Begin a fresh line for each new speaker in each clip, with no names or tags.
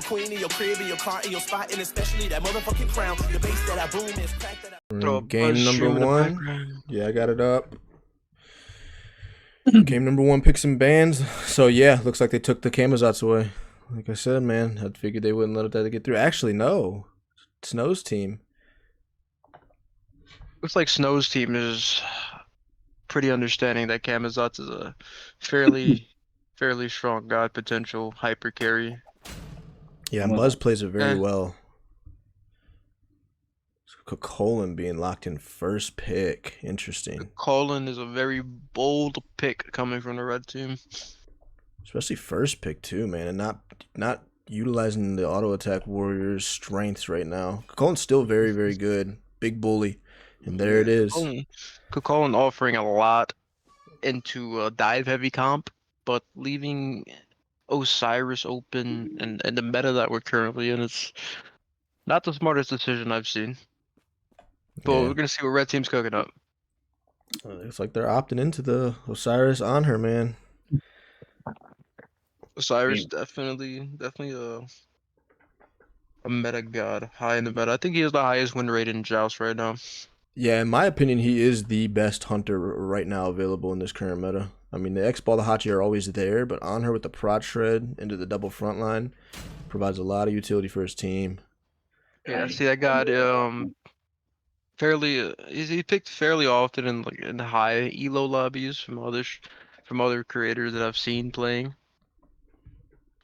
queen in your crib, in your car, in your spot, and especially that motherfucking crown. The bass that I boom is crack that I...
Game number one. Yeah, I got it up. Game number one, picks and bans. So yeah, looks like they took the Kamazats away. Like I said, man, I figured they wouldn't let that get through. Actually, no. Snow's team.
Looks like Snow's team is pretty understanding that Kamazats is a fairly strong god potential hyper carry.
Yeah, Buzz plays it very
Eh.
well. Colin being locked in first pick. Interesting.
Colin is a very bold pick coming from the red team.
Especially first pick too, man, and not utilizing the auto attack warrior's strengths right now. Colin's still very, very good. Big bully. And there it is.
Colin offering a lot into a dive heavy comp, but leaving Osiris open and the meta that we're currently in, it's not the smartest decision I've seen. But we're gonna see what red team's cooking up.
It's like they're opting into the Osiris on her, man.
Osiris definitely a meta god, high in the meta. I think he has the highest win rate in Joust right now.
Yeah, in my opinion, he is the best hunter right now available in this current meta. I mean, the X-Ball, the Hachi are always there, but on her with the Prod Shred into the double front line provides a lot of utility for his team.
Yeah, see that god fairly he picked fairly often in high elo lobbies from other creators that I've seen playing.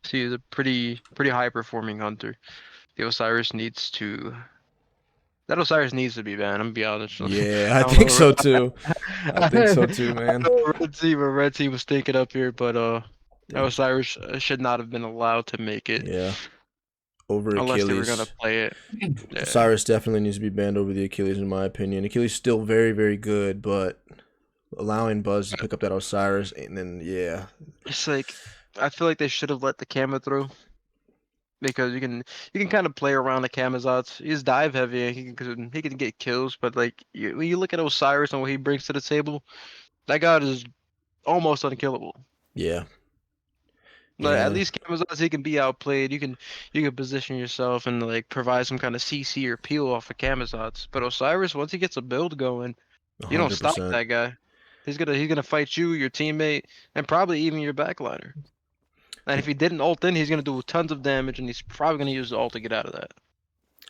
So he's a pretty high performing hunter. The Osiris needs to be banned, I'm gonna be honest.
Yeah, I think so too. I think so too, man.
Red team was thinking up here, but Osiris should not have been allowed to make it.
Yeah. Over
unless
Achilles.
they were gonna play it.
Yeah. Osiris definitely needs to be banned over the Achilles, in my opinion. Achilles still very, very good, but allowing Buzz to pick up that Osiris, and then yeah,
it's like I feel like they should have let the Kama through, because you can kind of play around the Kamazats. He's dive heavy and he can get kills, but like when you look at Osiris and what he brings to the table, that god is almost unkillable.
Yeah.
Like, at least Kamazats, he can be outplayed. You can position yourself and like provide some kind of CC or peel off of Kamazats. But Osiris, once he gets a build going, 100%. You don't stop that guy. He's gonna fight you, your teammate, and probably even your backliner. And if he didn't ult in, he's gonna do tons of damage, and he's probably gonna use the ult to get out of that.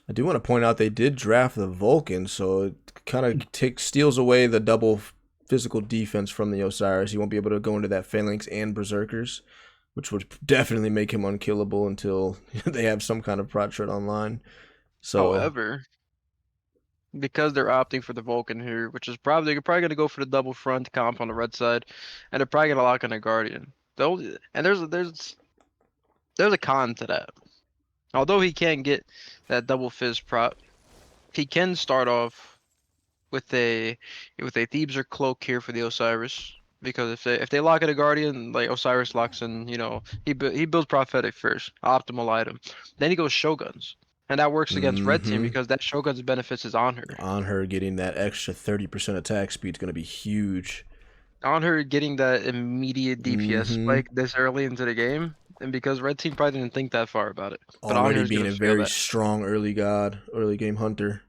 I do want to point out they did draft the Vulcan, so it kind of steals away the double physical defense from the Osiris. He won't be able to go into that Phalanx and Berserkers, which would definitely make him unkillable until they have some kind of prod shred online. So,
however, because they're opting for the Vulcan here, which is they're probably gonna go for the double front comp on the red side, and they're probably gonna lock in a Guardian. And there's a con to that. Although he can't get that double fizz prop, he can start off with a Thebes or Cloak here for the Osiris. Because if they lock in a Guardian, like Osiris locks in, he builds Prophetic first, optimal item. Then he goes Shoguns. And that works against red team because that Shogun's benefits is on her.
On her getting that extra 30% attack speed is going to be huge.
On her getting that immediate DPS spike this early into the game. And because red team probably didn't think that far about it. But
already being a very strong early game hunter.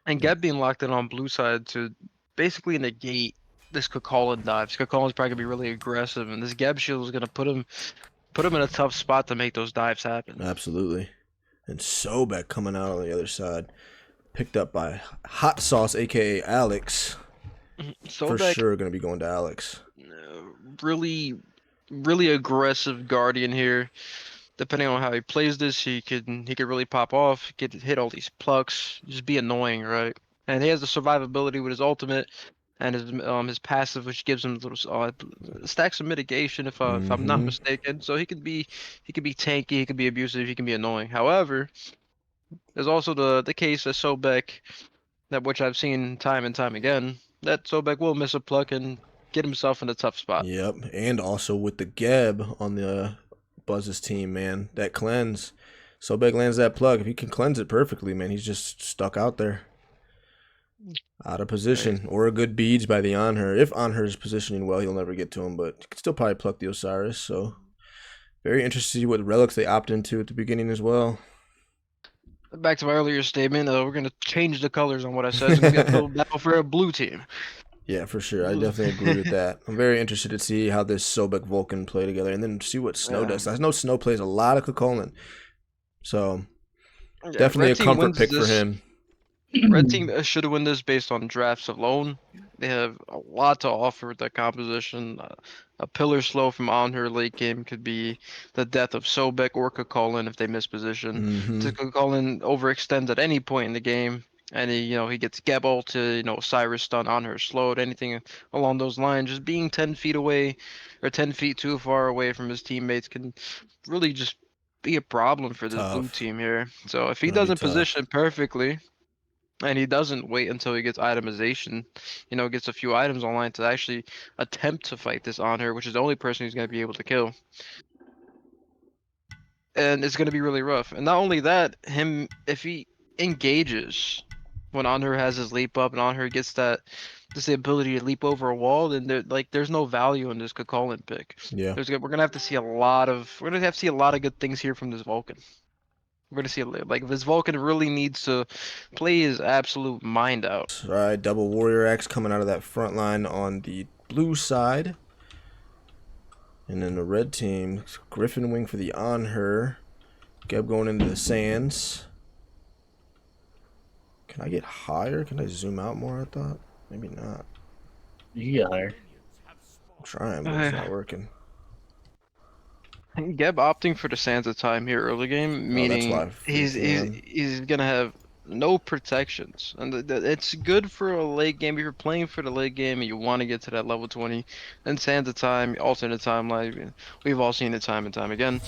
And Geb being locked in on blue side to basically negate this Kakalin dives. Kakalin's probably gonna be really aggressive, and this Geb shield is gonna put him in a tough spot to make those dives happen.
Absolutely. And Sobek coming out on the other side, picked up by Hot Sauce, aka Alex. Sobek, for sure gonna be going to Alex.
Really aggressive Guardian here. Depending on how he plays this, he could really pop off, get hit all these plucks, just be annoying, right? And he has the survivability with his ultimate and his passive, which gives him little stacks of mitigation, if I'm not mistaken. So he could be tanky, he could be abusive, he can be annoying. However, there's also the case of Sobek, which I've seen time and time again, that Sobek will miss a pluck and get himself in a tough spot.
Yep, and also with the Geb on the Buzz's team, man, that cleanse. Sobek lands that plug. If he can cleanse it perfectly, man, he's just stuck out there. Out of position. Or a good beads by the Onher. If Onher is positioning well, he'll never get to him, but he can still probably pluck the Osiris, so Very interested to see what relics they opt into at the beginning as well.
Back to my earlier statement, we're gonna change the colors on what I said. It's gonna be a build battle for a blue team.
Yeah, for sure. I definitely agree with that. I'm very interested to see how this Sobek Vulcan play together, and then see what Snow does. I know Snow plays a lot of Kukulkan, so definitely a comfort pick for him.
Red team should win this based on drafts alone. They have a lot to offer with that composition. A pillar slow from on her late game could be the death of Sobek or Kukulkan if they miss position. To Kukulkan overextends at any point in the game, and he gets Gebel to Cyrus stun on her slowed, anything along those lines. Just being 10 feet away or 10 feet too far away from his teammates can really just be a problem for this blue team here. So if he doesn't position perfectly, and he doesn't wait until he gets itemization, gets a few items online to actually attempt to fight this on her, which is the only person he's going to be able to kill. And it's going to be really rough. And not only that, if he engages when Anhur has his leap up and Anhur gets the ability to leap over a wall, then there's no value in this Kukulkan pick.
Yeah.
We're going to have to see a lot of good things here from this Vulcan. We're gonna see like this Vulcan really needs to play his absolute mind out.
All right, double Warrior Axe coming out of that front line on the blue side. And then the red team, Griffin Wing for the on her. Geb going into the sands. Can I get higher? Can I zoom out more, I thought? Maybe not.
You get higher.
I'm trying, but it's not working.
Geb opting for the sands of time here early game, meaning he's gonna have no protections, and it's good for a late game. If you're playing for the late game and you want to get to that level 20, then sands of time, alternate timeline, we've all seen it time and time again.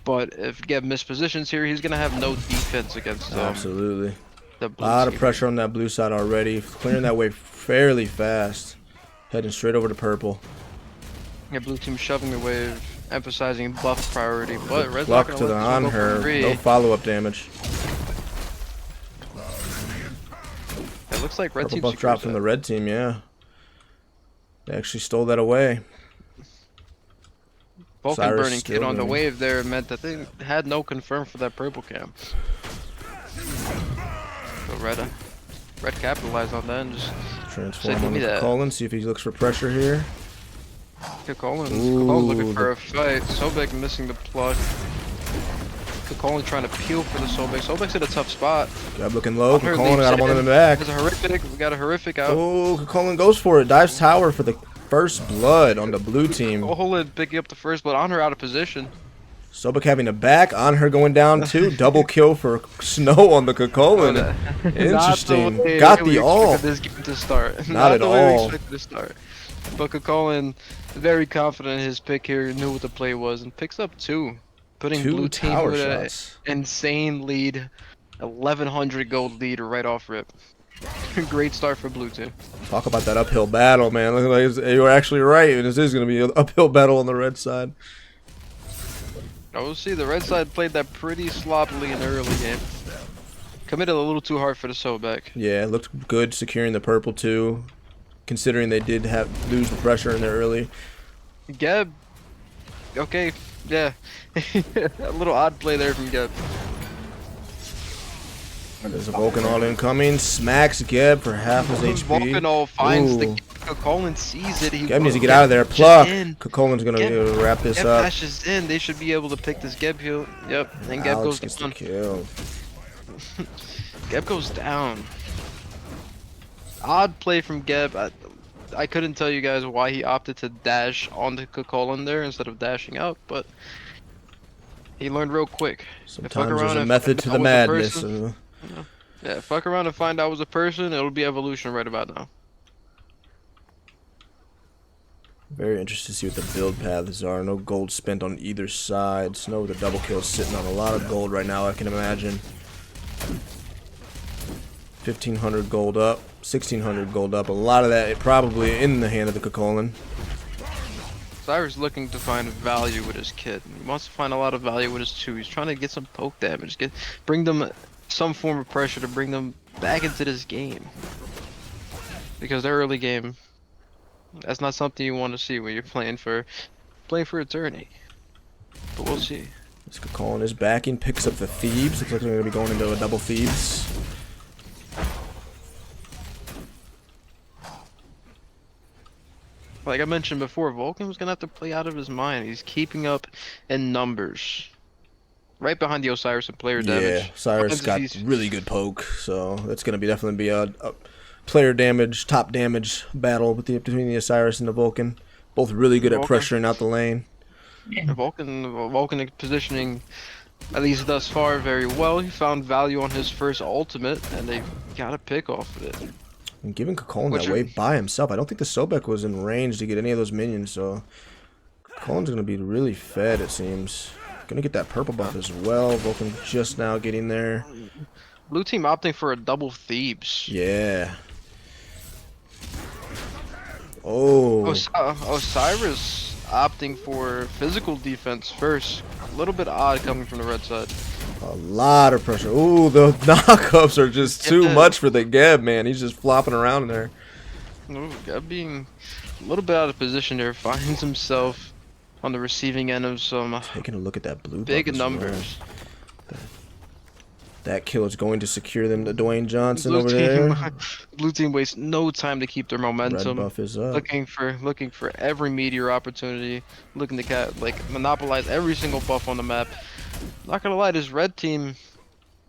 But if Geb mispositions here, he's gonna have no defense against
absolutely.
A
lot of pressure on that blue side already, clearing that way fairly fast, heading straight over to purple.
Yeah, blue team shoving the wave, emphasizing buff priority, but red's
Luck
not
to
gonna
the
let
on
this one go for
her,
free.
no follow-up damage.
It looks like red
Purple
team
buff drop from the red team, yeah. They actually stole that away.
Vulcan
Cyrus
burning kid on the wave there meant that they had no confirm for that purple camp. So red capitalized on that and just
transform
said,
on Kukulkan, see if he looks for pressure here.
Kukulkan's looking for a fight. Sobek missing the pluck. Kukulkan trying to peel for the Sobek. Sobek's in a tough spot.
Geb looking low. Kukulkan got him on the back.
There's a horrific. We got a horrific out.
Oh, Kukulkan goes for it. Dives tower for the first blood on the blue team.
Kukulkan picking up the first blood on her out of position.
Sobek having a back, on her going down too. Double kill for Snow on the Kukulkan. Interesting. Got the all.
This game to start.
Not at
the way we
all.
expected to start. But Kukulkan, very confident in his pick here, knew what the play was, and picks up two. Putting blue team with an insane lead. 1,100 gold lead right off rip. Great start for blue team.
Talk about that uphill battle, man. Look like you were actually right. This is going to be an uphill battle on the red side.
I will see the red side played that pretty sloppily in the early game. Committed a little too hard for the Sobek.
Yeah, it looked good securing the purple too, considering they did lose the pressure in there early.
Geb, okay, yeah, a little odd play there from Geb.
There's a Vulcan all incoming, smacks Geb for half his HP.
Vulcan all finds the Kukulkan sees it.
Geb needs to get out of there. Pluck. Kukulkan's gonna be able to wrap this
Geb
up.
dashes in. They should be able to pick this Geb heal. Yep, and Geb goes
gets
down.
the kill.
Geb goes down. Odd play from Geb. I couldn't tell you guys why he opted to dash on the Kukulkan there instead of dashing out, but he learned real quick.
Sometimes there's a method to the madness.
Yeah, fuck around and find out I was a person, it'll be evolution right about now.
Very interested to see what the build paths are. No gold spent on either side. Snow with a double kill sitting on a lot of gold right now, I can imagine. 1,500 gold up, 1,600 gold up. A lot of that probably in the hand of the Kukulkan.
Cyrus looking to find value with his kid. He wants to find a lot of value with his two. He's trying to get some poke damage, bring them some form of pressure to bring them back into this game. Because their early game, that's not something you want to see when you're playing for a tourney. but we'll see.
This Kakon is backing, picks up the Thebes. Looks like they're going to be going into a double Thebes.
Like I mentioned before, Vulcan was gonna have to play out of his mind. He's keeping up in numbers. Right behind the Osiris and player damage.
Yeah, Osiris got really good poke, so that's going to definitely be a player damage, top damage battle between the Osiris and the Vulcan. Both really good at pressuring out the lane.
Yeah. Vulcan positioning, at least thus far, very well. He found value on his first ultimate, and they got a pick off of it.
And giving Kakon that wave by himself, I don't think the Sobek was in range to get any of those minions, so Kakon's going to be really fed, it seems. Going to get that purple buff as well. Vulcan just now getting there.
Blue team opting for a double Thebes.
Yeah. Oh.
Osiris opting for physical defense first. A little bit odd coming from the red side.
A lot of pressure. Ooh, the knockups are just too much for the Geb, man. He's just flopping around in there.
Ooh, Geb being a little bit out of position there. Finds himself on the receiving end of some
taking a look at that blue
big numbers.
Well. That kill is going to secure them to Dwayne Johnson over there.
Blue team wastes no time to keep their momentum.
Red buff is up.
Looking for every meteor opportunity, looking to monopolize every single buff on the map. Not gonna lie, this red team,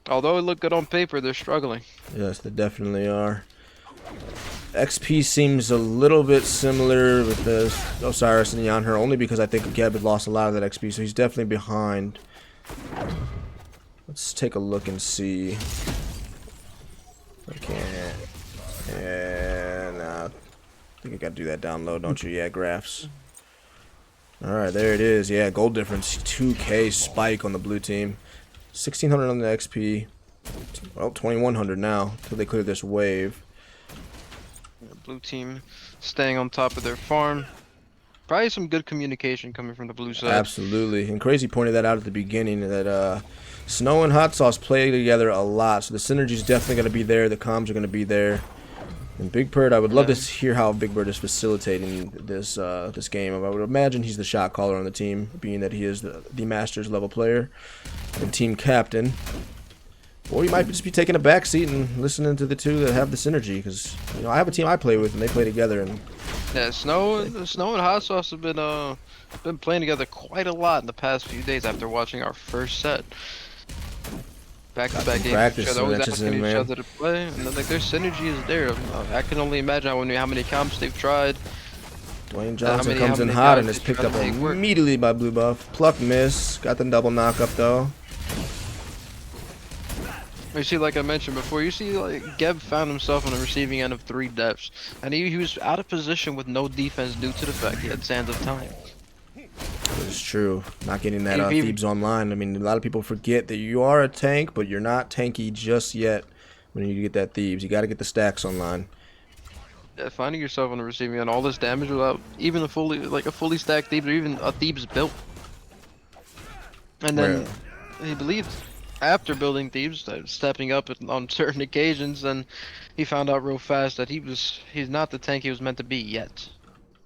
although it looked good on paper, they're struggling.
Yes, they definitely are. XP seems a little bit similar with the Osiris and Yanher, only because I think Geb had lost a lot of that XP, so he's definitely behind. Let's take a look and see. I can't. Yeah, nah. I think I gotta do that down low, don't you? Yeah, graphs. Alright, there it is. Yeah, gold difference. 2k spike on the blue team. 1600 on the XP. Well, 2100 now until they clear this wave.
Blue team staying on top of their farm. Probably some good communication coming from the blue side.
Absolutely. And Crazy pointed that out at the beginning that Snow and Hot Sauce play together a lot. So the synergy is definitely going to be there. The comms are going to be there. And Big Bird, I would love to hear how Big Bird is facilitating this this game. I would imagine he's the shot caller on the team, being that he is the Masters level player and team captain. Or he might just be taking a back seat and listening to the two that have the synergy, because I have a team I play with and they play together. And
yeah, Snow and Hot Sauce have been playing together quite a lot in the past few days after watching our first set. Back-to-back games, each other, always asking each other to play, and their synergy is there. I can only imagine how many comps they've tried.
Dwayne Johnson comes in hot and is picked up immediately by blue buff. Pluck miss, got the double knock up though.
You see, like I mentioned before, Geb found himself on the receiving end of 3 deaths, and he was out of position with no defense due to the fact he had Sands of Time.
It's true. Not getting that Thebes online. I mean, a lot of people forget that you are a tank, but you're not tanky just yet when you get that Thebes. You got to get the stacks online.
Yeah, finding yourself on the receiving end, all this damage without even a fully stacked Thebes or even a Thebes built. And then he believed after building Thebes, stepping up on certain occasions, and he found out real fast that he's not the tank he was meant to be yet.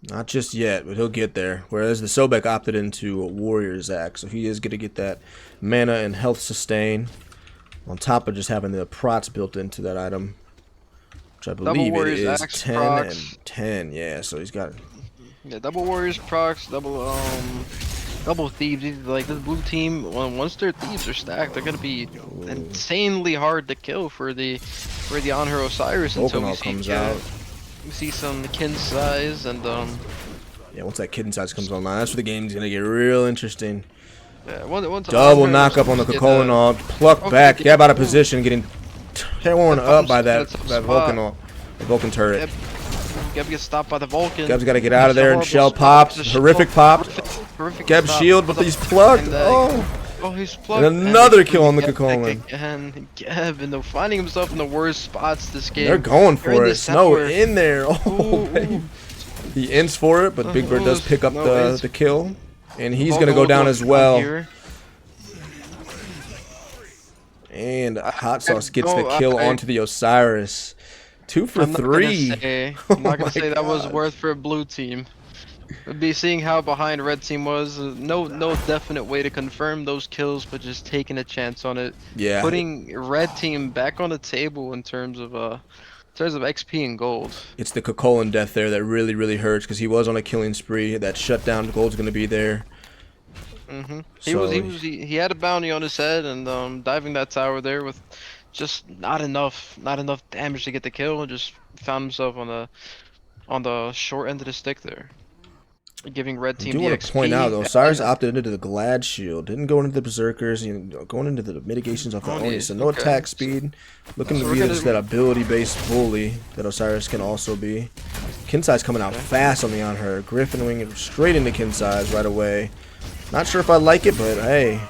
Not just yet, but he'll get there. Whereas the Sobek opted into a Warrior Zac, so he is going to get that mana and health sustain on top of just having the prots built into that item, which I believe it is 10 and 10. Yeah, so he's got
double Warriors procs, double Thebes. Like this blue team, once their Thebes are stacked, they're gonna be insanely hard to kill for the on-her Osiris until we
comes out.
We see some kin size and
yeah, once that kitten size comes online, that's where the game's gonna get real interesting.
Yeah, once
double knock up on the Kakon, pluck back, Gab out of position, getting torn up by that Vulcan turret.
Geb gets stopped by the Vulcan.
Geb's got to get out of there and shell popped. Horrific popped. Geb's shield, but he's plugged.
Oh, he's plugged.
And another kill on the Kakon.
And Geb, and finding himself in the worst spots this game.
They're going for it. Snow in there. Oh, baby. He ends for it, but Big Bird does pick up the kill. And he's going to go down as well. And Hot Sauce gets the kill onto the Osiris. 2 for 3.
I'm not gonna say that was worth for a blue team. Would be seeing how behind red team was. No definite way to confirm those kills, but just taking a chance on it.
Yeah,
Putting red team back on the table in terms of XP and gold.
it's the Kokolin death there that really hurts because he was on a killing spree. That shutdown gold's gonna be there.
He had a bounty on his head and diving that tower there with just not enough damage to get the kill, and just found himself on the short end of the stick there. Giving red
I
team
do
the
want to
XP.
point out though, Osiris opted into the Glad Shield, didn't go into the Berserkers, going into the mitigations off the Oni, so no attack speed. Looking to be just that ability-based bully that Osiris can also be. Kinsai's coming out fast on the on her. Griffin winging straight into Kinsai's right away. Not sure if I like it, but hey,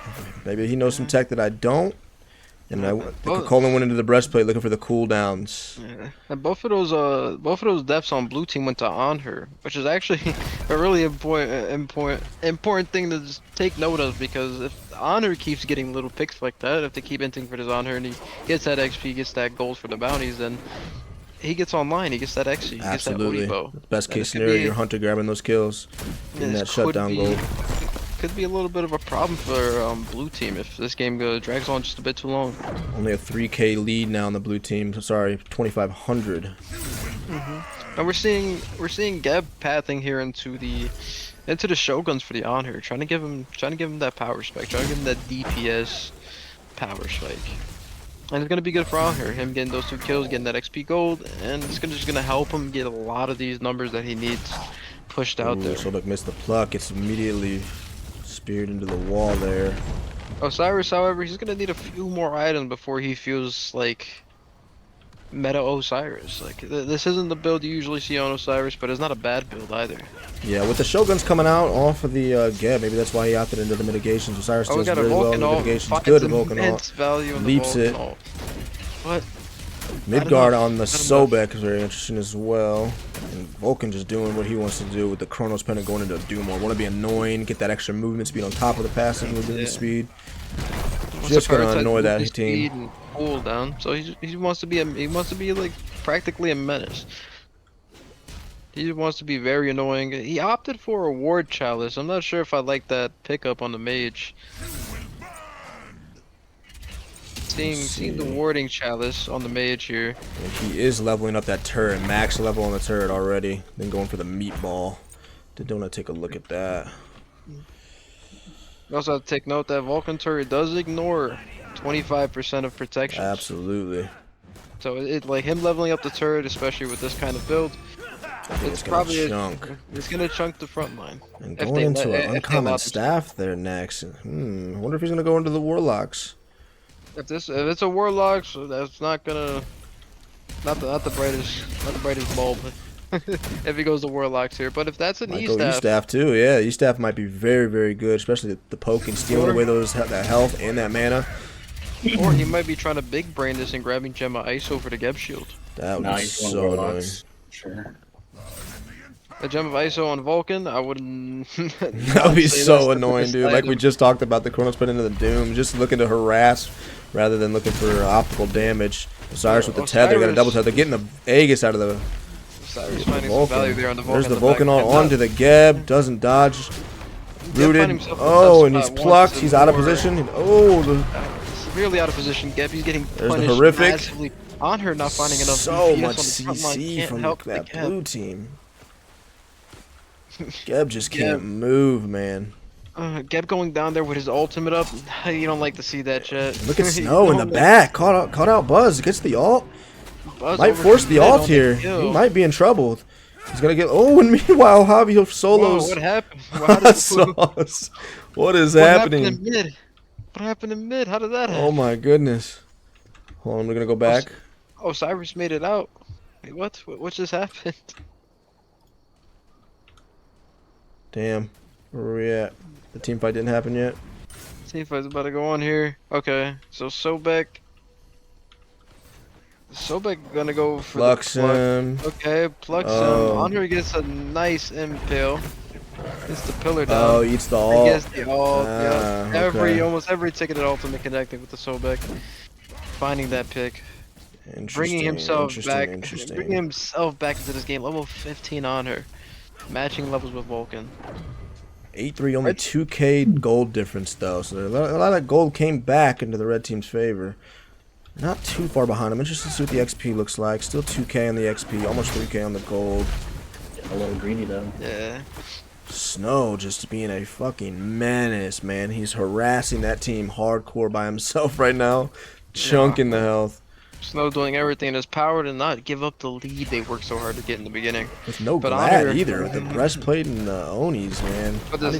maybe he knows some tech that I don't. And Colin went into the breastplate looking for the cooldowns.
Yeah. And both of those deaths on blue team went to on her, which is actually a really important thing to just take note of, because if Honor keeps getting little picks like that, if they keep hinting for this on her and he gets that XP, gets that gold for the bounties, then he gets online, he gets that XP, he gets that Odi bow.
Best case scenario, your Hunter grabbing those kills, getting that shutdown gold.
Could be a little bit of a problem for blue team if this game drags on just a bit too long.
Only a 3K lead now on the blue team. Sorry, 2,500.
And we're seeing Geb pathing here into the Shoguns for the honor, trying to give him that power spike, trying to give him that DPS power spike. And it's gonna be good for honor, him getting those 2 kills, getting that XP gold, and it's just gonna help him get a lot of these numbers that he needs pushed out there.
Sobek missed the pluck. It's immediately speared into the wall there.
Osiris, however, he's gonna need a few more items before he feels like meta Osiris. Like, this isn't the build you usually see on Osiris, but it's not a bad build either.
Yeah, with the Shoguns coming out off of the Geb, maybe that's why he opted into the mitigations. Osiris does really well in the mitigations. Good Vulcan ult. Leaps it.
What?
Midgard on the Sobek is very interesting as well. And Vulcan just doing what he wants to do with the Chronos Pendant going into Doom Mode. Want to be annoying, get that extra movement speed on top of the passive movement speed. Just gonna annoy that team.
Cool down. So he wants to be like practically a menace. He wants to be very annoying. He opted for a ward chalice. I'm not sure if I like that pickup on the mage. Seeing the warding chalice on the mage here.
And he is leveling up that turret, max level on the turret already. Then going for the meatball. Did want to take a look at that.
You also have to take note that Vulcan turret does ignore 25% of protection.
Absolutely.
So like him leveling up the turret, especially with this kind of build, it's probably it's gonna chunk the front line.
And going into an uncommon staff there next. I wonder if he's gonna go into the warlocks.
If it's a warlock, so that's not the brightest bulb. If he goes to warlocks here, but if that's an
E-staff too, yeah, E-staff might be very good, especially the poking, stealing away that health and that mana.
Or he might be trying to big brain this and grabbing Gemma ISO for the Geb shield.
That would be so annoying.
Sure.
A Gem of ISO on Vulcan, I wouldn't.
That would be so annoying, dude. Like we just talked about, the Chronos put into the Doom, just looking to harass rather than looking for optical damage. Osiris with the tether, got a double tether, getting the Aegis out of the
Osiris finding some value there on the Vulcan.
There's the Vulcan onto the Geb, doesn't dodge. Rooted. Oh, and he's plucked. He's out of position. Oh,
severely out of position. Geb, he's getting
there's
punished
the horrific.
massively on her, not finding enough.
So much CC from that blue team. Geb just can't move, man.
Geb going down there with his ultimate up. You don't like to see that, chat.
Look at Snow in the back. Caught out Buzz. Gets the ult.
Buzz
might force the ult here. He might be in trouble. He's gonna get. Oh, and meanwhile, Javi solos.
Whoa, what happened?
What is happening?
What happened in mid? How did that happen?
Oh my goodness. Hold on, we're gonna go back.
Oh, Cyrus made it out. Wait, what? What just happened?
Damn. Where are we at? The team fight didn't happen yet.
Team fight's about to go on here. Okay, so Sobek gonna go for
Flux him.
Okay, plucks him. Andre gets a nice impale. Gets the pillar down.
Oh, eats the ult.
Gets the ult. Yeah.
Okay.
Almost every ticket at ultimate connecting with the Sobek. Finding that pick. Bringing himself back into this game. Level 15 on her. matching levels with Vulcan.
8-3, only 2k gold difference though, so a lot of that gold came back into the red team's favor. Not too far behind. I'm interested to see what the XP looks like. Still 2k on the XP, almost 3k on the gold.
A little greedy though.
Yeah.
Snow just being a fucking menace, man. He's harassing that team hardcore by himself right now, chunking the health.
Snow doing everything in his power to not give up the lead they worked so hard to get in the beginning.
With no
But
glad
Honor-
either. The breastplate and the Onis, man.
But
Not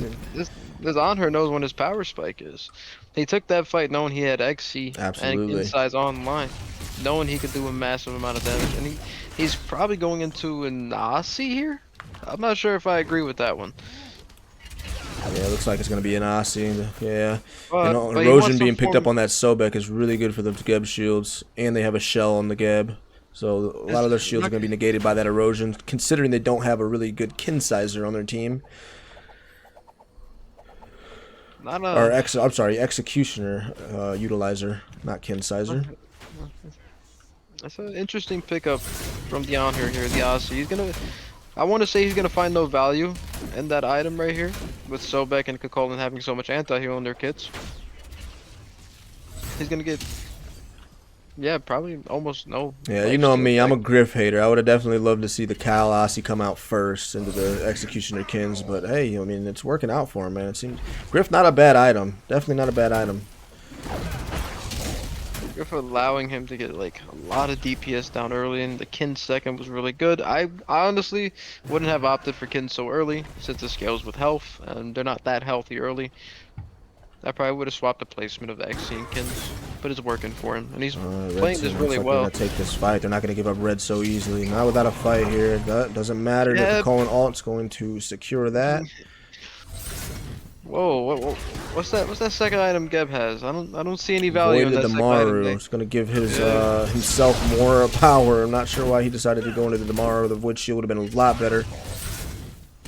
this Honor knows when his power spike is. He took that fight knowing he had XC
Absolutely.
and insides online, knowing he could do a massive amount of damage, and he's probably going into an Aussie here. I'm not sure if I agree with that one.
Yeah, it looks like it's going to be an Aussie. Yeah.
But
And
he
erosion
wants
being
to
picked
form-
up on that Sobek is really good for the Geb shields. And they have a shell on the Geb. So a lot of their shields are going to be negated by that erosion, considering they don't have a really good Kinsizer on their team.
Not
Or
a,
I'm sorry, Executioner Utilizer, not Kinsizer.
that's an interesting pickup from the Honor here, the Aussie. He's gonna, I want to say he's gonna find no value in that item right here, with Sobek and Kakolin having so much anti-heal in their kits. He's gonna get, yeah, probably almost no.
Yeah, you
life
know
steal
me, I'm a
back.
Griff hater. I would have definitely loved to see the Cal Aussie come out first into the Executioner Kins, but hey, I mean, it's working out for him, man. It seems Griff not a bad item. Definitely not a bad item.
If allowing him to get like a lot of DPS down early, and the Kin second was really good. I honestly wouldn't have opted for Kin so early since it scales with health, and they're not that healthy early. I probably would have swapped the placement of the XC and Kins, but it's working for him, and he's
Red
playing
team
this
looks
really
like
well.
They're gonna take this fight. They're not gonna give up red so easily. Not without a fight here. That doesn't matter.
Yeah.
The Colin Alt's going to secure that.
Whoa, what's that? What's that second item Geb has? I don't see any value
Voided
in that second item.
Damaru. It's gonna give his himself more power. I'm not sure why he decided to go into the Damaru. The Void Shield would have been a lot better.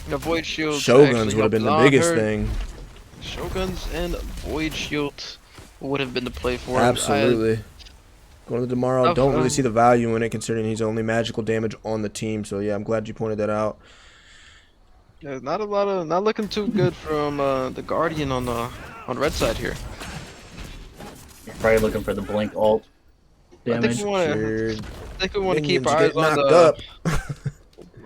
The Void Shield.
Shoguns would have been the biggest thing.
Shoguns and Void Shield would have been the play for him.
Absolutely. Going to the Damaru,
Tough,
don't really see the value in it considering he's only magical damage on the team. So yeah, I'm glad you pointed that out.
Yeah, not looking too good from the Guardian on red side here.
You're probably looking for the blink ult damage.
Sure.
I think we want to keep
Minions
our eyes
get
on
knocked
the.
up.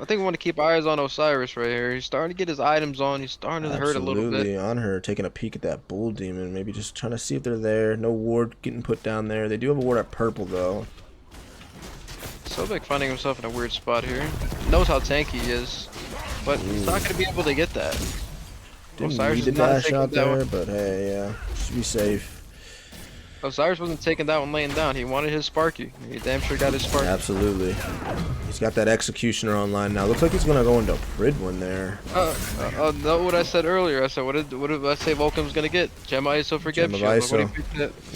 I think we want to keep our eyes on Osiris right here. He's starting to get his items on. He's starting to hurt a little bit.
Absolutely, on her, taking a peek at that Bull Demon, maybe just trying to see if they're there. No ward getting put down there. They do have a ward at purple though.
Sobek finding himself in a weird spot here. Knows how tanky he is, but he's not going to be able to get that.
Didn't
Osiris
need to
is not
dash
taking
out
that
there,
one.
but hey, yeah, should be safe.
Osiris wasn't taking that one laying down. He wanted his Sparky. He damn sure got his Sparky.
Absolutely. He's got that Executioner online now. Looks like he's gonna go into Pridwin there.
No, what I said earlier. I said, what did I say Vulcan was gonna get? Gem ISO for Geb
Gem of
Shield. Look what
ISO.
he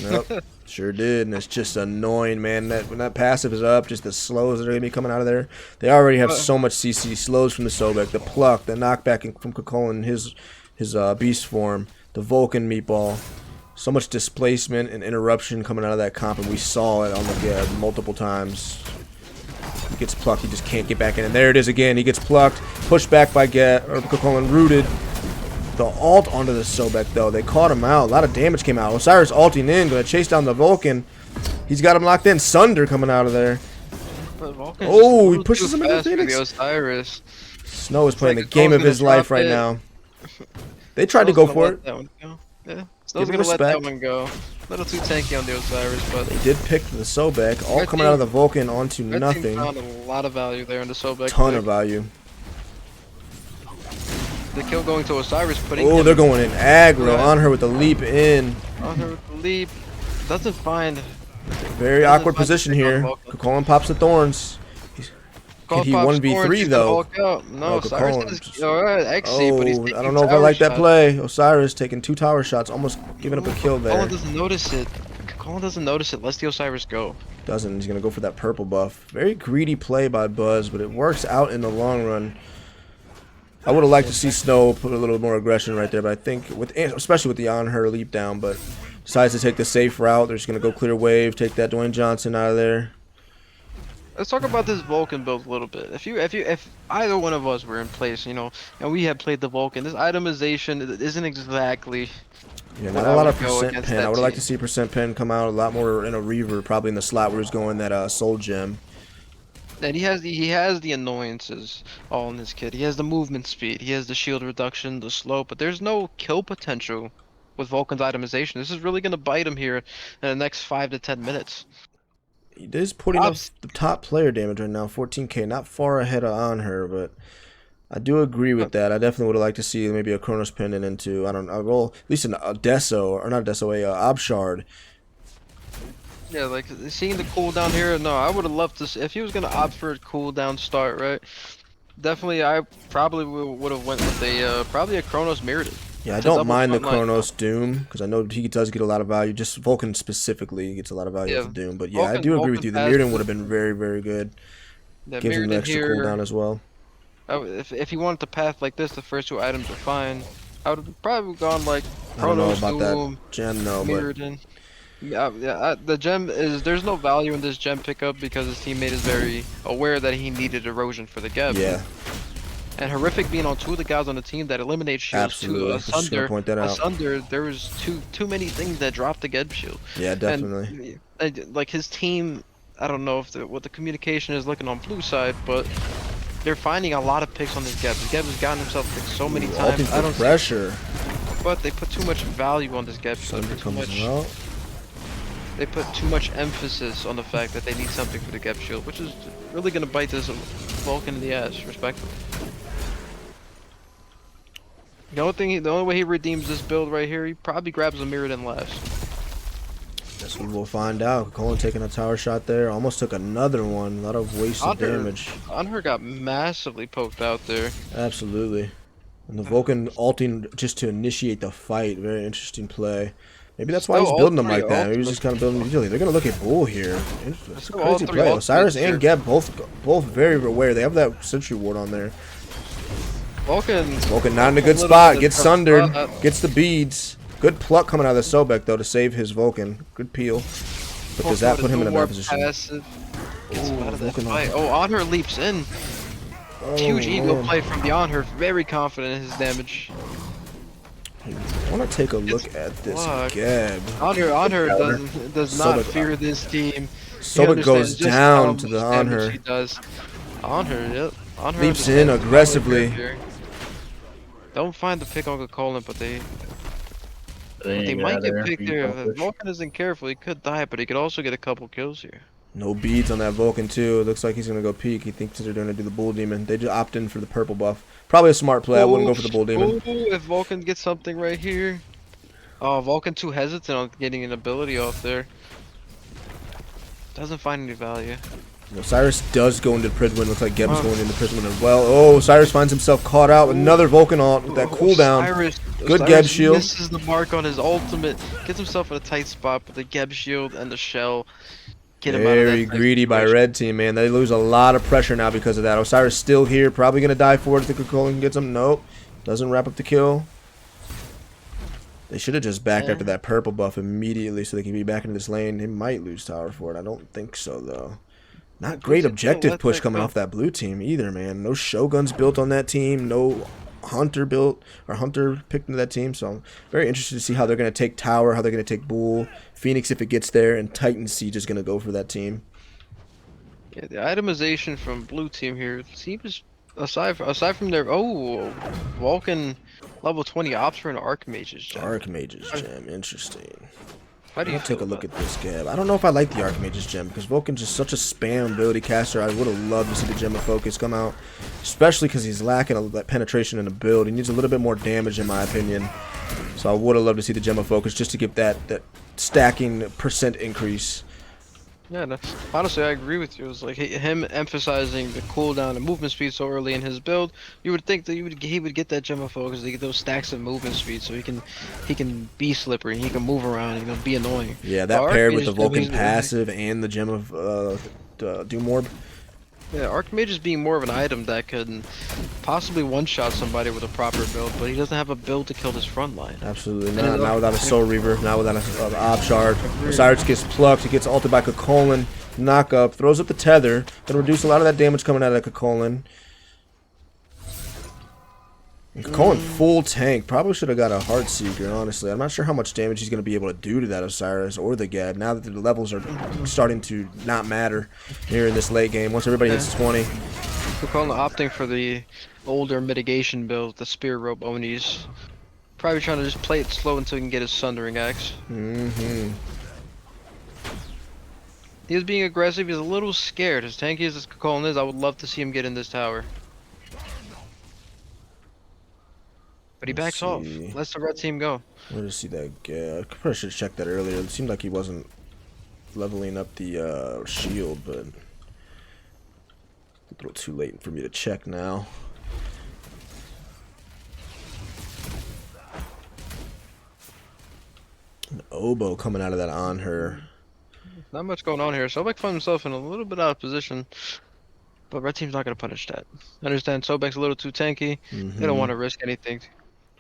picked up.
Yep, sure did, and it's just annoying, man. That when that passive is up, just the slows that are gonna be coming out of there. They already have so much CC slows from the Sobek, the pluck, the knockback from Kakolin, his beast form, the Vulcan meatball. So much displacement and interruption coming out of that comp, and we saw it on the Geb multiple times. He gets plucked, he just can't get back in, and there it is again. He gets plucked, pushed back by Kakolin, rooted. The ult onto the Sobek though, they caught him out. A lot of damage came out. Osiris ulting in, gonna chase down the Vulcan. He's got him locked in. Sunder coming out of there.
But Vulcan's
Oh,
just a
he
little
pushes
too
him into the
fast for
Phoenix.
Osiris.
Snow is playing
like
the game
Kakolin's
of his
gonna
life
drop
right
it.
now. They tried to
Snow's
go
gonna
for
let
it.
that one go. Yeah, Snow's
him
gonna let that
respect.
one go. A little too tanky on the Osiris, but
They did pick the Sobek, all
Red
coming out of
team-
the Vulcan onto
Red team
nothing.
found a lot of value there in the Sobek.
Ton
pick.
of value.
The kill going to Osiris, putting
Oh,
him
they're going in aggro
Yeah.
on her with the leap in.
on her with the leap. Doesn't find.
Very
Doesn't
awkward
find the
position
pick on
here.
Vulcan.
Kakolin pops the thorns. Can he 1v3 though?
No, Osiris
Kakolin
is
just-
alright, XC, but he's
Oh,
taking
I don't know if I
tower
like that
shots.
play. Osiris taking 2 tower shots, almost giving up a kill there.
Colin doesn't notice it. Colin doesn't notice it. Let's the Osiris go.
Doesn't. He's gonna go for that purple buff. Very greedy play by Buzz, but it works out in the long run. I would have liked to see Snow put a little more aggression right there, but I think especially with the on her leap down, but decides to take the safe route. They're just gonna go clear wave, take that Dwayne Johnson out of there.
Let's talk about this Vulcan build a little bit. If either one of us were in place, you know, and we had played the Vulcan, this itemization isn't exactly
Yeah,
what
not a
I
lot
would
of
go
percent
against
pen. I
that
would like to
team.
see percent pen come out a lot more in a Reaver, probably in the slot where he's going that soul gem.
And he has the annoyances all in this kit. He has the movement speed, he has the shield reduction, the slope, but there's no kill potential with Vulcan's itemization. This is really gonna bite him here in the next 5 to 10 minutes.
He is putting up the top player damage right now, 14k, not far ahead of on her, but I do agree with that. I definitely would have liked to see maybe a Chronos pendant into, I don't know, well, at least a Deso, or not a Deso, a Obshard.
Yeah, like seeing the cooldown here. No, I would have loved to see if he was gonna opt for a cooldown start, right? Definitely, I probably would have went with a probably a Chronos Mirrored.
Yeah, I don't mind the Chronos Doom, because I know he does get a lot of value. Just Vulcan specifically gets a lot of value with the Doom. But yeah, I do agree with you. The Mirrored would have been very, very good. Gives him an extra cooldown as well.
If he wanted to path like this, the first 2 items are fine. I would have probably gone like
I don't know
Chronos
about
Doom,
that gem, no,
Mirrored
but
in. Yeah, the gem is there's no value in this gem pickup because his teammate is very aware that he needed erosion for the Geb.
yeah,
And Horrific being on 2 of the guys on the team that eliminate shields
absolutely.
to Asunder.
Point that out.
Asunder, there was too many things that dropped the Geb shield.
Yeah, definitely.
And like his team, I don't know if what the communication is looking on blue side, but they're finding a lot of picks on this Geb. The Geb has gotten himself picked so many times. I don't
pressure.
But they put too much value on this Geb shield. They put too much emphasis on the fact that they need something for the Geb shield, which is really gonna bite this Vulcan in the ass, respectfully. The only way he redeems this build right here, he probably grabs a Mirrored in last.
Guess we will find out. Colin taking a tower shot there, almost took another one. A lot of wasted damage.
Anhur got massively poked out there.
Absolutely. And the Vulcan ulting just to initiate the fight. Very interesting play. Maybe that's why he's building them like that. Maybe he's just kind of building them usually. They're gonna look at Bull here. It's a crazy play. Osiris and Geb both very aware. They have that Sentry Ward on there. Vulcan not in a good spot. Gets sundered. Gets the beads. Good pluck coming out of the Sobek though to save his Vulcan. Good peel. But does that put him in a bad position?
Oh, Anhur leaps in. Huge ego play from the Anhur. Very confident in his damage.
I want to take a look at this Geb.
Anhur does not fear this team.
Sobek goes down to the Anhur.
He does. Anhur, yep.
Leaps in aggressively.
Don't find the pick on Colin, but they might get picked there. If Vulcan isn't careful, he could die, but he could also get a couple kills here.
No beads on that Vulcan too. It looks like he's gonna go peek. He thinks they're gonna do the Bull Demon. They just opt in for the purple buff. Probably a smart play. I wouldn't go for the Bull Demon.
If Vulcan gets something right here. Oh, Vulcan too hesitant on getting an ability off there. Doesn't find any value.
Osiris does go into Prism. Looks like Geb is going into Prism as well. Oh, Osiris finds himself caught out with another Vulcan ult with that cooldown. Good Geb shield.
Misses the mark on his ultimate. Gets himself in a tight spot with the Geb shield and the shell.
Very greedy by red team, man. They lose a lot of pressure now because of that. Osiris still here. Probably going to die for it if the Colin gets him. Nope. Doesn't wrap up the kill. They should have just backed after that purple buff immediately so they can be back into this lane. They might lose tower for it. I don't think so, though. Not great objective push coming off that blue team either, man. No Shoguns built on that team. No Hunter built or Hunter picked into that team. So I'm very interested to see how they're going to take tower, how they're going to take Bull, Phoenix if it gets there, and Titan Siege is going to go for that team.
Yeah, the itemization from blue team here seems aside from their Vulcan level 20 ops for an Archmage's gem.
Archmage's gem, interesting.
How do you
take a look at this Geb? I don't know if I like the Archmage's gem because Vulcan's just such a spam ability caster. I would have loved to see the Gem of Focus come out, especially because he's lacking that penetration in the build. He needs a little bit more damage, in my opinion. So I would have loved to see the Gem of Focus just to give that stacking percent increase.
Yeah, no, honestly, I agree with you. It's like him emphasizing the cooldown and movement speed so early in his build. You would think that he would get that Gem of Focus to get those stacks of movement speed, so he can be slippery, he can move around, be annoying.
Yeah, that paired with the Vulcan passive and the Gem of Doom Orb.
Yeah, Archmage is being more of an item that could possibly one-shot somebody with a proper build, but he doesn't have a build to kill this front line.
Absolutely not. Not without a Soul Reaver, not without an Ob Shard. Osiris gets plucked, he gets ulted by Kakolin. Knock up, throws up the tether. Gonna reduce a lot of that damage coming out of Kakolin. Kakolin full tank. Probably should have got a Heartseeker, honestly. I'm not sure how much damage he's going to be able to do to that Osiris or the Gad now that the levels are starting to not matter here in this late game. Once everybody hits 20.
Kakolin opting for the older mitigation build, the Spear Rope Onis. Probably trying to just play it slow until he can get his Sundering Axe. He was being aggressive. He's a little scared. As tanky as this Kakolin is, I would love to see him get in this tower. But he backs off. Lets the red team go.
Where did see that Gad? I probably should have checked that earlier. It seemed like he wasn't leveling up the shield, but a little too late for me to check now. An oboe coming out of that on her.
Not much going on here. Sobek found himself in a little bit out of position. But red team's not going to punish that. I understand Sobek's a little too tanky. They don't want to risk anything.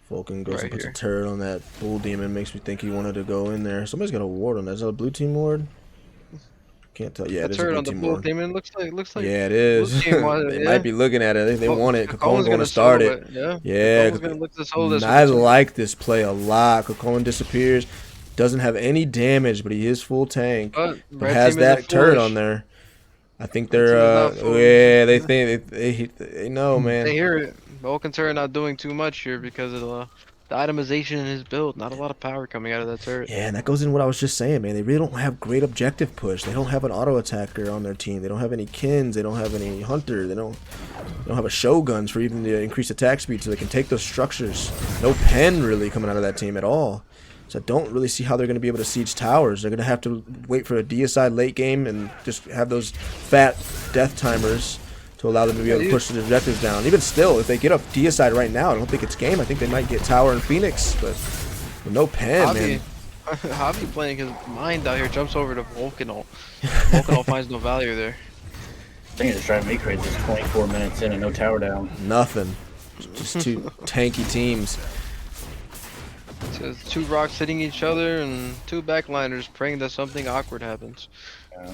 Vulcan goes
Right
and puts
here.
a turret on that bull demon. Makes me think he wanted to go in there. Somebody's got a ward on that. Is that a blue team ward? Can't tell. Yeah, it is a
Turret
blue
on the
team
bull
ward.
demon looks like
Yeah, it is.
blue team wanted
They
it,
might be looking at it. They want it. Kakolin's going to start
solo
it.
Yeah.
Yeah.
Kakolin's going to look to solo this.
I like this play a lot. Kakolin disappears. Doesn't have any damage, but he is full tank.
But
But
red
has
team isn't
that turret
foolish.
on there. I think
Red
they're
team is not foolish.
yeah, they think they know, man.
They hear it. Vulcan turret not doing too much here because of the itemization in his build. Not a lot of power coming out of that turret.
Yeah, and that goes in what I was just saying, man. They really don't have great objective push. They don't have an auto attacker on their team. They don't have any Kins. They don't have any Hunter. They don't have a Shoguns for even the increased attack speed, so they can take those structures. No pen really coming out of that team at all. So I don't really see how they're going to be able to siege towers. They're going to have to wait for a deicide late game and just have those fat death timers to allow them to be able to push the objectives down. Even still, if they get up deicide right now, I don't think it's game. I think they might get tower and Phoenix, but with no pen, man.
Javi playing his mind out here, jumps over to Vulcanol. Vulcanol finds no value there.
I think he's trying to make Krazykraze 24 minutes in and no tower down.
Nothing. Just two tanky teams.
So two rocks hitting each other and two backliners praying that something awkward happens.
Yeah.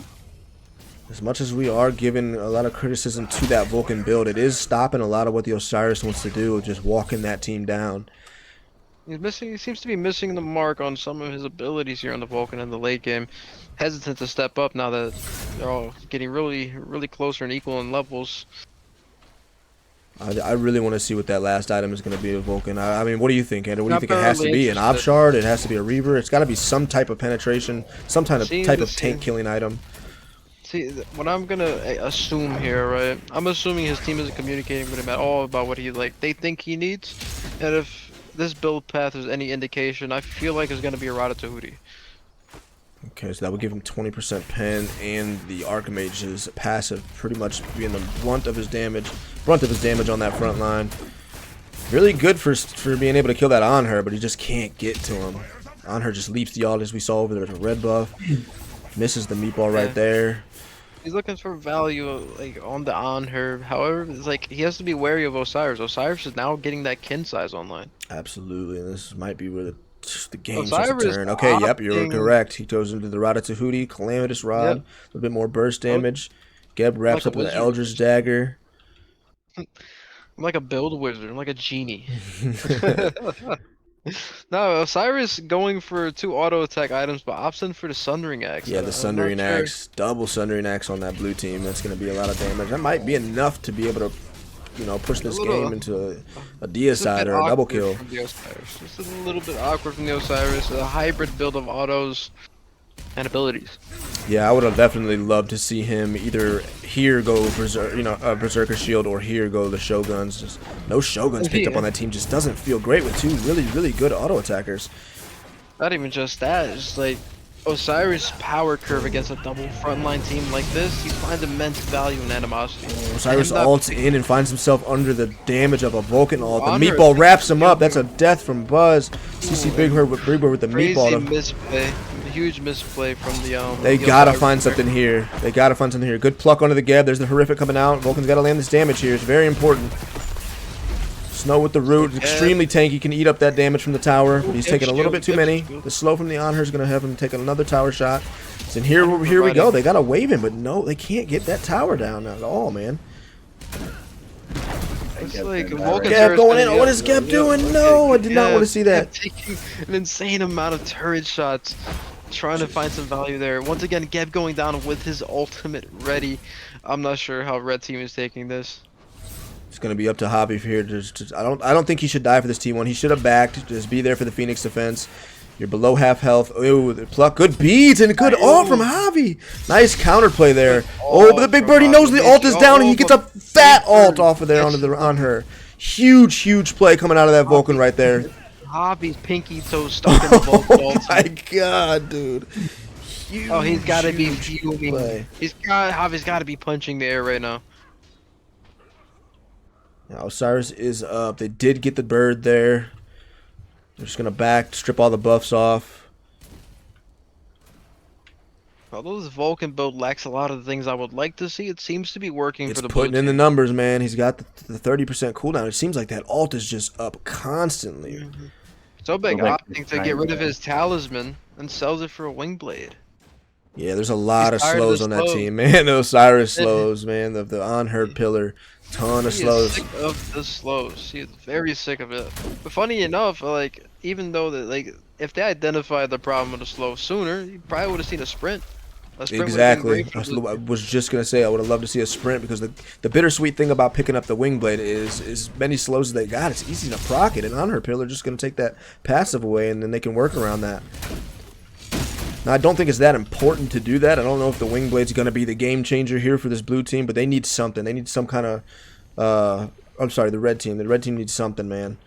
As much as we are giving a lot of criticism to that Vulcan build, it is stopping a lot of what the Osiris wants to do, just walking that team down.
He seems to be missing the mark on some of his abilities here on the Vulcan in the late game. Hesitant to step up now that they're all getting really, really closer and equal in levels.
I really want to see what that last item is going to be with Vulcan. I mean, what do you think, Andrew? What do you think it has to
Not
be? An
really
Ob Shard? It has to be a Reaver? It's got to be some type of penetration, some type of tank killing item.
See, what I'm gonna assume here, right? I'm assuming his team isn't communicating with him at all about what they think he needs. And if this build path is any indication, I feel like it's gonna be a Rada Tahuti.
Okay, so that would give him 20% pen, and the Archmage's passive pretty much being the brunt of his damage on that front line. Really good for being able to kill that on her, but he just can't get to him. On her just leaps the ult as we saw over there with a red buff. Misses the meatball right there.
He's looking for value like on her. However, it's like he has to be wary of Osiris. Osiris is now getting that kin size online.
Absolutely, and this might be where the game's
Osiris
just turn. Okay, yep, you're
opting-
correct. He goes into the Rada Tahuti, Calamitous Rod,
Yep.
a little bit more burst damage. Geb wraps
Like
up
a
with an
wizard.
Eldritch Dagger.
I'm like a build wizard. I'm like a genie. No, Osiris going for 2 auto attack items, but opting for the Sundering Axe.
Yeah, the
I'm not
Sundering
sure.
Axe, double Sundering Axe on that blue team. That's going to be a lot of damage. That might be enough to be able to, push this game into a
This is
deicide
bit
or a double
awkward
kill.
from the Osiris. This is a little bit awkward from the Osiris. A hybrid build of autos and abilities.
Yeah, I would have definitely loved to see him either here go Berserker Shield or here go the Shoguns. Just no Shoguns picked up on that team. Just doesn't feel great with two really, really good auto attackers.
Not even just that. It's like Osiris' power curve against a double frontline team like this. He finds immense value in animosity.
Osiris
And that-
ults in and finds himself under the damage of a Vulcan ult. The
Honor
meatball
is-
wraps him up. That's a death from Buzz. CC Big Bird with the
Crazy
meatball.
misplay. huge misplay from the
They
the
gotta
Osiris
find
there.
something here. They gotta find something here. Good pluck onto the Geb. There's the horrific coming out. Vulcan's gotta land this damage here. It's very important. Snow with the root. Extremely tanky. Can eat up that damage from the tower. But he's taking a little bit too many. The slow from the Anhur is gonna have him take another tower shot. And here we go. They gotta wave him, but no, they can't get that tower down at all, man.
It's like Vulcan
Geb
turret's
going in.
gonna
What
be
is
up.
Geb doing? No, I did not want to see that.
Taking an insane amount of turret shots, trying to find some value there. Once again, Geb going down with his ultimate ready. I'm not sure how red team is taking this.
It's gonna be up to Hobby here. I don't think he should die for this T1. He should have backed. Just be there for the Phoenix defense. You're below half health. Ooh, the pluck. Good beats and good ult from Javi. Nice counterplay there. Oh, but the big bird, he knows the ult is down and he gets a fat ult off of there on her. Huge play coming out of that Vulcan right there.
Hobby's pinky toe stuck in the Vulcan ult.
Oh my god, dude.
Oh, he's got to be
Huge
fuming.
play.
Javi's got to be punching the air right now.
Now Osiris is up. They did get the bird there. They're just gonna back, strip all the buffs off.
Although this Vulcan build lacks a lot of the things I would like to see, it seems to be working
It's
for the
putting
blue
in the
team.
numbers, man. He's got the 30% cooldown. It seems like that ult is just up constantly.
So big
Like
opting to get rid of his talisman and sells it for a wing blade.
Yeah, there's a lot of
He's tired of
slows
the
on that
slow.
team, man. The Osiris slows, man. The unheard pillar, ton of
He is
slows.
sick of the slows. He is very sick of it. But funny enough, like even though that like if they identified the problem with the slow sooner, you probably would have seen a sprint. A sprint would've been
Exactly.
great for
I was just gonna say I would have loved to see a sprint because the bittersweet thing about picking up the wing blade is as many slows as they got, it's easy to proc it, and unheard pillar just gonna take that passive away, and then they can work around that. Now, I don't think it's that important to do that. I don't know if the wing blade's going to be the game changer here for this blue team, but they need something. They need some kind of, I'm sorry, the red team. The red team needs something, man.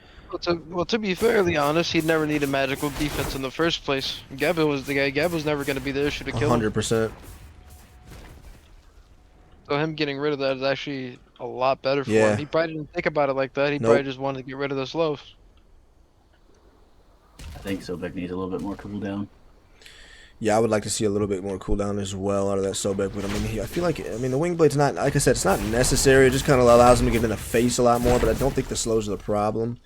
Well, to be fairly honest, he'd never needed magical defense in the first place. Geb was the guy. Geb was never going to be there. Should have killed him.
100%.
So him getting rid of that is actually a lot better for
Yeah.
him. He probably didn't think about it like that. He
Nope.
probably just wanted to get rid of the slows.
I think Sobek needs a little bit more cooldown.
Yeah, I would like to see a little bit more cooldown as well out of that Sobek, but I mean, I feel like, the wing blade's not, like I said, it's not necessary. It just kind of allows him to get in the face a lot more, but I don't think the slows are the problem.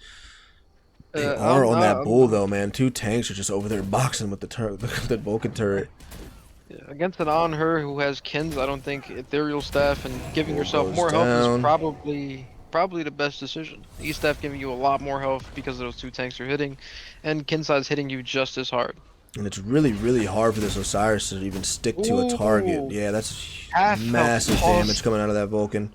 They are on that bull, though, man. Two tanks are just over there boxing with the Vulcan turret.
Yeah, against an on her who has Kins, I don't think ethereal staff and giving
Bull
yourself
goes
more health
down.
is probably the best decision. E-staff giving you a lot more health because those two tanks are hitting, and Kinside's hitting you just as hard.
And it's really hard for this Osiris to even stick to a target.
Ooh.
Yeah, that's
Half
massive
health
damage coming out of that Vulcan.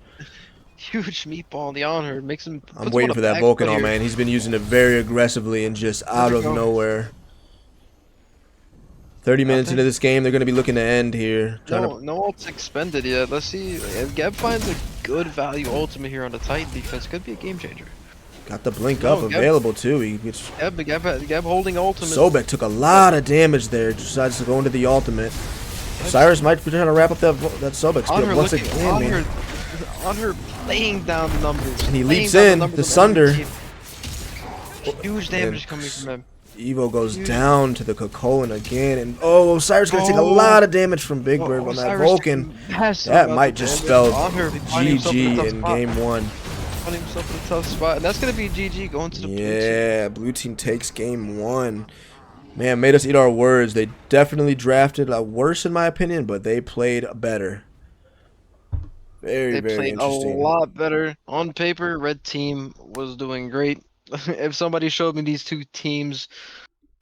Huge meatball on the on her makes him.
I'm
puts him
waiting
on
for
a
that
back
Vulcan,
foot
oh
here.
man. He's been using it very aggressively and just out
we
of
go.
nowhere. 30 minutes into this game, they're going to be looking to end here.
No ult's expended yet. Let's see if Geb finds a good value ultimate here on the Titan defense. Could be a game changer.
Got the blink
No,
up
Geb-
available too. He gets
Geb holding ultimate.
Sobek took a lot of damage there. Decides to go into the ultimate. Osiris might be trying to wrap up that Sobek
on
skill
her
once
looking,
again,
on
man.
her, on her laying down the numbers.
And he
laying
leaps
down
in,
numbers
the
of the
Sunder.
team. Huge damage coming from him.
Evo goes
Huge.
down to the Cocolan again, and Osiris gonna take a
Oh.
lot of damage from Big Bird on that
Osiris
Vulcan.
taking massive
That
amounts
might
of
just
damage.
spell
On her, finding himself in a
GG
tough
in
spot.
game one.
Finding himself in a tough spot, and that's gonna be GG going to the blue team.
Yeah, blue team takes game one. Man, made us eat our words. They definitely drafted worse in my opinion, but they played better. Very,
They
very
played a
interesting.
lot better. On paper, red team was doing great. If somebody showed me these two teams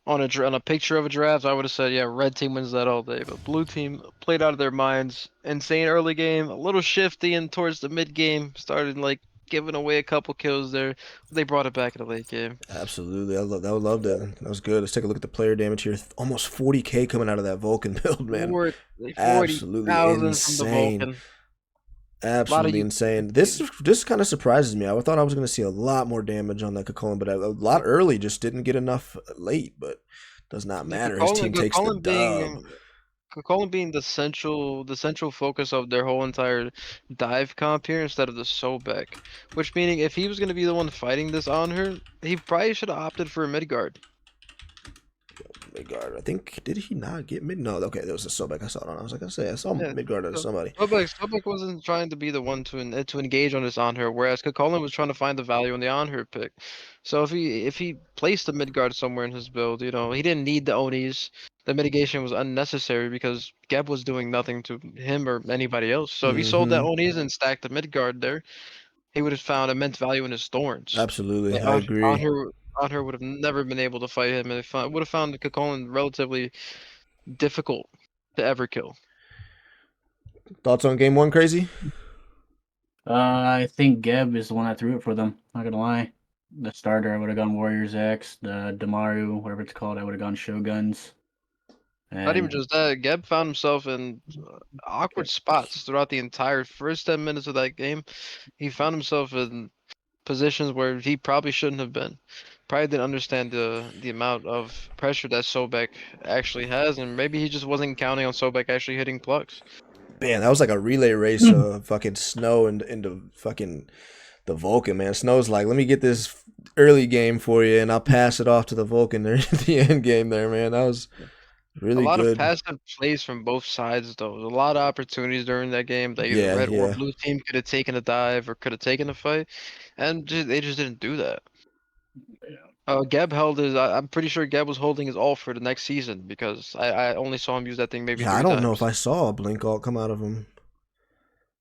on a picture of a draft, I would have said, yeah, red team wins that all day. But blue team played out of their minds. Insane early game, a little shifty, and towards the mid game, started like giving away a couple kills there. They brought it back in the late game.
Absolutely, I love that. That was good. Let's take a look at the player damage here. Almost 40k coming out of that Vulcan build, man.
40,000
Absolutely
from the
insane.
Vulcan.
Absolutely
you-
insane. This kind of surprises me. I thought I was going to see a lot more damage on that Cocolan, but a lot early. Just didn't get enough late. But does not matter. His team takes the dub.
Cocolan being the central focus of their whole entire dive comp here instead of the Sobek. Which meaning if he was gonna be the one fighting this on her, he probably should have opted for a Midgard.
Midgard. I think, did he not get mid? No, okay, there was a Sobek I saw it on. I was like, I saw
Yeah.
Midgard on
So
somebody.
Sobek wasn't trying to be the one to engage on his Anhur, whereas Kokolin was trying to find the value in the Anhur pick. So if he placed the Midgard somewhere in his build, you know, he didn't need the Onis. The mitigation was unnecessary because Geb was doing nothing to him or anybody else. So if he sold that Onis and stacked the Midgard there, he would have found immense value in his thorns.
Absolutely,
Like
I agree.
Anhur would have never been able to fight him, and would have found Kokolin relatively difficult to ever kill.
Thoughts on game one, Crazy?
I think Geb is the one that threw it for them. Not gonna lie. The starter, I would have gone Warriors X. The Damaru, whatever it's called, I would have gone Shoguns.
Not even
And
just that, Geb found himself in awkward spots throughout the entire first 10 minutes of that game. He found himself in positions where he probably shouldn't have been. Probably didn't understand the amount of pressure that Sobek actually has, and maybe he just wasn't counting on Sobek actually hitting plugs.
Man, that was like a relay race of fucking Snow into fucking the Vulcan, man. Snow's like, let me get this early game for you, and I'll pass it off to the Vulcan there at the end game there, man. That was really
A lot
good.
of passive plays from both sides, though. There was a lot of opportunities during that game that either
Yeah,
red or
yeah.
blue team could have taken a dive or could have taken a fight, and they just didn't do that. Geb held his. I'm pretty sure Geb was holding his ult for the next season because I only saw him use that thing maybe
Yeah, I
3
don't know if
times.
I saw a blink ult come out of him.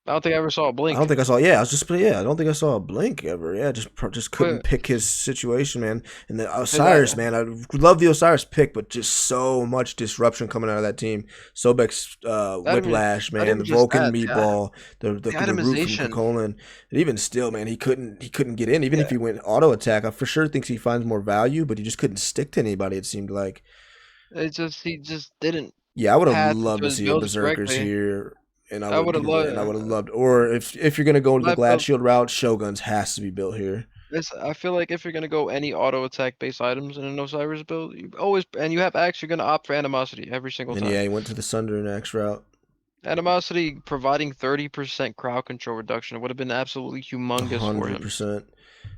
I don't think I ever saw a
I
blink.
don't think I saw. Yeah, I was just. Yeah, I don't think I saw a blink ever. Yeah, just couldn't
But
pick his situation, man. And the
'cause
Osiris, man, I love the Osiris pick, but just so much disruption coming out of that team. Sobek's
not even
whiplash,
not
man.
even
The
just
Vulcan
that.
meatball, the
The
root from
itemization.
Kokolin. And even still, man, he couldn't get in. Even if
Yeah,
he went auto attack, I for sure thinks he finds more value, but he just couldn't stick to anybody. It seemed like.
he just didn't
Yeah, I would have
path
loved
into
to
his
see a
builds
Berserkers
correctly.
here, and I
I would
would
have
and I would have
loved.
loved. Or if you're gonna go into the
My
Glad
build.
Shield route, Shoguns has to be built here.
I feel like if you're gonna go any auto attack based items in an Osiris build, you always and you have Axe, you're gonna opt for animosity every single
And
time.
yeah, he went to the Sunder and X route.
Animosity providing 30% crowd control reduction would have been absolutely humongous for him.
100%.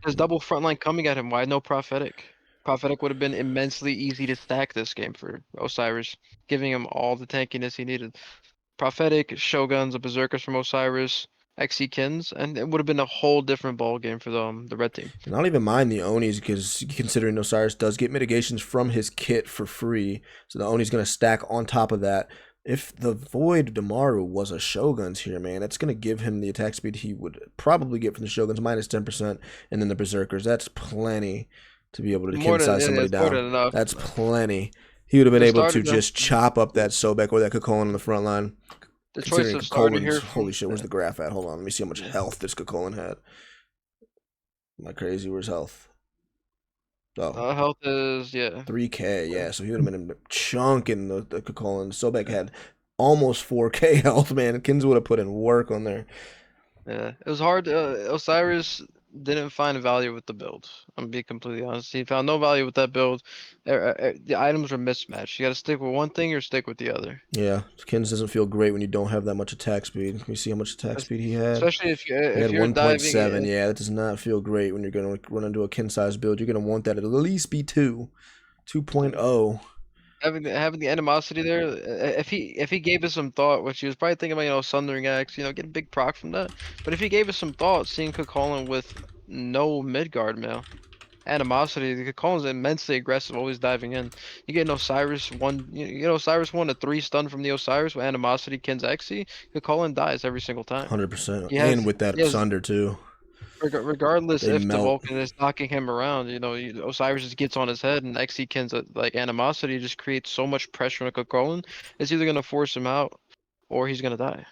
His double frontline coming at him, why no prophetic? Prophetic would have been immensely easy to stack this game for Osiris, giving him all the tankiness he needed. Prophetic, Shoguns, the Berserkers from Osiris, XC Kins, and it would have been a whole different ball game for the red team.
And I don't even mind the Onis because considering Osiris does get mitigations from his kit for free, so the Oni's gonna stack on top of that. If the Void Damaru was a Shoguns here, man, it's gonna give him the attack speed he would probably get from the Shoguns minus 10%, and then the Berserkers. That's plenty to be able to
More
kin
than
size somebody
it's more
down.
than enough.
That's plenty. He would have been
The
able to
starter,
just chop up that Sobek or that Kokolin on the front line.
the choice
Considering
of starter
Kokolin's,
here
holy shit, where's the graph at? Hold on, let me see how much health this Kokolin had. Am I crazy? Where's health? Oh,
health is
3K, yeah. So he would have been chunking the Kokolin. Sobek had almost 4K health, man. Kins would have put in work on there.
Yeah. It was hard. Osiris didn't find value with the build. I'm gonna be completely honest. He found no value with that build. The items were mismatched. You got to stick with one thing or stick with the other.
Yeah, Kins doesn't feel great when you don't have that much attack speed. Can you see how much attack speed he had?
Especially if
He had
you're diving.
1.7. Yeah, that does not feel great when you're going to run into a kin size build. You're going to want that at least be 2.0.
Having the animosity there, if he gave us some thought, which he was probably thinking about, Sundering Axe, get a big proc from that. But if he gave us some thought, seeing Kokolin with no Midgard mail, animosity, the Kokolin's immensely aggressive, always diving in. You get an Osiris one, you get Osiris 1 to 3 stun from the Osiris with animosity, Ken's XC, Kokolin dies every single time.
100%.
He
And
has,
with that
he has
Sunder, too.
regardless
They
if the
melt.
Vulcan is knocking him around, Osiris just gets on his head, and XC Ken's like animosity just creates so much pressure on Kokolin. It's either gonna force him out, or he's gonna die.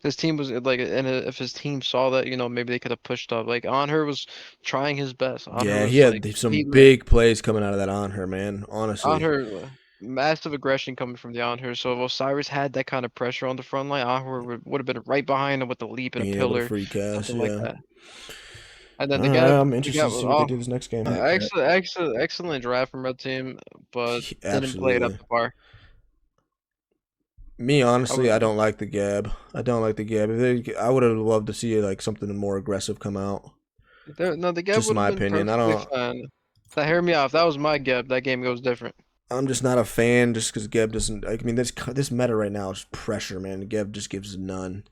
His team was like, and if his team saw that, maybe they could have pushed up. Like Anhur was trying his best. Anhur
Yeah, he
was like,
had some
he
big plays coming out of that on her, man. Honestly.
Anhur, massive aggression coming from the Anhur. So if Osiris had that kind of pressure on the front line, Anhur would have been right behind him with a leap and a
Being able to
pillar,
free cast,
something like
yeah.
that. And then
All right, I'm interested to
was
see what they do this next game.
excellent draft from red team, but didn't play it up
Absolutely.
to par.
Me, honestly, I
would-
don't like the Gab. I don't like the Gab. I would have loved to see like something more aggressive come out.
No, the Geb
Just
would
my
have been
opinion. I
perfectly
don't.
fine. That hear me off. That was my Geb. That game goes different.
I'm just not a fan just because Geb doesn't. I mean, this meta right now is pressure, man. Geb just gives none.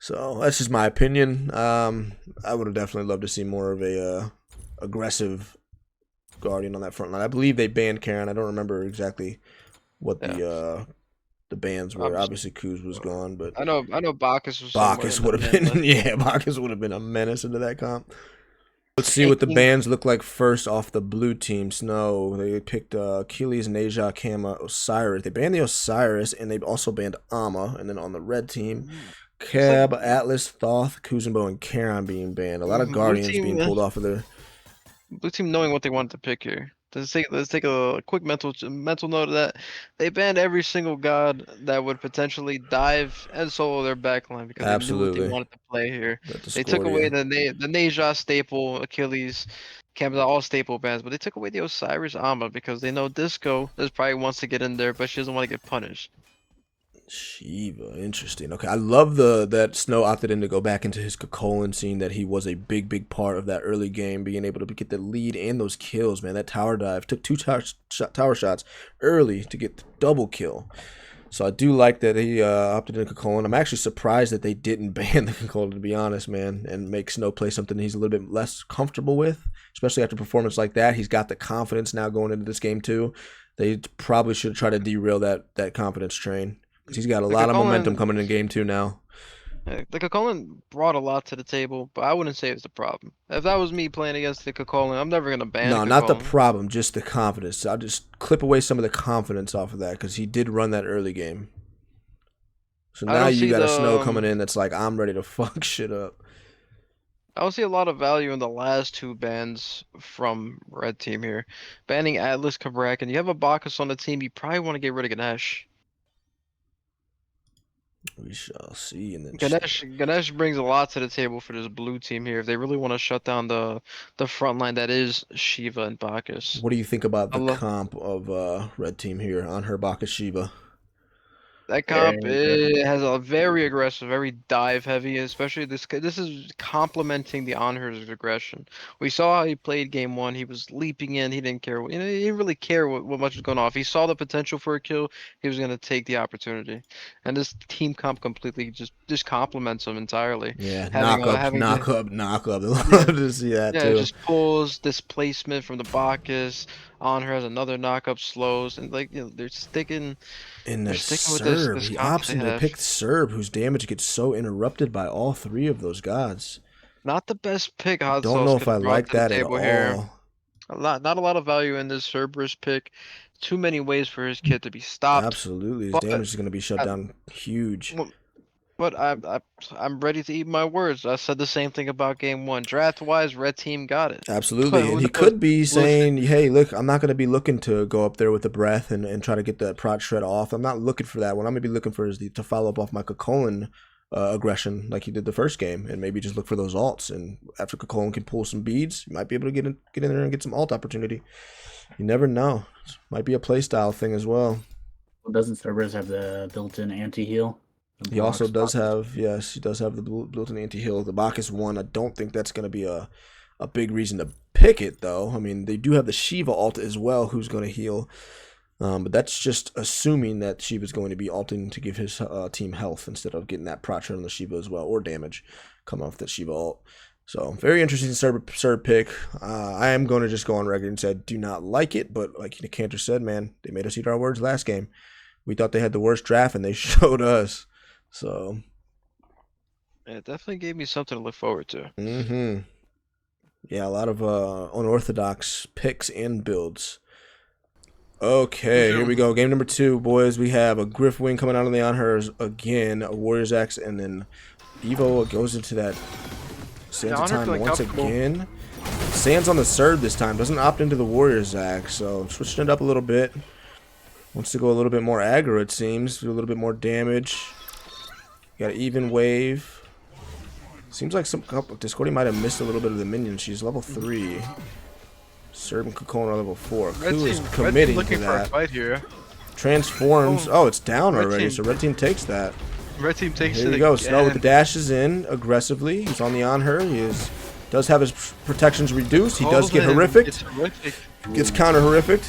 So that's just my opinion. I would have definitely loved to see more of a aggressive Guardian on that front line. I believe they banned Karen. I don't remember exactly what the bans were. Obviously, Kuz was gone, but
I know Bacchus was
Bacchus would have been Bacchus would have been a menace into that comp. Let's see what the bans look like first off the blue team. Snow, they picked Achilles, Neja, Kama, Osiris. They banned the Osiris, and they also banned Ama. And then on the red team, Cab, Atlas, Thoth, Kuzenbo, and Karon being banned. A lot of Guardians being pulled off of there.
Blue team knowing what they wanted to pick here. Let's take a quick mental note of that. They banned every single god that would potentially dive and solo their backline because they knew what they wanted to play here. They took away the Neja staple, Achilles, Kamza, all staple bans, but they took away the Osiris Ama because they know Disco probably wants to get in there, but she doesn't want to get punished.
Shiva, interesting. Okay, I love that Snow opted in to go back into his Kakolin, seeing that he was a big part of that early game, being able to get the lead and those kills, man. That tower dive took 2 tower shots early to get the double kill. So I do like that he opted in Kakolin. I'm actually surprised that they didn't ban the Kakolin, to be honest, man, and make Snow play something he's a little bit less comfortable with, especially after a performance like that. He's got the confidence now going into this game too. They probably should try to derail that confidence train. Because he's got a lot of momentum coming in game 2 now.
The Kakolin brought a lot to the table, but I wouldn't say it's the problem. If that was me playing against the Kakolin, I'm never going to ban
No, not the problem, just the confidence. I'll just clip away some of the confidence off of that because he did run that early game. So now you got a Snow coming in that's like, I'm ready to fuck shit up.
I don't see a lot of value in the last 2 bans from red team here. Banning Atlas, Kabrak, and you have a Bacchus on the team, you probably want to get rid of Ganesh.
We shall see. And then
Ganesh brings a lot to the table for this blue team here. If they really want to shut down the front line that is Shiva and Bacchus.
What do you think about the comp of red team here on her Bacchus Shiva?
That comp has a very aggressive, very dive heavy, especially this is complementing the Anhur's aggression. We saw how he played game 1. He was leaping in. He didn't care. He didn't really care what much was going off. He saw the potential for a kill. He was going to take the opportunity. And this team comp completely just complements him entirely.
Yeah, knock up. They love to see that too.
Yeah, just pulls displacement from the Bacchus. Anhur has another knock-up slows, and they're sticking.
In the Serb, he opts to pick Serb, whose damage gets so interrupted by all 3 of those gods.
Not the best pick.
I don't know if I like that at all.
Here. Not a lot of value in this Cerberus pick. Too many ways for his kit to be stopped.
Absolutely, his damage is going to be shut down huge.
But I'm ready to eat my words. I said the same thing about game 1. Draft-wise, red team got it.
Absolutely, and he could be saying, hey, look, I'm not going to be looking to go up there with the breath and try to get that prot shred off. I'm not looking for that. What I'm going to be looking for is to follow up off my Kakolin aggression like he did the first game, and maybe just look for those alts. And after Kakolin can pull some beads, you might be able to get in there and get some alt opportunity. You never know. It might be a playstyle thing as well.
Doesn't Cerberus have the built-in anti-heal?
He also does have, yes, he does have the built-in anti-heal. The Bacchus one, I don't think that's going to be a big reason to pick it, though. I mean, they do have the Shiva ult as well, who's going to heal. But that's just assuming that Shiva's going to be ulting to give his team health instead of getting that prot on the Shiva as well, or damage coming off that Shiva ult. So, very interesting Serb pick. I am going to just go on record and say I do not like it, but like Nightcanter said, man, they made us eat our words last game. We thought they had the worst draft, and they showed us. So,
yeah, it definitely gave me something to look forward to.
Yeah, a lot of unorthodox picks and builds. Okay, here we go. Game number 2, boys. We have a Griff wing coming out on the Anhurs again, a Warriors X, and then Evo goes into that Sands time once again. Sands on the Serb this time. Doesn't opt into the Warriors X, so switching it up a little bit. Wants to go a little bit more aggro, it seems. Do a little bit more damage. Got an even wave. Seems like Discordia might have missed a little bit of the minions. She's level 3. Serb and Kakona are level 4. Ku is committing to that.
Fight here.
Transforms. Oh, it's down already, so red team takes that.
Red team takes
Here
it
we go.
again.
Snow with the dashes in aggressively. He's on the Anhur. He does have his protections reduced. He does get horrific.
It's horrific.
Gets counter horrific.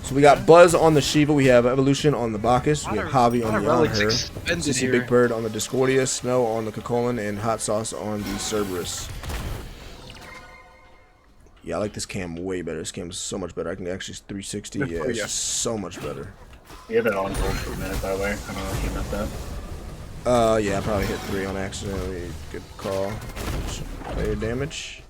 So we got Buzz on the Shiva, we have Evolution on the Bacchus, we have Javi on the
relics
Anhur,
expended
CC
here.
Big Bird on the Discordia, Snow on the Cocolan, and Hot Sauce on the Cerberus. Yeah, I like this cam way better. This cam is so much better. I can actually 360. Yeah, it's so much better.
You have it on hold for a minute, by the way. I don't know if you meant that.
Yeah, I probably hit 3 on accident. Good call. Player damage.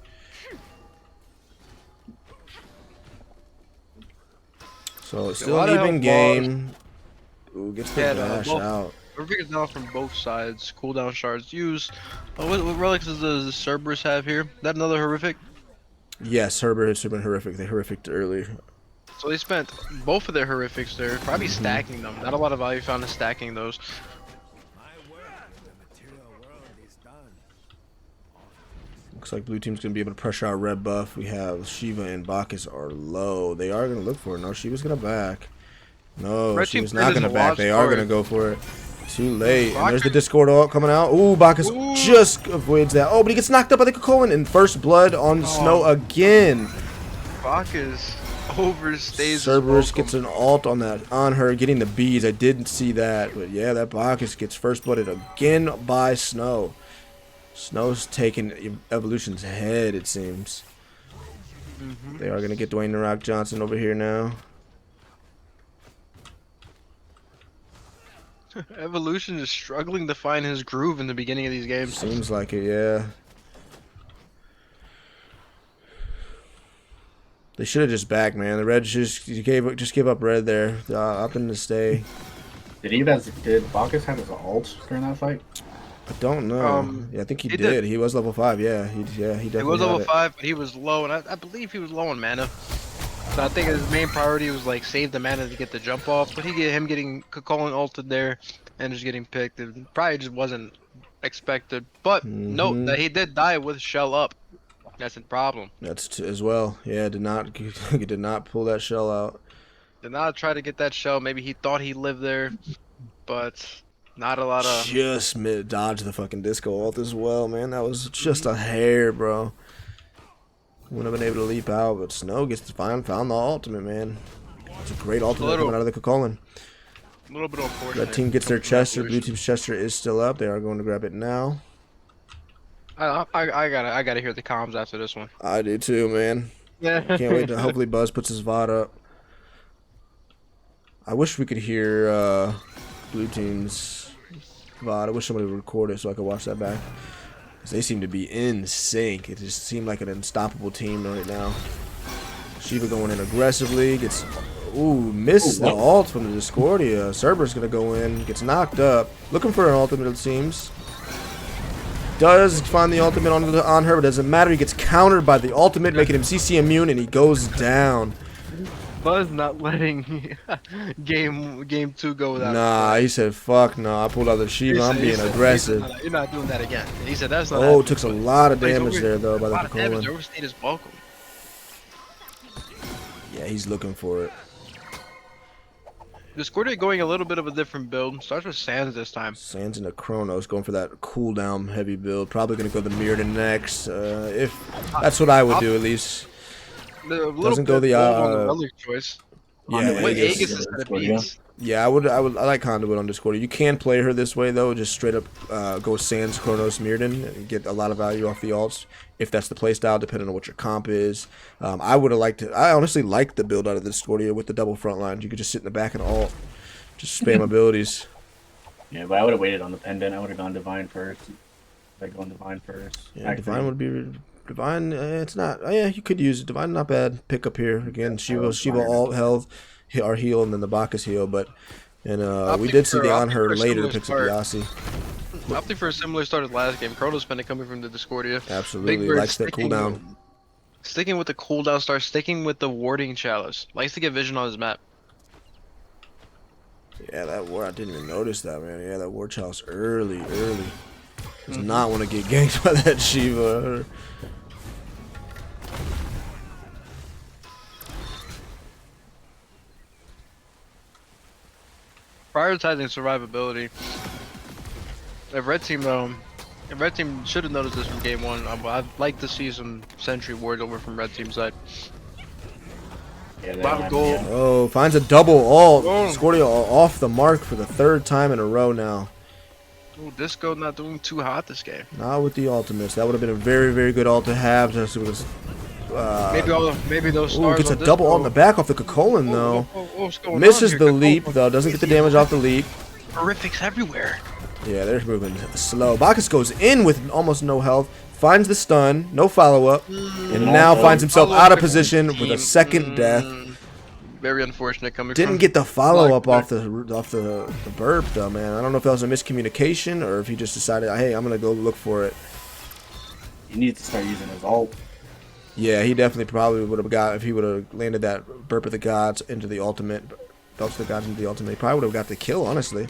So it's still an even game. Ooh, gets the dash out.
We're down from both sides. Cooldown shards used. What relics does the Cerberus have here? That another horrific?
Yes, Cerberus have been horrific. They horrificed early.
So they spent both of their horrifics there, probably stacking them. Not a lot of value found in stacking those.
Looks like blue team's gonna be able to pressure our red buff. We have Shiva and Bacchus are low. They are gonna look for it. No, Shiva's gonna back. No,
Red
Shiva's
team
not
is
gonna
a
back.
lost
They are
card.
gonna go for it. Too late. And there's the
Bacchus.
Discord ult coming out. Ooh, Bacchus just avoids that. Oh, but he gets knocked up by the Cocolan and first blood on Snow again.
Bacchus overstays.
Cerberus gets an ult on that on her, getting the bees. I didn't see that, but yeah, that Bacchus gets first blooded again by Snow. Snow's taking Evolution's head, it seems. They are gonna get Dwayne The Rock Johnson over here now.
Evolution is struggling to find his groove in the beginning of these games.
Seems like it, yeah. They should have just backed, man. The red just gave up red there. Opting to stay.
Did Bacchus have his ult during that fight?
I don't know. Yeah, I think he did. He was level 5. Yeah, he definitely.
He was level
had it.
5, but he was low, and I believe he was low on mana. So I think his main priority was like save the mana to get the jump off. But him getting Cocolan ulted there and just getting picked, it probably just wasn't expected. But note that he did die with shell up. That's the problem.
That's as well. Yeah, did not pull that shell out.
Did not try to get that shell. Maybe he thought he lived there, but not a lot of.
Just dodged the fucking disco ult as well, man. That was just a hair, bro. Wouldn't have been able to leap out, but Snow gets to found the ultimate, man. It's a great ultimate coming out of the Cocolan.
A little bit unfortunate.
Red team gets their Chester. Blue team's Chester is still up. They are going to grab it now.
I gotta hear the comms after this one.
I do too, man.
Yeah.
Can't wait to hopefully Buzz puts his VOD up. I wish we could hear blue team's VOD. I wish somebody would record it so I could watch that back. Because they seem to be in sync. It just seemed like an unstoppable team right now. Shiva going in aggressively. Gets... Ooh, missed the ult from the Discordia. Cerberus gonna go in. Gets knocked up. Looking for an ultimate, it seems. Does find the ultimate on her, but doesn't matter. He gets countered by the ultimate, making him CC immune, and he goes down.
Buzz not letting game 2 go without.
Nah, he said, "Fuck no." I pulled out the Shiva. I'm being aggressive.
You're not doing that again. He said that's not.
Oh, took a lot of damage there though by the Cocolan.
Overstayed his welcome.
Yeah, he's looking for it.
Discordia going a little bit of a different build. Starts with Sands this time.
Sands and the Chronos going for that cooldown heavy build. Probably gonna go the Mirrodin next. If that's what I would do at least. Doesn't go the
relic choice.
Yeah,
With Aegis instead of Beats.
Yeah, I like Conduit on Discordia. You can play her this way though, just straight up go Sands, Chronos, Mirrodin, and get a lot of value off the alts if that's the playstyle, depending on what your comp is. I would have liked it. I honestly like the build out of the Discordia with the double front lines. You could just sit in the back and alt, just spam abilities.
Yeah, but I would have waited on the pendant. I would have gone Divine first. I'd gone Divine first.
Yeah, Divine would be Divine. It's not. Yeah, you could use it. Divine, not bad. Pick up here again. Shiva alt health. Our heal and then the Bacchus heal, but we did see the on her later picks up the Yasi.
Opting for a similar start as last game. Chrono spending coming from the Discordia.
Absolutely, likes that cooldown.
Sticking with the cooldown star, sticking with the warding chalice. Likes to get vision on his map.
Yeah, that ward, I didn't even notice that, man. Yeah, that ward chalice early. Does not want to get ganked by that Shiva.
Prioritizing survivability. If red team should have noticed this from game 1. I'd like to see some sentry ward over from red team side.
Yeah, they
Bottom
don't have
goal.
yet.
Oh, finds a double ult.
Boom.
Scordio off the mark for the 3rd time in a row now.
Ooh, Disco not doing too hot this game.
Not with the ultimates. That would have been a very, very good ult to have. Just it was.
Maybe those
Ooh,
stars
gets a
on
double
Disco.
ult in the back off the Kokolin though.
What's going on
Misses
here?
the
Kakol
leap
fucking
though. Doesn't get the
easy.
damage off the leap.
Horrifics everywhere.
Yeah, they're moving slow. Bacchus goes in with almost no health. Finds the stun. No follow up. And now finds himself out of position with a 2nd death.
Very unfortunate coming
Didn't
from
get the follow up
Black
off the burp though, man. I don't know if that was a miscommunication or if he just decided, hey, I'm gonna go look for it.
He needs to start using his ult.
Yeah, he definitely probably would have got if he would have landed that burp of the gods into the ultimate, belts of the gods into the ultimate. He probably would have got the kill, honestly.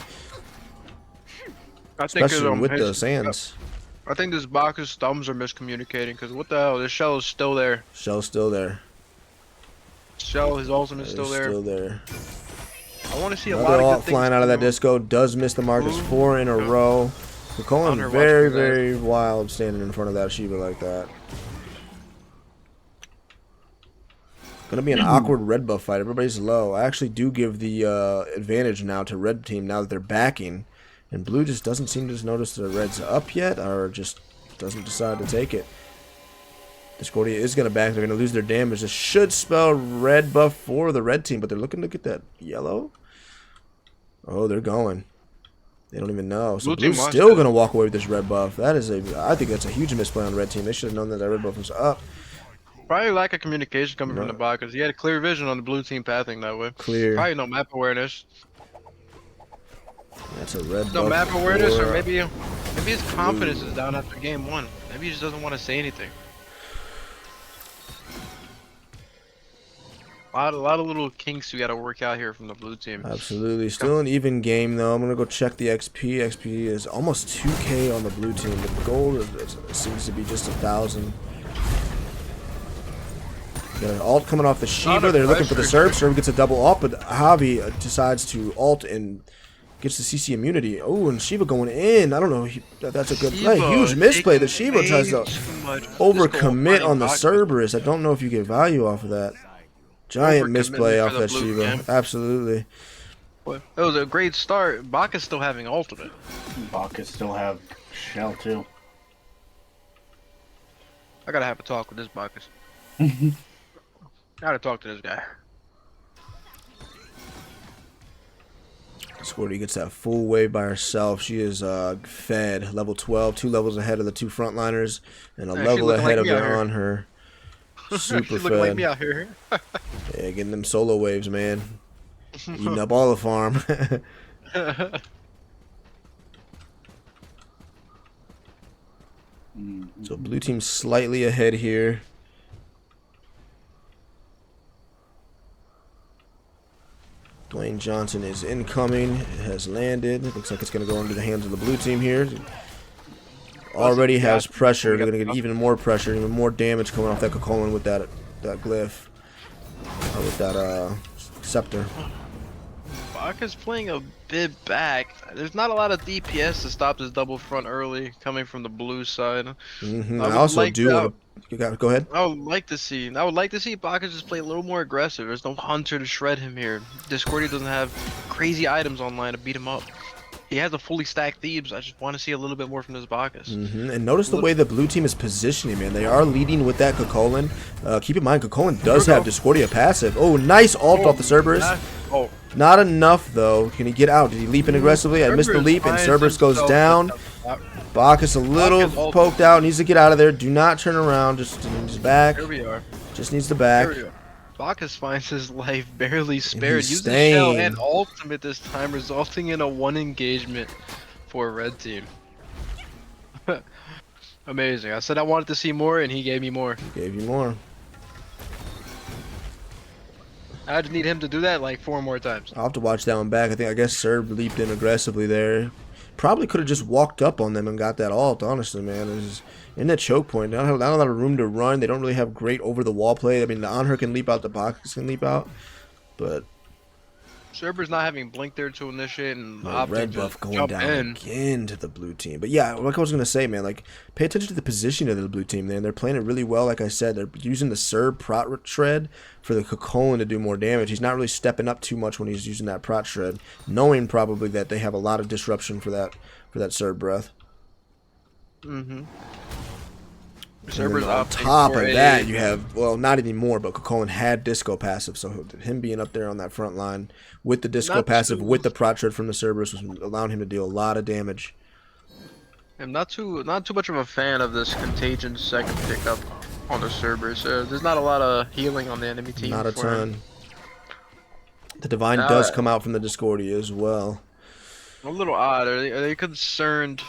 I think
Especially with the sands.
I think this Bacchus thumbs are miscommunicating because what the hell? This shell is still there.
Shell's still there.
Shell, his ultimate is still
It's
there.
Still there.
I want to see a lot
Another
of
ult
good things
flying out of that
coming.
disco. Does miss the mark. It's
Ooh.
4 in a row. Kokolin
Hunter
very,
watching that.
very wild standing in front of that Shiva like that. Gonna be an awkward red buff fight. Everybody's low. I actually do give the advantage now to red team now that they're backing. And blue just doesn't seem to just notice the red's up yet or just doesn't decide to take it. Discordia is going to back. They're going to lose their damage. This should spell red buff for the red team, but they're looking to get that yellow. Oh, they're going. They don't even know. So
Blue team
blue's
wants
still
to.
going to walk away with this red buff. That is I think that's a huge misplay on red team. They should have known that that red buff was up.
Probably lack of communication coming from
No.
the Bacchus. He had a clear vision on the blue team pathing that way.
Clear.
Probably no map awareness.
That's a red
No
buff.
map awareness, or
for-
maybe his confidence is down after game 1. Maybe he just doesn't want to say anything. A lot of little kinks we got to work out here from the blue team.
Absolutely. Still an even game, though. I'm going to go check the XP. XP is almost 2K on the blue team. The gold seems to be just 1,000. Got an ult coming off the Shiva. They're looking for the Serb. Serb gets a double ult, but Javi decides to ult and gets the CC immunity. Oh, and Shiva going in. I don't know. That's a good play. Huge misplay. The Shiva tries to overcommit on the Cerberus. I don't know if you get value off of that. Giant misplay off that Shiva. Absolutely.
It was a great start. Bacchus still having ultimate.
Bacchus still have shell too.
I gotta have a talk with this Bacchus. Gotta talk to this guy.
Squirty gets that full wave by herself. She is fed. Level 12. 2 levels ahead of the 2 frontliners. And a
Yeah, she
level
looking
ahead
like
of
me out
the
here.
on her. Super
She's looking like
fed.
me out here.
Yeah, getting them solo waves, man. Eating up all the farm. So blue team slightly ahead here. Dwayne Johnson is incoming. It has landed. It looks like it's going to go into the hands of the blue team here. Already has pressure. They're going to get even more pressure, even more damage coming off that Kokolin with that glyph. Or with that scepter.
Bacchus playing a bit back. There's not a lot of DPS to stop this double front early coming from the blue side.
I also do want to... Go ahead.
I would like to see Bacchus just play a little more aggressive. There's no hunter to shred him here. Discordia doesn't have crazy items online to beat him up. He has a fully stacked Thebes. I just want to see a little bit more from this Bacchus.
And notice the way the blue team is positioning, man. They are leading with that Kokolin. Keep in mind, Kokolin does have Discordia passive. Oh, nice ult off the Cerberus.
Oh,
Not enough, though. Can he get out? Did he leap in aggressively? I missed the leap, and Cerberus goes down. Bacchus a little poked out. Needs to get out of there. Do not turn around. Just needs back.
Here we are.
Just needs the back.
Here we are. Bacchus finds his life barely spared.
he's
Uses shell
staying.
and ultimate this time, resulting in a 1 engagement for a red team. Amazing. I said I wanted to see more, and he gave me more.
Gave you more.
I just need him to do that like 4 more times.
I'll have to watch that one back. I guess Serb leaped in aggressively there. Probably could have just walked up on them and got that ult, honestly, man. It's just in that choke point. They don't have not a lot of room to run. They don't really have great over-the-wall play. I mean, the on her can leap out, the Bacchus can leap out. But
Cerberus not having Blink there to initiate and opting
Red
to
buff going
jump
down
in.
again to the blue team. But yeah, like I was gonna say, man, like pay attention to the position of the blue team. Man, they're playing it really well. Like I said, they're using the Serb prot shred for the Cocolan to do more damage. He's not really stepping up too much when he's using that prot shred, knowing probably that they have a lot of disruption for that Serb breath.
Mm-hmm.
And
Cerberus
then on
opting
top
for
of
a-
that, you have, well, not anymore, but Cocolan had disco passive, so him being up there on that front line with the disco
Not
passive,
too-
with the prot shred from the Cerberus, was allowing him to deal a lot of damage.
I'm not too much of a fan of this contagion second pickup on the Cerberus. There's not a lot of healing on the enemy team.
Not a
for him.
ton. The Divine
Now,
does come out from the Discordia as well.
A little odd. Are they concerned?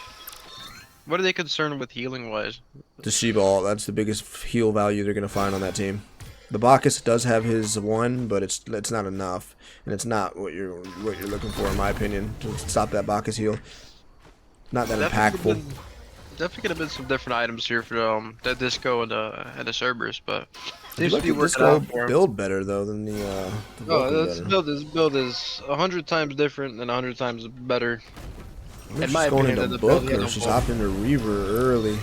What are they concerned with healing wise?
The Shiva ult, that's the biggest heal value they're going to find on that team. The Bacchus does have his one, but it's not enough, and it's not what you're looking for, in my opinion, to stop that Bacchus heal. Not that impactful.
Definitely could have been some different items here for the Disco and the Cerberus, but
I
seems
like
to be
the
working
Disco
out for him.
build better though than the
No,
Vulcan
this
better.
build is 100 times different and 100 times better.
Maybe
in
she's
my
going
opinion,
into
the build
Book,
he had
or
on
she's
Vulcan.
opting to Reaver early.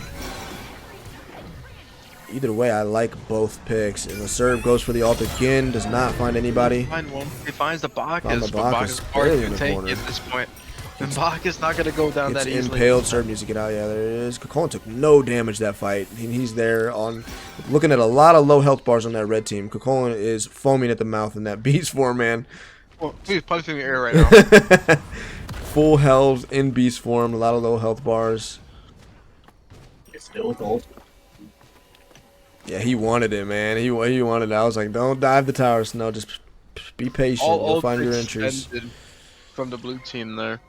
Either way, I like both picks. And the Serb goes for the ult again, does not find anybody.
Find one. He finds the
Found
Bacchus,
the
but
Bacchus
Bacchus is hard
barely in
to
the
take
corner.
at this point. And Bacchus not gonna go down
It's
that easily.
impaled. Serb needs to get out. Yeah, there it is. Cocolan took no damage that fight. He's there on looking at a lot of low health bars on that red team. Cocolan is foaming at the mouth in that beast form, man.
Oh, he's punching the air right now.
Full health in beast form. A lot of low health bars.
It's still gold.
Yeah, he wanted it, man. He wanted it. I was like, don't dive the towers. No, just be patient. You'll find your entries.
expended from the blue team there.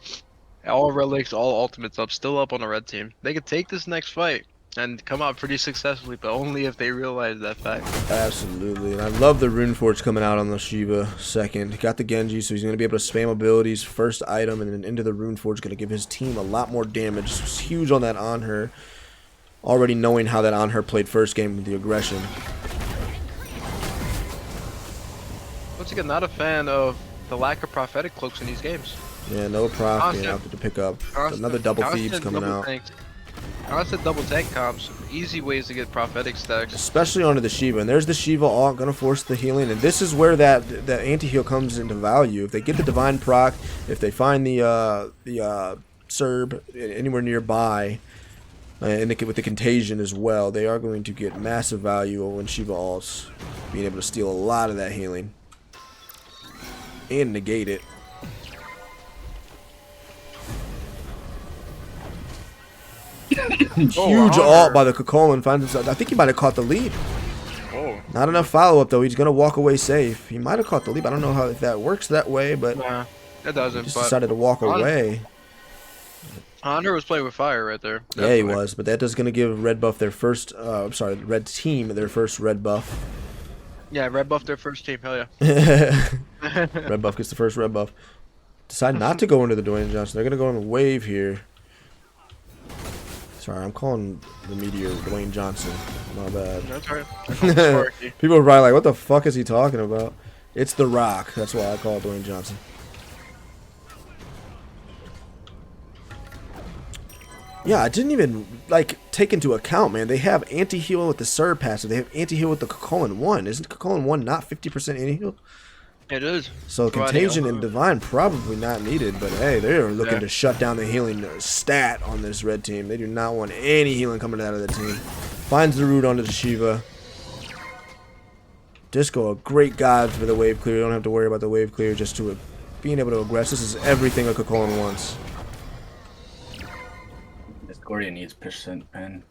All relics, all ultimates up, still up on the red team. They could take this next fight and come out pretty successfully, but only if they realize that fact.
Absolutely. And I love the Runeforge coming out on the Shiva second. Got the Genji, so he's going to be able to spam abilities, first item, and then into the Runeforge. Going to give his team a lot more damage. It's huge on that on her. Already knowing how that on her played first game with the aggression.
Once again, not a fan of the lack of prophetic cloaks in these games.
Yeah, no proc
Constant-
out to pick up.
Constant-
Another double
constant
thieves coming
double
out.
tanks. Constant double tank comps. Easy ways to get prophetic stacks.
Especially onto the Shiva. And there's the Shiva ult, gonna force the healing. And this is where that anti-heal comes into value. If they get the divine proc, if they find the Serb anywhere nearby, and with the contagion as well, they are going to get massive value when Shiva ults, being able to steal a lot of that healing and negate it. Huge ult by the Cocolan. Finds himself. I think he might have caught the lead.
Oh.
Not enough follow up though. He's gonna walk away safe. He might have caught the lead. I don't know how if that works that way, but
Nah, it
he
doesn't.
just
But
decided to walk away.
Hunter was playing with fire right there.
Yeah, he
Definitely.
was. But that does gonna give red buff their first. I'm sorry, red team their first red buff.
Yeah, red buff their first team. Hell yeah.
Red buff gets the first red buff. Decide not to go into the Dwayne Johnson. They're gonna go on the wave here. Sorry, I'm calling the Meteor Dwayne Johnson. My bad.
That's right.
People are probably like, what the fuck is he talking about? It's The Rock. That's why I call it Dwayne Johnson. Yeah, I didn't even take into account, man. They have anti-heal with the Serb passive. They have anti-heal with the Cocolan 1. Isn't Cocolan 1 not 50% anti-heal?
It is.
So Contagion and Divine probably not needed, but hey, they're looking to shut down the healing stat on this red team. They do not want any healing coming out of the team. Finds the root onto the Shiva. Disco, a great god for the wave clear. You don't have to worry about the wave clear, just to being able to aggress. This is everything a Cocolan wants.
Discordia needs percent pen.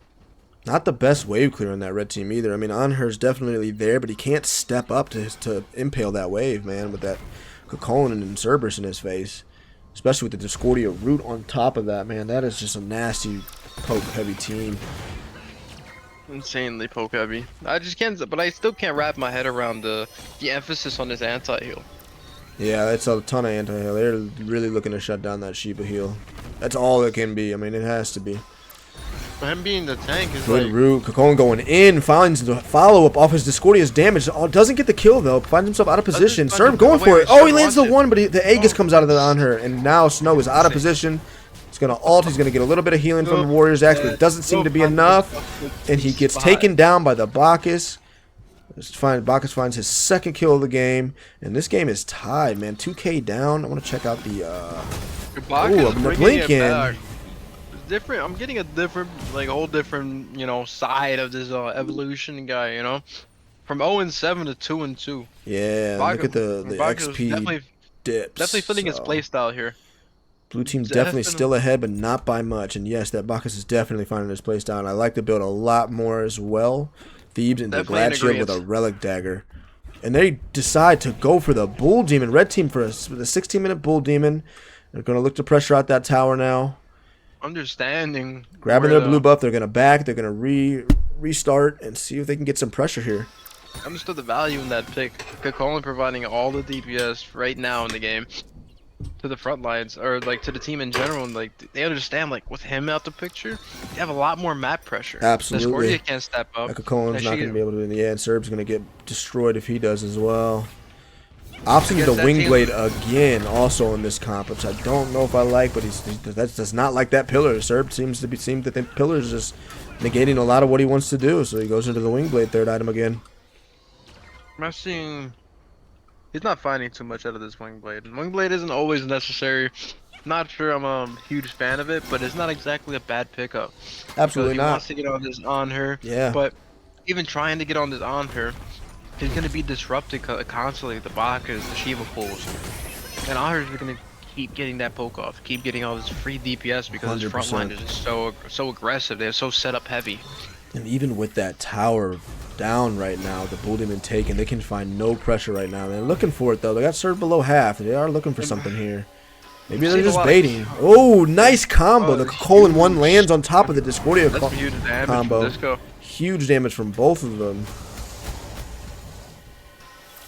Not the best wave clear on that red team either. I mean, Anher's definitely there, but he can't step up to impale that wave, man, with that Cocolan and Cerberus in his face. Especially with the Discordia root on top of that, man. That is just a nasty poke-heavy team.
Insanely poke heavy. I just can't, but I still can't wrap my head around the emphasis on this anti-heal.
Yeah, that's a ton of anti-heal. They're really looking to shut down that Shiba heal. That's all it can be. I mean, it has to be.
For him being the tank is
Good
like...
root. Cocoon going in. Finds the follow-up off his Discordia's damage. Oh, doesn't get the kill, though. Finds himself out of position. Serb going for it. Oh, he lands the one, but the Aegis comes out of the on her. And now Snow is out of position. He's going to ult. He's going to get a little bit of healing from the Warriors Axe, but it doesn't seem to be enough. And he gets taken down by the Bacchus. Bacchus finds his second kill of the game. And this game is tied, man. 2K down. I want to check out the...
Ooh,
the blink-in.
Different. I'm getting a different, like, whole different, you know, side of this evolution guy. You know, from 0-7 to 2-2.
Yeah, look at the XP dips.
Definitely fitting his playstyle here.
Blue team's definitely still ahead, but not by much. And yes, that Bacchus is definitely finding his playstyle. And I like the build a lot more as well. Thebes and the Glad Shield with a Relic Dagger. And they decide to go for the Bull Demon. Red team for the 16-minute Bull Demon. They're going to look to pressure out that tower now.
Understanding.
Grabbing their blue buff, they're gonna back. They're gonna restart and see if they can get some pressure here.
Understood the value in that pick. Cocoon providing all the DPS right now in the game to the front lines, or like to the team in general. And like they understand, like with him out the picture, they have a lot more map pressure.
Absolutely.
Discordia can't step up.
Cocoon's not gonna be able to. Yeah, and Serb's gonna get destroyed if he does as well. Opting the Wingblade again, also in this comp, which I don't know if I like, but that does not like that pillar. Serb seems that the pillar is just negating a lot of what he wants to do, so he goes into the Wingblade third item again.
I'm seeing he's not finding too much out of this Wingblade. Wingblade isn't always necessary. Not sure I'm a huge fan of it, but it's not exactly a bad pickup.
Absolutely not.
He wants to get on this on her.
Yeah.
But even trying to get on this on her, he's going to be disrupted constantly. The Bacchus, the Shiva pulls. And Ahers are going to keep getting that poke off. Keep getting all this free DPS because his front line is just so aggressive. They're so set up heavy.
And even with that tower down right now, the Bull Demon taken, they can find no pressure right now. They're looking for it, though. They got served below half. They are looking for something here. Maybe they're just baiting. Oh, nice combo. The Colon 1 lands on top of the Discordia combo. Huge damage from both of them.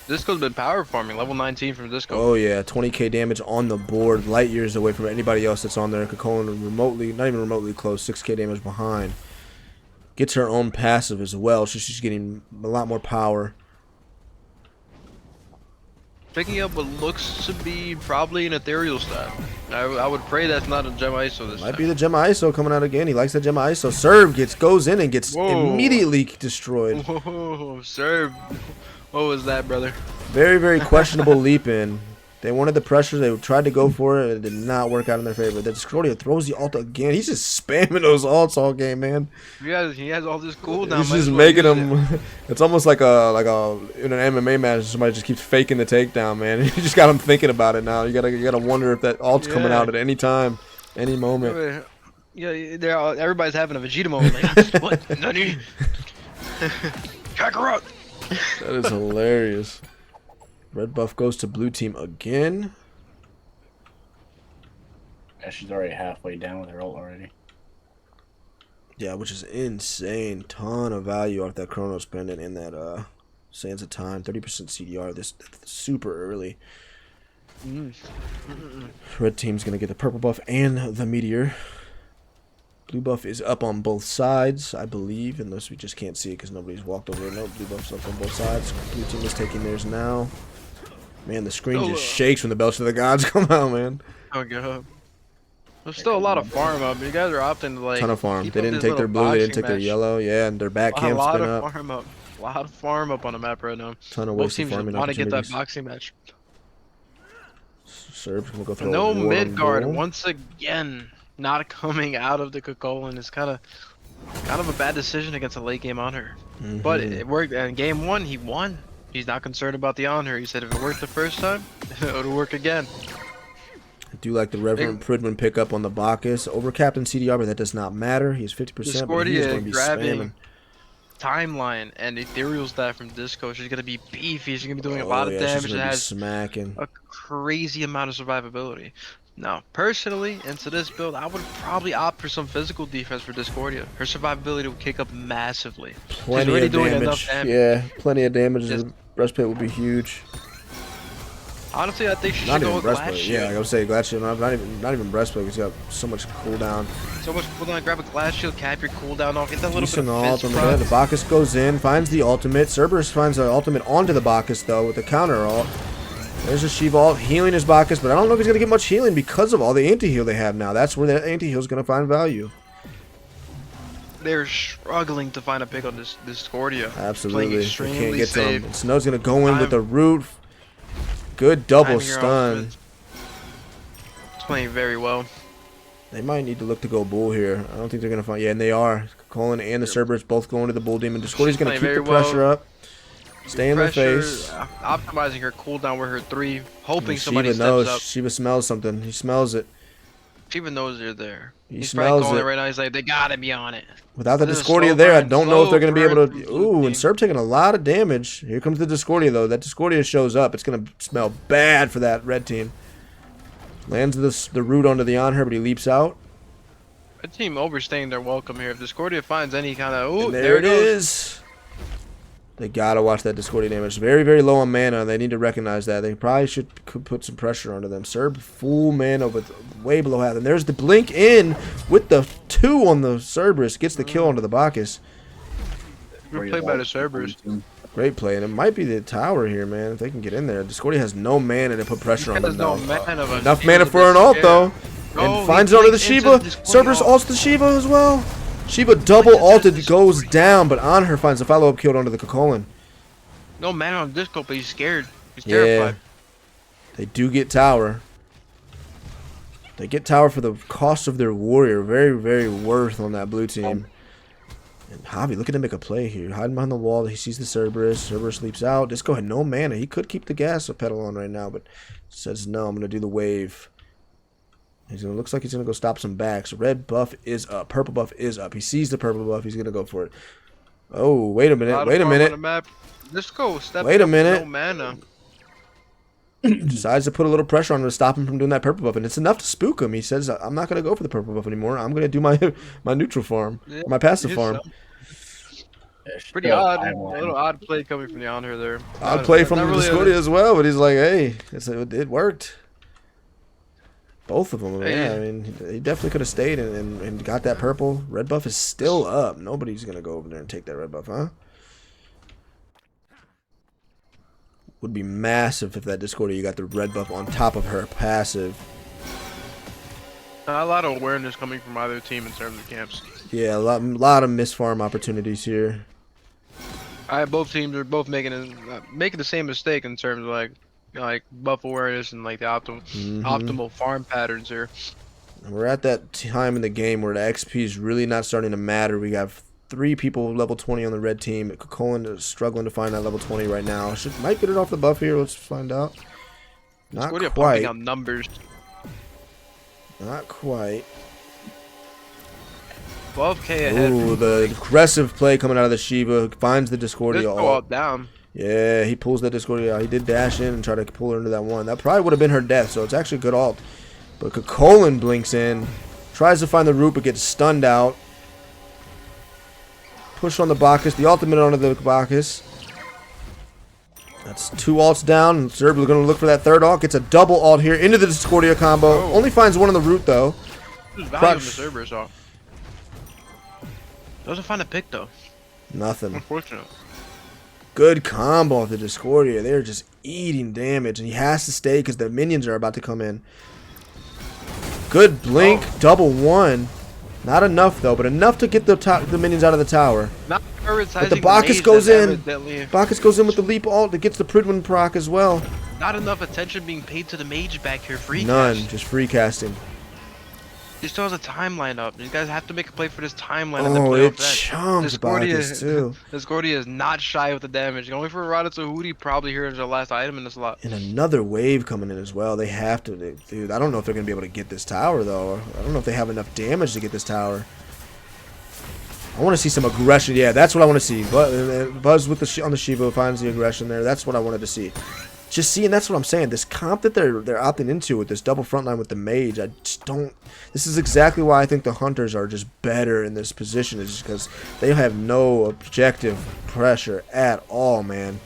Disco's been power farming, level 19 from Disco.
Oh yeah, 20k damage on the board, light years away from anybody else that's on there. Cocoon remotely, not even remotely close, 6k damage behind. Gets her own passive as well, so she's getting a lot more power.
Picking up what looks to be probably an ethereal stat. I would pray that's not a Gem ISO this time.
Might be the Gem ISO coming out again. He likes the Gem ISO. Serve goes in and gets immediately destroyed.
Whoa, Serve. What was that, brother?
Very, very questionable leap in. They wanted the pressure. They tried to go for it. It did not work out in their favor. The Discordia throws the ult again. He's just spamming those ults all game, man.
He has all this cooldown.
He's just making them. It's almost like a in an MMA match. Somebody just keeps faking the takedown, man. You just got him thinking about it now. You gotta wonder if that ult's coming out at any time, any moment.
Yeah, everybody's having a Vegeta moment. Like, what? Nani? Kakarot.
That is hilarious. Red buff goes to blue team again.
Yeah, she's already halfway down with her ult already.
Yeah, which is insane. Ton of value off that Chronos pendant in that Sands of Time. 30% CDR. This super early. Red team's gonna get the purple buff and the meteor. Blue buff is up on both sides, I believe, unless we just can't see it because nobody's walked over. No, blue buff's up on both sides. Blue team is taking theirs now. Man, the screen just shakes when the belts of the gods come out, man.
Oh god. There's still a lot of farm up. You guys are opting to like.
Ton of farm. They didn't take their blue. They didn't take their yellow. Yeah, and their back camp's been up.
A lot of farm up on the map right now.
Ton of wasted farming
want to get
opportunities.
that boxing match.
Serb's gonna go through
No mid guard once again. Not coming out of the Cocoon is kind of a bad decision against a late game on her. But it worked. And game 1, he won. He's not concerned about the on her. He said if it worked the first time, it'll work again.
I do like the Reverend Pridman pickup on the Bacchus. Over Captain CDR, but that does not matter. He has 50%, but he is going to be spamming.
Timeline and ethereal stat from Disco. She's going to be beefy. She's going to be doing a lot of damage.
She's gonna be smacking.
A crazy amount of survivability. Now, personally, into this build, I would probably opt for some physical defense for Discordia. Her survivability will kick up massively.
Plenty of damage. Yeah, plenty of damage. The breastplate will be huge.
Honestly, I think she
Not
should go
even
with
breastplate.
glass
Yeah,
shield.
I would say glass shield. Not even breastplate. He's got so much cooldown.
So much cooldown. Grab a glass shield, cap your cooldown off, get that little bit
Decent
of
ult
fist
on the
front.
The Bacchus goes in, finds the ultimate. Cerberus finds the ultimate onto the Bacchus though with the counter ult. There's a Shiva ult healing his Bacchus, but I don't know if he's gonna get much healing because of all the anti-heal they have now. That's where the anti-heal is gonna find value.
They're struggling to find a pick on this Discordia.
Absolutely.
Playing
They can't
extremely
get to
safe.
him. Snow's gonna go in with
Time-
the root. Good double
Time here
stun.
ultimate. It's playing very well.
They might need to look to go bull here. I don't think they're gonna find. Yeah, and they are. Colin and the Cerberus both going to the bull demon. Discordia's gonna
Playing
keep the
very well.
pressure up. Stay in the
Pressure,
face.
optimizing her cooldown with her 3, hoping
Shiva
somebody steps
knows.
up.
Shiva smells something. He smells it.
Shiva knows they're there.
He
He's
smells
probably calling
it.
it right now. He's like, they gotta be on it.
Without the
This is a
Discordia
slow
there, I
burn,
don't know if they're
slow
going to be able
burn
to...
from blue
Ooh,
team.
and Serb taking a lot of damage. Here comes the Discordia, though. That Discordia shows up. It's going to smell bad for that red team. Lands the root onto the on her, but he leaps out.
Red team overstaying their welcome here. If Discordia finds any kind of... Ooh,
And
there
there
it
it
goes.
is. They got to watch that Discordia damage. Very, very low on mana. They need to recognize that. They probably could put some pressure onto them. Serb full mana, but way below half. And there's the blink in with the 2 on the Cerberus. Gets the kill onto the Bacchus.
Good play by the Cerberus.
Great play, and it might be the tower here, man. If they can get in there, Discordia has no mana to put pressure on them.
There's no
Though.
mana of a
Enough
shield
mana
to
for an ult
scare.
though,
Oh,
and
he
finds it onto the
blinked into
Shiva.
the Discordia
Cerberus
ult.
ults the Shiva as well. Shiva double ulted, goes down, but on her finds the follow-up kill onto the Kokolin.
No mana on Disco, but he's scared. He's
Yeah,
terrified.
they do get tower. They get tower for the cost of their warrior. Very, very worth on that blue team. And Javi, looking to make a play here. Hiding behind the wall. He sees the Cerberus. Cerberus leaps out. Disco had no mana. He could keep the gas pedal on right now, but says no. I'm going to do the wave. Looks like he's going to go stop some backs. Red buff is up. Purple buff is up. He sees the purple buff. He's going to go for it. Oh, wait a minute. Wait a minute.
Disco, step
Wait a
up,
minute.
No mana.
Decides to put a little pressure on him to stop him from doing that purple buff, and it's enough to spook him. He says, I'm not going to go for the purple buff anymore. I'm going to do my neutral farm,
Yeah,
my passive
he's,
farm.
Pretty odd. A little odd play coming from the on her there.
Odd play from
Not
the
really a-
Discordia as well, but he's like, hey, it worked. Both of them,
Hey.
yeah. I mean, he definitely could have stayed and got that purple. Red buff is still up. Nobody's going to go over there and take that red buff, huh? Would be massive if that Discordia you got the red buff on top of her passive.
A lot of awareness coming from either team in terms of camps.
Yeah, a lot of miss farm opportunities here.
Both teams are both making the same mistake in terms of like buff awareness and like the optimal farm patterns here.
And we're at that time in the game where the XP is really not starting to matter. We got 3 people level 20 on the red team. Kokolin is struggling to find that level 20 right now. Might get it off the buff here. Let's find out. Not
Discordia
quite.
pumping out numbers.
Not quite.
12k ahead.
Ooh, the aggressive play coming out of the Shiva. Finds the Discordia
Disco
ult.
up down.
Yeah, he pulls that Discordia out. He did dash in and try to pull her into that one. That probably would have been her death, so it's actually a good ult. But Kokolin blinks in. Tries to find the root, but gets stunned out. Push on the Bacchus. The ultimate onto the Bacchus. That's 2 ults down. Zerb is going to look for that third ult. Gets a double ult here into the Discordia combo.
Oh.
Only finds one on the root, though.
There's value in the
Crutch.
servers off. Doesn't find a pick though.
Nothing.
Unfortunate.
Good combo of the Discordia. They're just eating damage. And he has to stay because the minions are about to come in. Good blink. Double one. Not enough, though. But enough to get the minions out of the tower.
Not
But the Bacchus goes in.
Not
Bacchus goes in with the leap ult. It gets the Pridwin proc as well.
enough attention being paid to the mage back here. Free
None.
cast.
Just free casting.
He still has a timeline up. You guys have to make a play for this timeline. in the
Oh,
playoff
it
match.
chumps Bacchus, too.
Discordia is not shy with the damage. Going for a Raditz Hootie probably here is our last item in this lot.
And another wave coming in as well. They have to. Dude, I don't know if they're going to be able to get this tower, though. I don't know if they have enough damage to get this tower. I want to see some aggression. Yeah, that's what I want to see. Buzz with on the Shiva finds the aggression there. That's what I wanted to see. Just seeing, that's what I'm saying. This comp that they're opting into with this double frontline with the mage, I just don't. This is exactly why I think the hunters are just better in this position. Is because they have no objective pressure at all, man.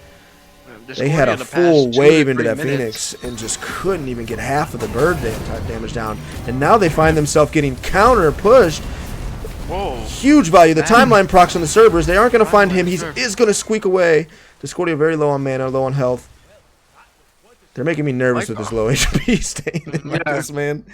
They had a full wave into that Phoenix and just couldn't even get half of the bird damage down. And now they find themselves getting counter pushed.
Whoa.
Huge value. The timeline procs on the Cerberus. They aren't going to find him. He is going to squeak away. Discordia very low on mana, low on health. They're making me nervous with this low HP staying like this, man.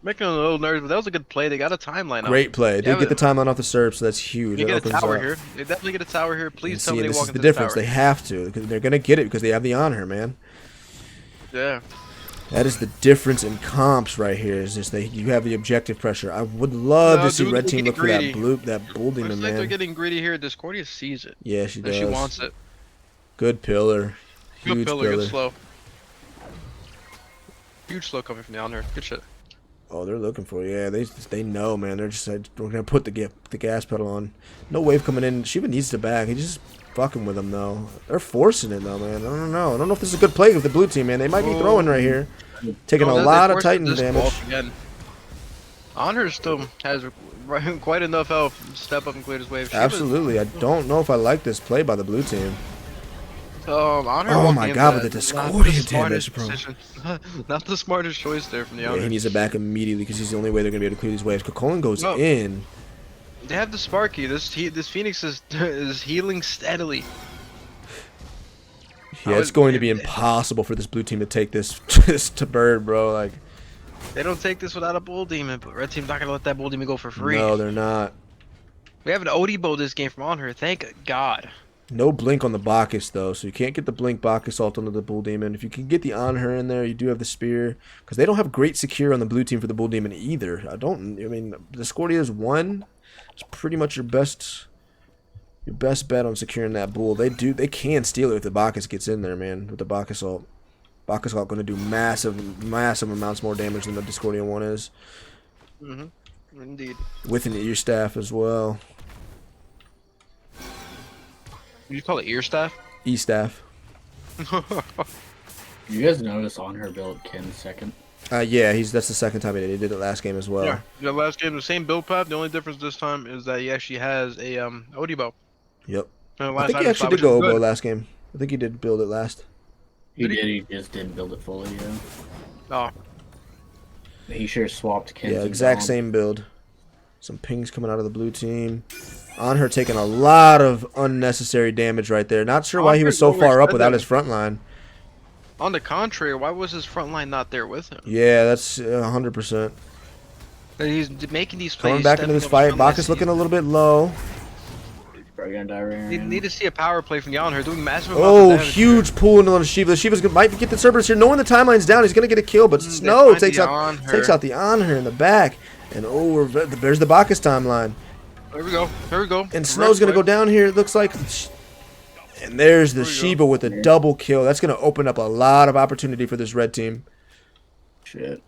Making a little nervous, but that was a good play. They got a timeline.
Great play. They get the timeline off the Cerb, so that's huge.
You get a tower here. They definitely get a tower here. Please tell me they walk into the
difference.
tower.
They have to, because they're going to get it because they have the on her, man.
Yeah.
That is the difference in comps right here. Is just you have the objective pressure. I would love to see red team look for that bull demon,
Looks
man.
like they're getting greedy here. Discordia sees it.
Yeah, she does.
She wants it.
Good pillar.
Good
Huge
pillar.
pillar.
Good slow. Huge slow coming from down here. Good shit.
Oh, they're looking for it. Yeah, they know, man. They're just like, we're gonna put the gas pedal on. No wave coming in. Shiva needs to back. He's just fucking with them though. They're forcing it though, man. I don't know. I don't know if this is a good play with the blue team, man. They might be throwing right here, taking a lot of Titan damage.
Honor still has quite enough health to step up and clear his wave.
Absolutely. I don't know if I like this play by the blue team.
Honor
oh my god, with the Discordia damage, bro.
Not the smartest choice there from the Honor.
Yeah, he needs to back immediately because he's the only way they're gonna be able to clear these waves. Kokolin goes in.
They have the Sparky. This Phoenix is healing steadily.
Yeah, it's going to be impossible for this blue team to take this to bird, bro. Like,
they don't take this without a bull demon, but red team's not gonna let that bull demon go for free.
No, they're not.
We have an Odibo this game from Honor. Thank God.
No blink on the Bacchus though, so you can't get the blink Bacchus ult onto the bull demon. If you can get the on her in there, you do have the spear, because they don't have great secure on the blue team for the bull demon either. I mean, Discordia's one. It's pretty much your best bet on securing that bull. They can steal it if the Bacchus gets in there, man. With the Bacchus ult, Bacchus ult going to do massive amounts more damage than the Discordia one is.
Indeed.
With an ear staff as well.
You call it ear staff?
E-staff.
You guys notice on her build Ken's second?
Yeah, that's the second time he did it last game as well.
Yeah, the last game, the same build path. The only difference this time is that he actually has a Odibo.
Yep. I think he actually did go Oboe last game. I think he did build it last.
He did. He just didn't build it fully, yeah.
Oh.
He sure swapped Ken's.
Yeah, exact same build. Some pings coming out of the blue team. On her taking a lot of unnecessary damage right there. Not sure why he was so far up without his front line.
On the contrary, why was his front line not there with him?
Yeah, that's 100%.
He's making these plays.
Coming back into this fight. Bacchus looking a little bit low.
Probably gonna die right
You need to see a power play from the Honor doing massive
amounts of damage. Huge pull into the Shiva. The Shiva's might get the Cerberus here. Knowing the timeline's down, he's going to get a kill, but Snow takes out the on her in the back. And there's the Bacchus timeline.
There we go. There we go.
And Snow's going to go down here, it looks like. And there's the Shiva with a double kill. That's going to open up a lot of opportunity for this red team.
Shit.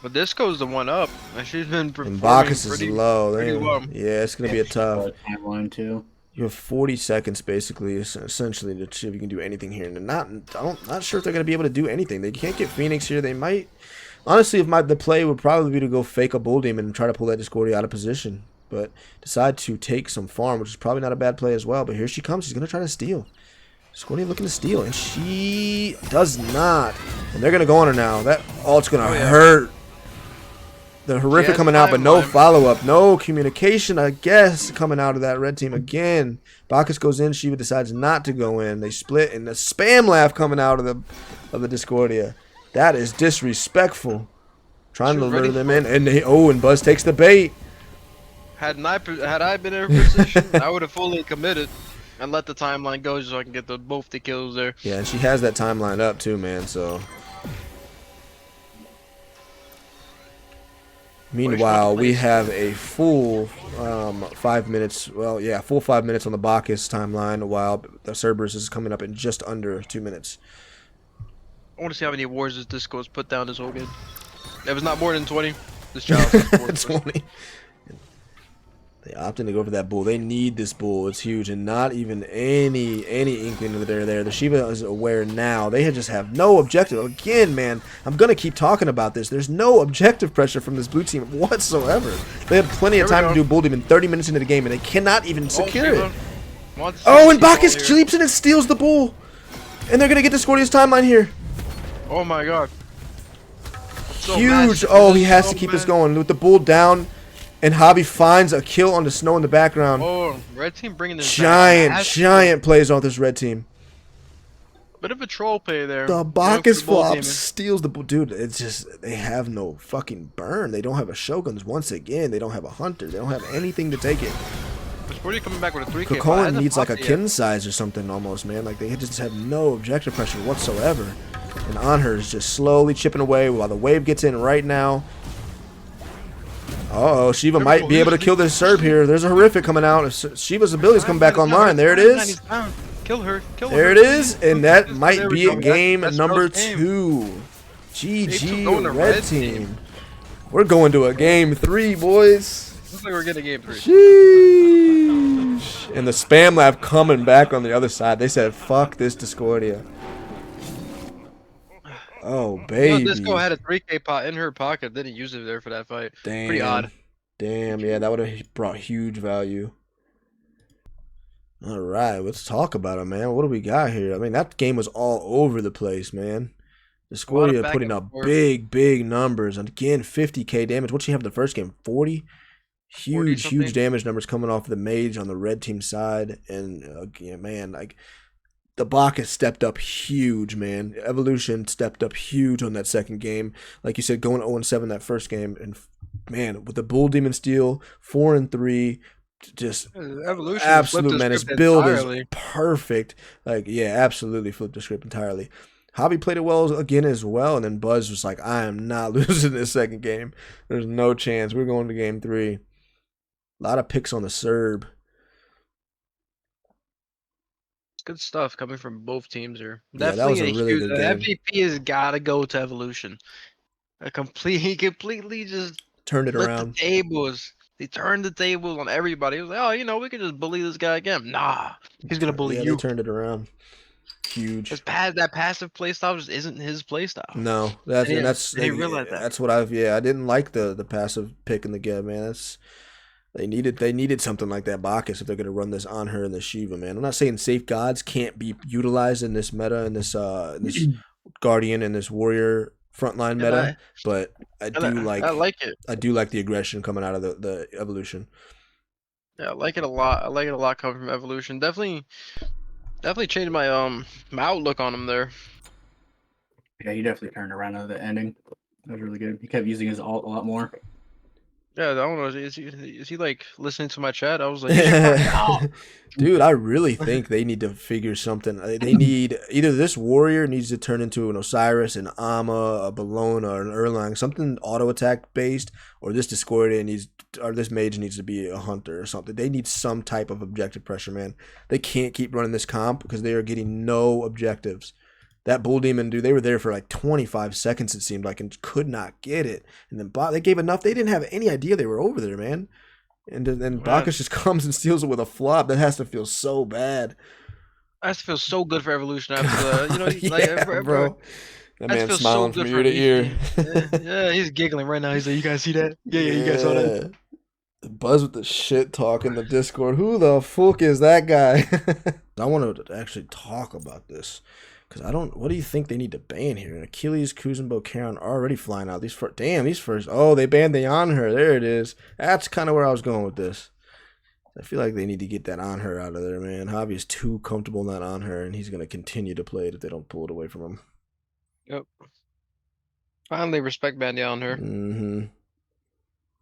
But Disco's the one up. And she's been
and Bacchus is low.
Well.
Yeah, it's going to be a tough.
Timeline too.
You have 40 seconds basically, essentially, to see if you can do anything here. And I'm not sure if they're going to be able to do anything. They can't get Phoenix here. They might. Honestly, the play would probably be to go fake a bull demon and try to pull that Discordia out of position. But decide to take some farm, which is probably not a bad play as well. But here she comes. She's going to try to steal. Discordia looking to steal, and she does not. And they're going to go on her now. That ult's going to hurt. The horrific coming out, but no follow-up. No communication, I guess, coming out of that red team again. Bacchus goes in. Shiva decides not to go in. They split, and the spam laugh coming out of the Discordia. That is disrespectful. Trying to lure them in, and and Buzz takes the bait.
Had I been in her position, I would have fully committed and let the timeline go so I can get both the kills there.
Yeah, and she has that timeline up too, man. So. Meanwhile, we have a full 5 minutes. Well, yeah, full 5 minutes on the Bacchus timeline, while the Cerberus is coming up in just under 2 minutes.
I want to see how many wars this Disco has put down this whole game. It was not more than 20. This child is
20. They opted to go for that bull. They need this bull. It's huge, and not even any inkling that they're there. The Shiva is aware now. They just have no objective. Again, man, I'm going to keep talking about this. There's no objective pressure from this blue team whatsoever. They had plenty of time to do bull demon 30 minutes into the game, and they cannot even secure it.
Wants
Oh, and
CC ball
Bacchus
here.
leaps in and steals the bull. And they're going to get Discordia's timeline here.
Oh my god. So
Huge.
massive.
Oh,
This
he
is
has
so
to keep this
massive.
going. With the bull down, and Hobby finds a kill on the snow in the background.
Oh, red team bringing this
Giant,
back.
giant plays on this red team.
Bit of a troll play there.
The
Going for
Bacchus
the bull
flop
demon.
steals the bull. Dude, it's just, they have no fucking burn. They don't have a Shoguns once again. They don't have a Hunter. They don't have anything to take it.
Discordia coming back with a 3K.
Cocoon needs like a kin size or something almost, man. Like, they just have no objective pressure whatsoever. And Anher is just slowly chipping away while the wave gets in right now. Uh-oh, Shiva might be able to kill this Serb here. There's a horrific coming out. If Shiva's abilities come back online. There it is.
Kill her. Kill her.
There it is. And that might
There we
be
go.
it. Game
That's
number
Rose game.
2.
Game two
GG,
going to
red
red
team.
team.
We're going to a game 3, boys.
Looks like we're getting game 3.
Sheesh. And the spam lab coming back on the other side. They said, fuck this Discordia. Oh, baby.
Disco had a 3K pot in her pocket. Didn't use it there for that fight.
Damn.
Pretty odd.
Damn, yeah, that would have brought huge value. All right, let's talk about it, man. What do we got here? I mean, that game was all over the place, man. Discordia
back
putting
and
up
forth.
big numbers. And again, 50k damage. What she have in the first game? 40?
40
Huge
something.
damage numbers coming off the mage on the red team side. And again, man, like, the Bacchus stepped up huge, man. Evolution stepped up huge on that second game. Like you said, going 0-7 that first game. And, man, with the Bull Demon Steel, 4-3, just
Evolution
absolute, man. His
script
build
entirely.
is perfect. Like, yeah, absolutely flipped the script entirely. Hobby played it well again as well. And then Buzz was like, I am not losing this second game. There's no chance. We're going to game 3. A lot of picks on the Serb.
Good stuff coming from both teams here.
Yeah, that was a really good game.
MVP has got to go to Evolution. He completely just
Turned it
flipped
around.
the tables. He turned the tables on everybody. He was like, oh, we can just bully this guy again. Nah, he's gonna bully
Yeah,
you.
they turned it around. Huge.
That passive playstyle just isn't his playstyle.
No, that's
Yeah,
and that's
they realized that.
That's what I didn't like the passive pick in the game, man. They needed something like that Bacchus if they're gonna run this on her and the Shiva, man. I'm not saying safe gods can't be utilized in this meta in this Guardian and this Warrior frontline meta, but I
like it.
I do like the aggression coming out of the Evolution.
Yeah, I like it a lot. I like it a lot coming from Evolution. Definitely changed my my outlook on him there.
Yeah, he definitely turned around at the ending. That was really good. He kept using his ult a lot more.
Yeah, I don't know. Is he like listening to my chat? I was like, "Yeah,
Dude, I really think they need to figure something. They need either this warrior needs to turn into an Osiris, an Amma, a Bellona, or an Erlang, something auto attack based, or this Discordia or this mage needs to be a hunter or something. They need some type of objective pressure, man. They can't keep running this comp because they are getting no objectives. That Bull Demon, dude, they were there for like 25 seconds, it seemed like, and could not get it. And then they gave enough. They didn't have any idea they were over there, man. And then Bacchus just comes and steals it with a flop. That has to feel so bad.
I just feel so good for Evolution after the,
bro. That
I
man's
feel
smiling
so
from
good
ear
for
to ear.
yeah, he's giggling right now. He's like, you guys see that? Yeah, you guys saw that.
Buzz with the shit talk in the Discord. Who the fuck is that guy? I want to actually talk about this. Because what do you think they need to ban here? Achilles, Kuzenbo, Karen already flying out. These first, they banned the on her. There it is. That's kind of where I was going with this. I feel like they need to get that on her out of there, man. Javi is too comfortable not on her, and he's going to continue to play it if they don't pull it away from him.
Yep. Finally, respect ban on her.
Mm-hmm.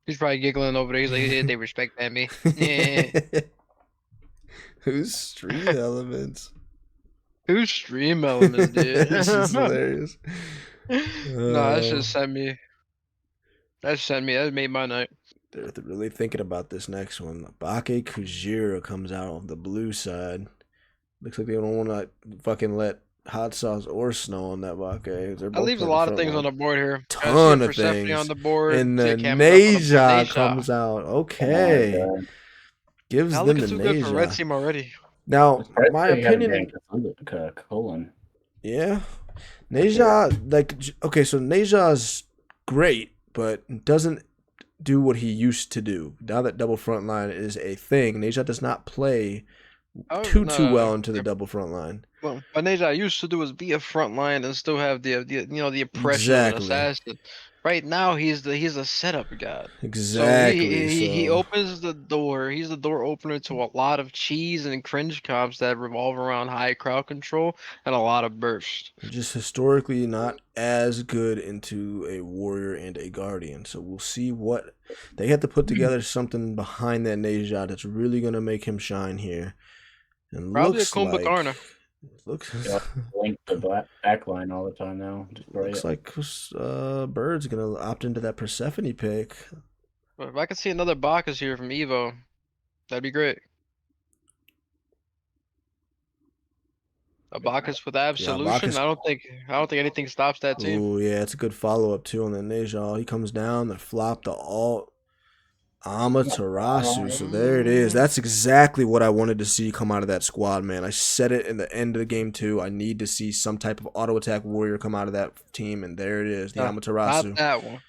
He's probably giggling over there. He's like, yeah, they respect ban me. Yeah.
Who's Street Elements?
Who's Stream Elements, dude?
It's just hilarious.
No, that just sent me. That made my night.
They're really thinking about this next one. Bake Kujira comes out on the blue side. Looks like they don't want to fucking let Hot Sauce or Snow on that Bake.
That leaves a lot of things on the board here.
Ton of
Persephone
things
on the board.
and the
Neja
Neja comes out. Okay.
Oh my God.
Gives
Now
them
look
the
too good for Red
Neja.
Team already.
Now, my opinion...
Colon.
Yeah. Neja, okay, so Neja's great, but doesn't do what he used to do. Now that double front line is a thing, Neja does not play
Oh,
too
no.
well into the double front line.
Well, what Neja used to do was be a front line and still have the oppression of an
Exactly.
assassin. Right now, he's a setup god. So
Exactly.
he
So
opens the door. He's the door opener to a lot of cheese and cringe comps that revolve around high crowd control and a lot of burst.
just historically not as good into a warrior and a guardian. So we'll see what they have to put together, something behind that Neja that's really gonna make him shine here. And
Probably a
looks
Kumba
like
Karna.
looks
Yeah, link the back line all the time now.
looks like Bird's gonna opt into that Persephone pick.
But if I could see another Bacchus here from Evo, that'd be great. A Bacchus with Absolution.
Bacchus.
I don't think anything stops that team.
Oh yeah, it's a good follow up too on the Neja. He comes down, they flop the alt. Amaterasu. So there it is. That's exactly what I wanted to see come out of that squad, man. I said it in the end of the game too. I need to see some type of auto attack warrior come out of that team, and there it is, the Amaterasu.
Not that one.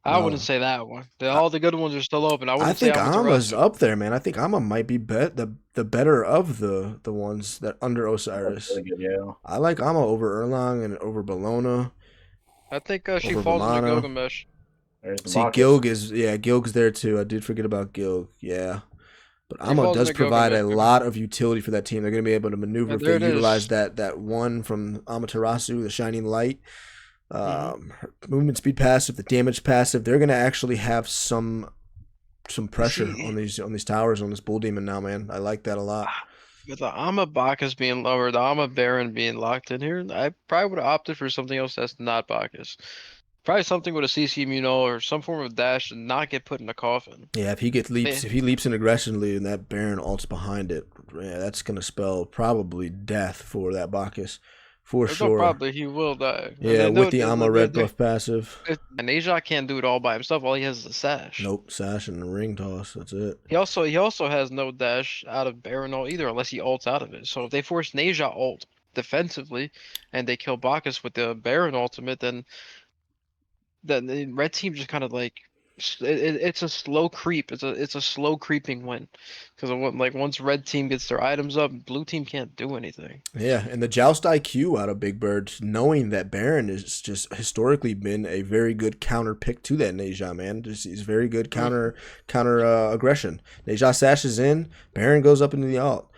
I wouldn't say that one. All the good ones are still open. I wouldn't
think
say
Ama's
Amaterasu.
up there, man. I think Ama might be the better of the ones that under Osiris.
Really good, yeah.
I like Ama over Erlang and over Bologna.
I think she
Over
falls into
Vamana.
Gilgamesh.
There's
See,
Bacchus.
Gilg's there too. I did forget about Gilg. Yeah. But
He
Ama
falls
does
into
provide a
Gilgamesh.
lot of utility for that team. They're going to be able to maneuver
Yeah,
if
there
they
it
utilize
is.
that one from Amaterasu, the Shining Light.
Mm-hmm.
Movement speed passive, the damage passive. They're going to actually have some pressure
See,
on these towers on this Bull Demon now, man. I like that a lot.
with the Ama Bacchus being lower, the Ama Baron being locked in here, I probably would have opted for something else that's not Bacchus. Probably something with a CC Muno or some form of dash and not get put in a coffin.
Yeah, if he leaps in aggressively and that Baron ults behind it, yeah, that's going to spell probably death for that Bacchus. For
There's
sure.
no problem. He will die.
Yeah, with the Ama red buff passive.
And Asia can't do it all by himself. All he has is a sash.
Nope, sash and the ring toss. That's it.
He also has no dash out of Baron ult either, unless he ults out of it. So if they force Neja ult defensively, and they kill Bacchus with the Baron ultimate, then the red team just kind of like it's a slow creep. It's a slow creeping win, because like once red team gets their items up, blue team can't do anything.
Yeah, and the Joust IQ out of Big Bird, knowing that Baron has just historically been a very good counter pick to that Neja, man. He's very good counter aggression. Neja sashes in, Baron goes up into the alt.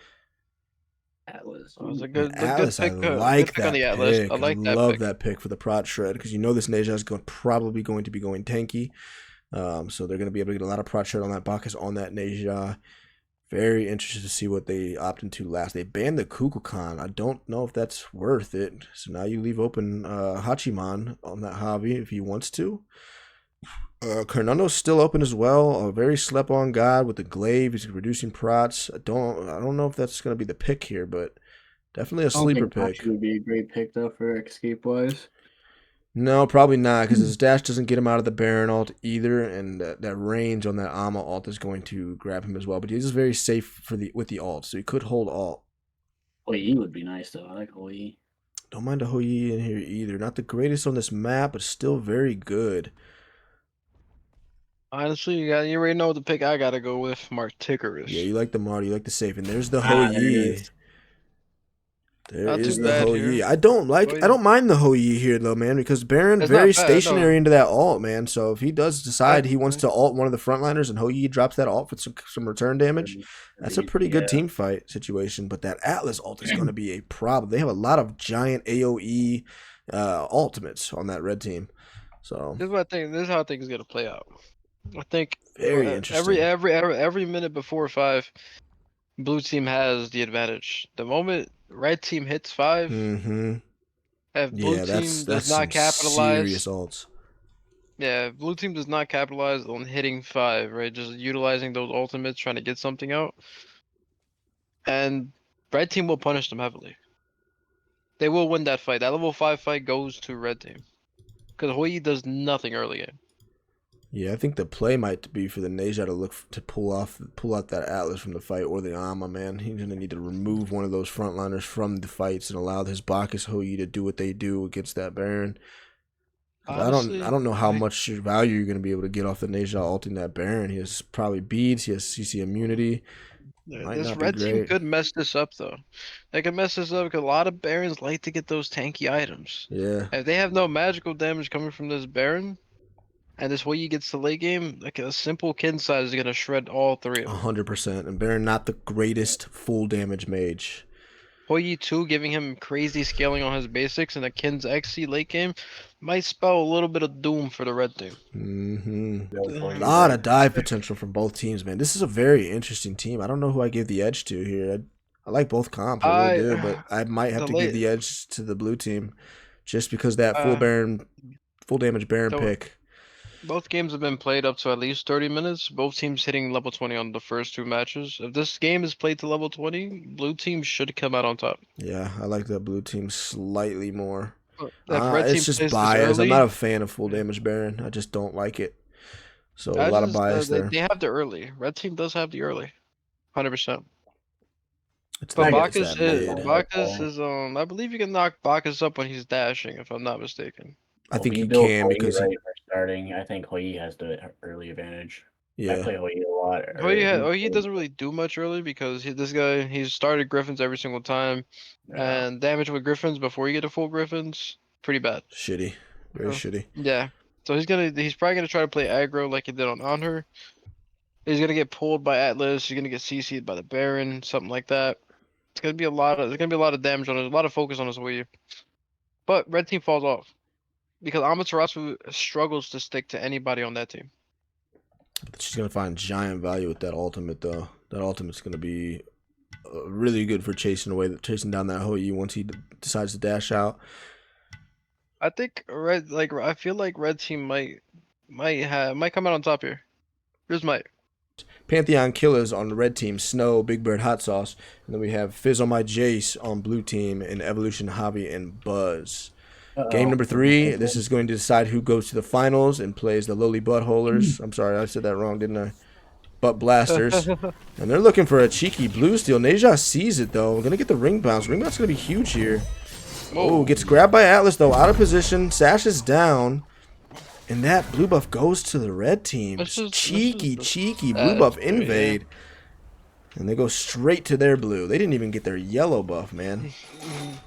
Atlas.
It was a
Atlas,
good pick.
I
Good
like
pick on
that
the Atlas.
pick.
I like that
love
pick.
that pick for the prot shred because you know this Neja is probably going to be going tanky. So they're going to be able to get a lot of prot shred on that Bacchus on that Neja. Very interested to see what they opt into last. They banned the Kukulkan. I don't know if that's worth it. So now you leave open Hachiman on that hobby if he wants to. Carnundo's still open as well. A very slept on god with the glaive. He's reducing prots. I don't know if that's going to be the pick here, but definitely a sleeper pick.
Would be a great pick though for escape wise.
No, probably not, because his dash doesn't get him out of the Baron ult either, and that range on that Ama ult is going to grab him as well. But he's very safe with the ult, so he could hold ult.
Hoi would be nice though. I like Hoi.
Don't mind a Hoi in here either. Not the greatest on this map, but still very good.
Honestly, you already know the pick I gotta go with, Marticarus.
Yeah, you like the Marty, you like the safe, and there's the
There it
Hoi.
is.
There
Not
is
too
the
bad
Hoi.
here.
I don't mind the Hoi here though, man, because Baron
It's
very
not bad,
stationary
no.
into that ult, man. So if he does decide he wants to ult one of the frontliners and Hoi drops that ult for some return damage, that's a pretty good team fight situation. But that Atlas ult is going to be a problem. They have a lot of giant AoE ultimates on that red team. So
This is what I think. This is how I think it's gonna play out. I think
very interesting.
every minute before 5, blue team has the advantage. The moment red team hits 5,
Mm-hmm.
if blue
Yeah,
team
that's
does
some
not capitalize,
serious ults.
yeah, if blue team does not capitalize on hitting 5, right? Just utilizing those ultimates, trying to get something out, and red team will punish them heavily. They will win that fight. That level 5 fight goes to red team, because Hoi does nothing early game.
Yeah, I think the play might be for the Neja to look to pull out that Atlas from the fight or the Ama, man. He's gonna need to remove one of those frontliners from the fights and allow his Bacchus Hoi to do what they do against that Baron.
Honestly,
I don't know how much value you're gonna be able to get off the Neja ulting that Baron. He has probably beads, he has CC immunity. Might
This
not be
red team
great.
could mess this up though. They could mess this up because a lot of Barons like to get those tanky items.
Yeah,
If they have no magical damage coming from this Baron, and this Hoyi gets to late game, like a simple kin size is gonna shred all three of them.
100%. And Baron not the greatest full damage mage.
Hoyi 2 giving him crazy scaling on his basics and a Kin's XC late game might spell a little bit of doom for the red team.
A lot of dive potential from both teams, man. This is a very interesting team. I don't know who I give the edge to here. I like both comps, I really do, but I might have to give the edge to the blue team just because that full damage Baron pick.
Both games have been played up to at least 30 minutes. Both teams hitting level 20 on the first 2 matches. If this game is played to level 20, blue team should come out on top.
Yeah, I like that blue team slightly more.
It's
just bias. I'm not a fan of full damage Baron. I just don't like it. So a lot of bias there.
They have the early. Red team does have the early. 100%.
But
Bacchus is I believe you can knock Bacchus up when he's dashing, if I'm not mistaken.
I think you can because
right for starting. I think Hoyi has the early advantage. I play Hoyi a lot.
Hoyi doesn't really do much early because he's started Griffins every single time, and damage with Griffins before you get to full Griffins, pretty bad.
Shitty, very shitty.
Yeah, so he's probably gonna try to play aggro like he did on her. He's gonna get pulled by Atlas. He's gonna get CC'd by the Baron, something like that. It's gonna be a lot of damage on it, a lot of focus on his Hoyi. But red team falls off because Amaterasu struggles to stick to anybody on that team.
She's gonna find giant value with that ultimate though. That ultimate's gonna be really good for chasing down that Hoyi once he decides to dash out.
I think I feel like red team might come out on top here. Here's Might.
Pantheon Killers on the red team, Snow, Big Bird, Hot Sauce, and then we have Fizz on my Jace on blue team, and Evolution, Javi, and Buzz. Game number 3. This is going to decide who goes to the finals and plays the lowly buttholers. I'm sorry, I said that wrong, didn't I? Butt blasters. And they're looking for a cheeky blue steal. Neja sees it though. Gonna get the ring bounce. Ring bounce gonna be huge here. Oh, gets grabbed by Atlas though, out of position. Sashes down. And that blue buff goes to the red team. Cheeky blue buff invade. And they go straight to their blue. They didn't even get their yellow buff, man.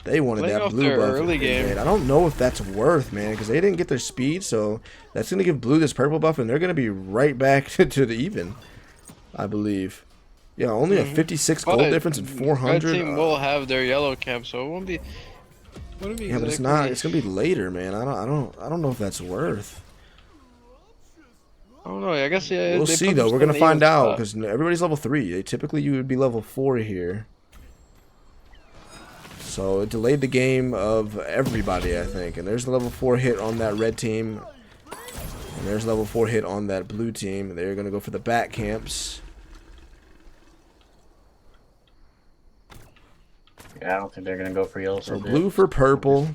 They wanted that blue buff.
Early game.
I don't know if that's worth, man, because they didn't get their speed. So that's going to give blue this purple buff, and they're going to be right back to the even, I believe. Yeah, only a 56 gold difference and 400.
Red team will have their yellow camp, so it won't be.
Yeah, but it's not. It's going to be later, man. I don't know if that's worth.
I don't know. I guess
We'll see though. We're gonna find out because everybody's level 3. Typically, you would be level 4 here. So it delayed the game of everybody, I think. And there's the level 4 hit on that red team, and there's level 4 hit on that blue team. They're gonna go for the back camps.
Yeah, I don't think they're gonna go for yellow.
So blue for purple.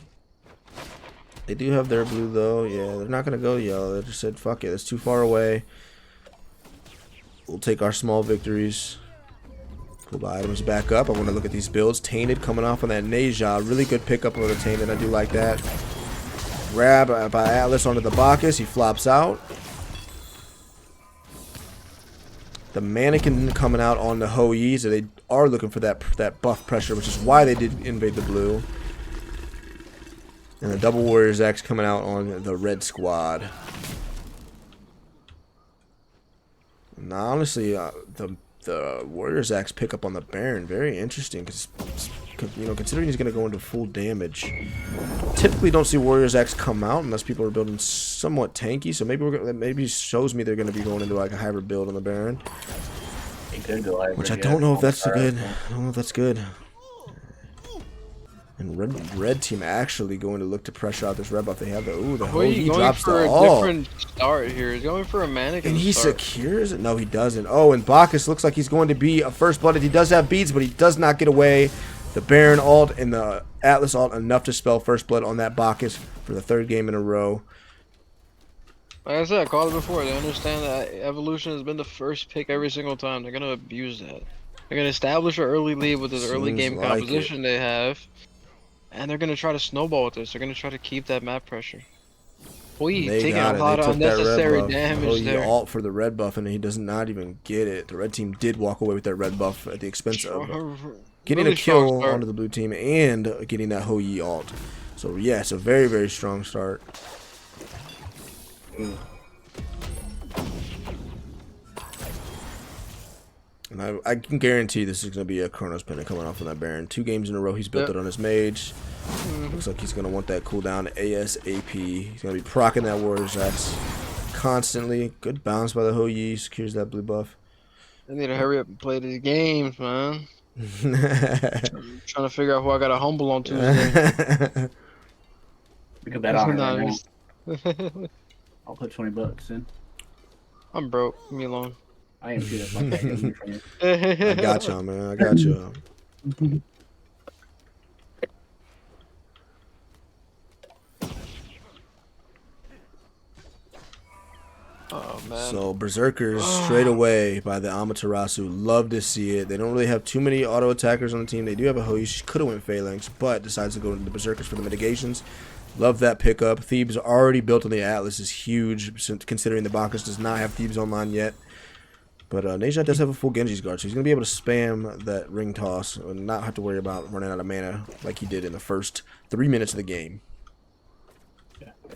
They do have their blue though. Yeah, they're not gonna go yellow. They just said, "Fuck it, it's too far away. We'll take our small victories." Pull the items back up. I want to look at these builds. Tainted coming off on that Neja. Really good pickup of the Tainted. I do like that. Grab by Atlas onto the Bacchus. He flops out. The Mannequin coming out on the Hoyi. So they are looking for that buff pressure, which is why they did invade the blue. And the Double Warriors X coming out on the red squad. Now, honestly, the Warriors X pick up on the Baron, very interesting because, you know, considering he's going to go into full damage. Typically, don't see Warriors X come out unless people are building somewhat tanky. So maybe shows me they're going to be going into like a hybrid build on the Baron, which I don't know if that's good. I don't know if that's good. And red team actually going to look to pressure out this red buff. They have the he drops the
different start here. He's going for a Mannequin.
And he secures it. No, he doesn't. Oh, and Bacchus looks like he's going to be a first blooded. He does have beads, but he does not get away. The Baron ult and the Atlas ult enough to spell first blood on that Bacchus for the 3rd game in a row.
Like I said, I called it before. They understand that Evolution has been the first pick every single time. They're gonna abuse that. They're gonna establish an early lead with this early game composition they have. And they're going to try to snowball with this. They're going to try to keep that map pressure. We
They
taking
got
a
it.
lot
They
of
took that red
unnecessary
buff.
damage
He
there.
ult for the red buff, and he does not even get it. The red team did walk away with that red buff at the expense of getting
Really
a
strong
kill
start.
onto the blue team and getting that Hou-Yi ult. So yeah, it's a very, very strong start. And I can guarantee this is going to be a Chronos Pendant coming off on that Baron. 2 games in a row, he's built it on his mage. Looks like he's going to want that cooldown ASAP. He's going to be proccing that Warrior's Axe constantly. Good bounce by the Hou-Yi, secures that blue buff.
I need to hurry up and play these games, man. I'm trying to figure out who I got to humble on Tuesday.
We could bet on it
Nah,
right now.
just-
I'll put $20 in.
I'm broke. Leave me alone.
I am too. That's my tag from you.
I got y'all, man. I got y'all.
Oh man.
So Berserkers straight away by the Amaterasu. Love to see it. They don't really have too many auto attackers on the team. They do have a Hou-Yi. She could have went Phalanx, but decides to go into the Berserkers for the mitigations. Love that pickup. Thebes already built on the Atlas is huge, considering the Bacchus does not have Thebes online yet. But Neja does have a full Genji's guard, so he's going to be able to spam that ring toss and not have to worry about running out of mana like he did in the first 3 minutes of the game.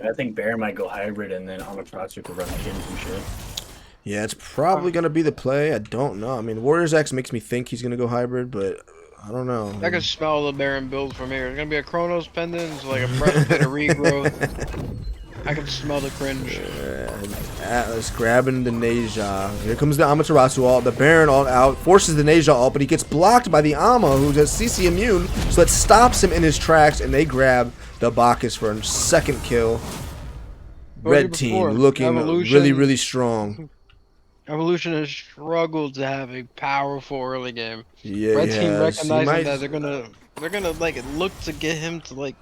I think Baron might go hybrid and then Amaterasu could run the and shit.
Yeah, it's probably going to be the play. I don't know. I mean, Warriors X makes me think he's going to go hybrid, but I don't know.
I can smell the Baron build from here. It's gonna be a Chronos Pendant, it's like a breastplate of regrowth. I can smell the cringe.
Atlas grabbing the Neja. Here comes the Amaterasu ult. The Baron ult out. Forces the Neja ult, but he gets blocked by the Ama, who has CC immune. So that stops him in his tracks, and they grab the Bacchus for a second kill. Red team looking really, really strong.
Evolution has struggled to have a powerful early game.
Yeah,
Red team
yes.
recognizing that they're gonna like look to get him to like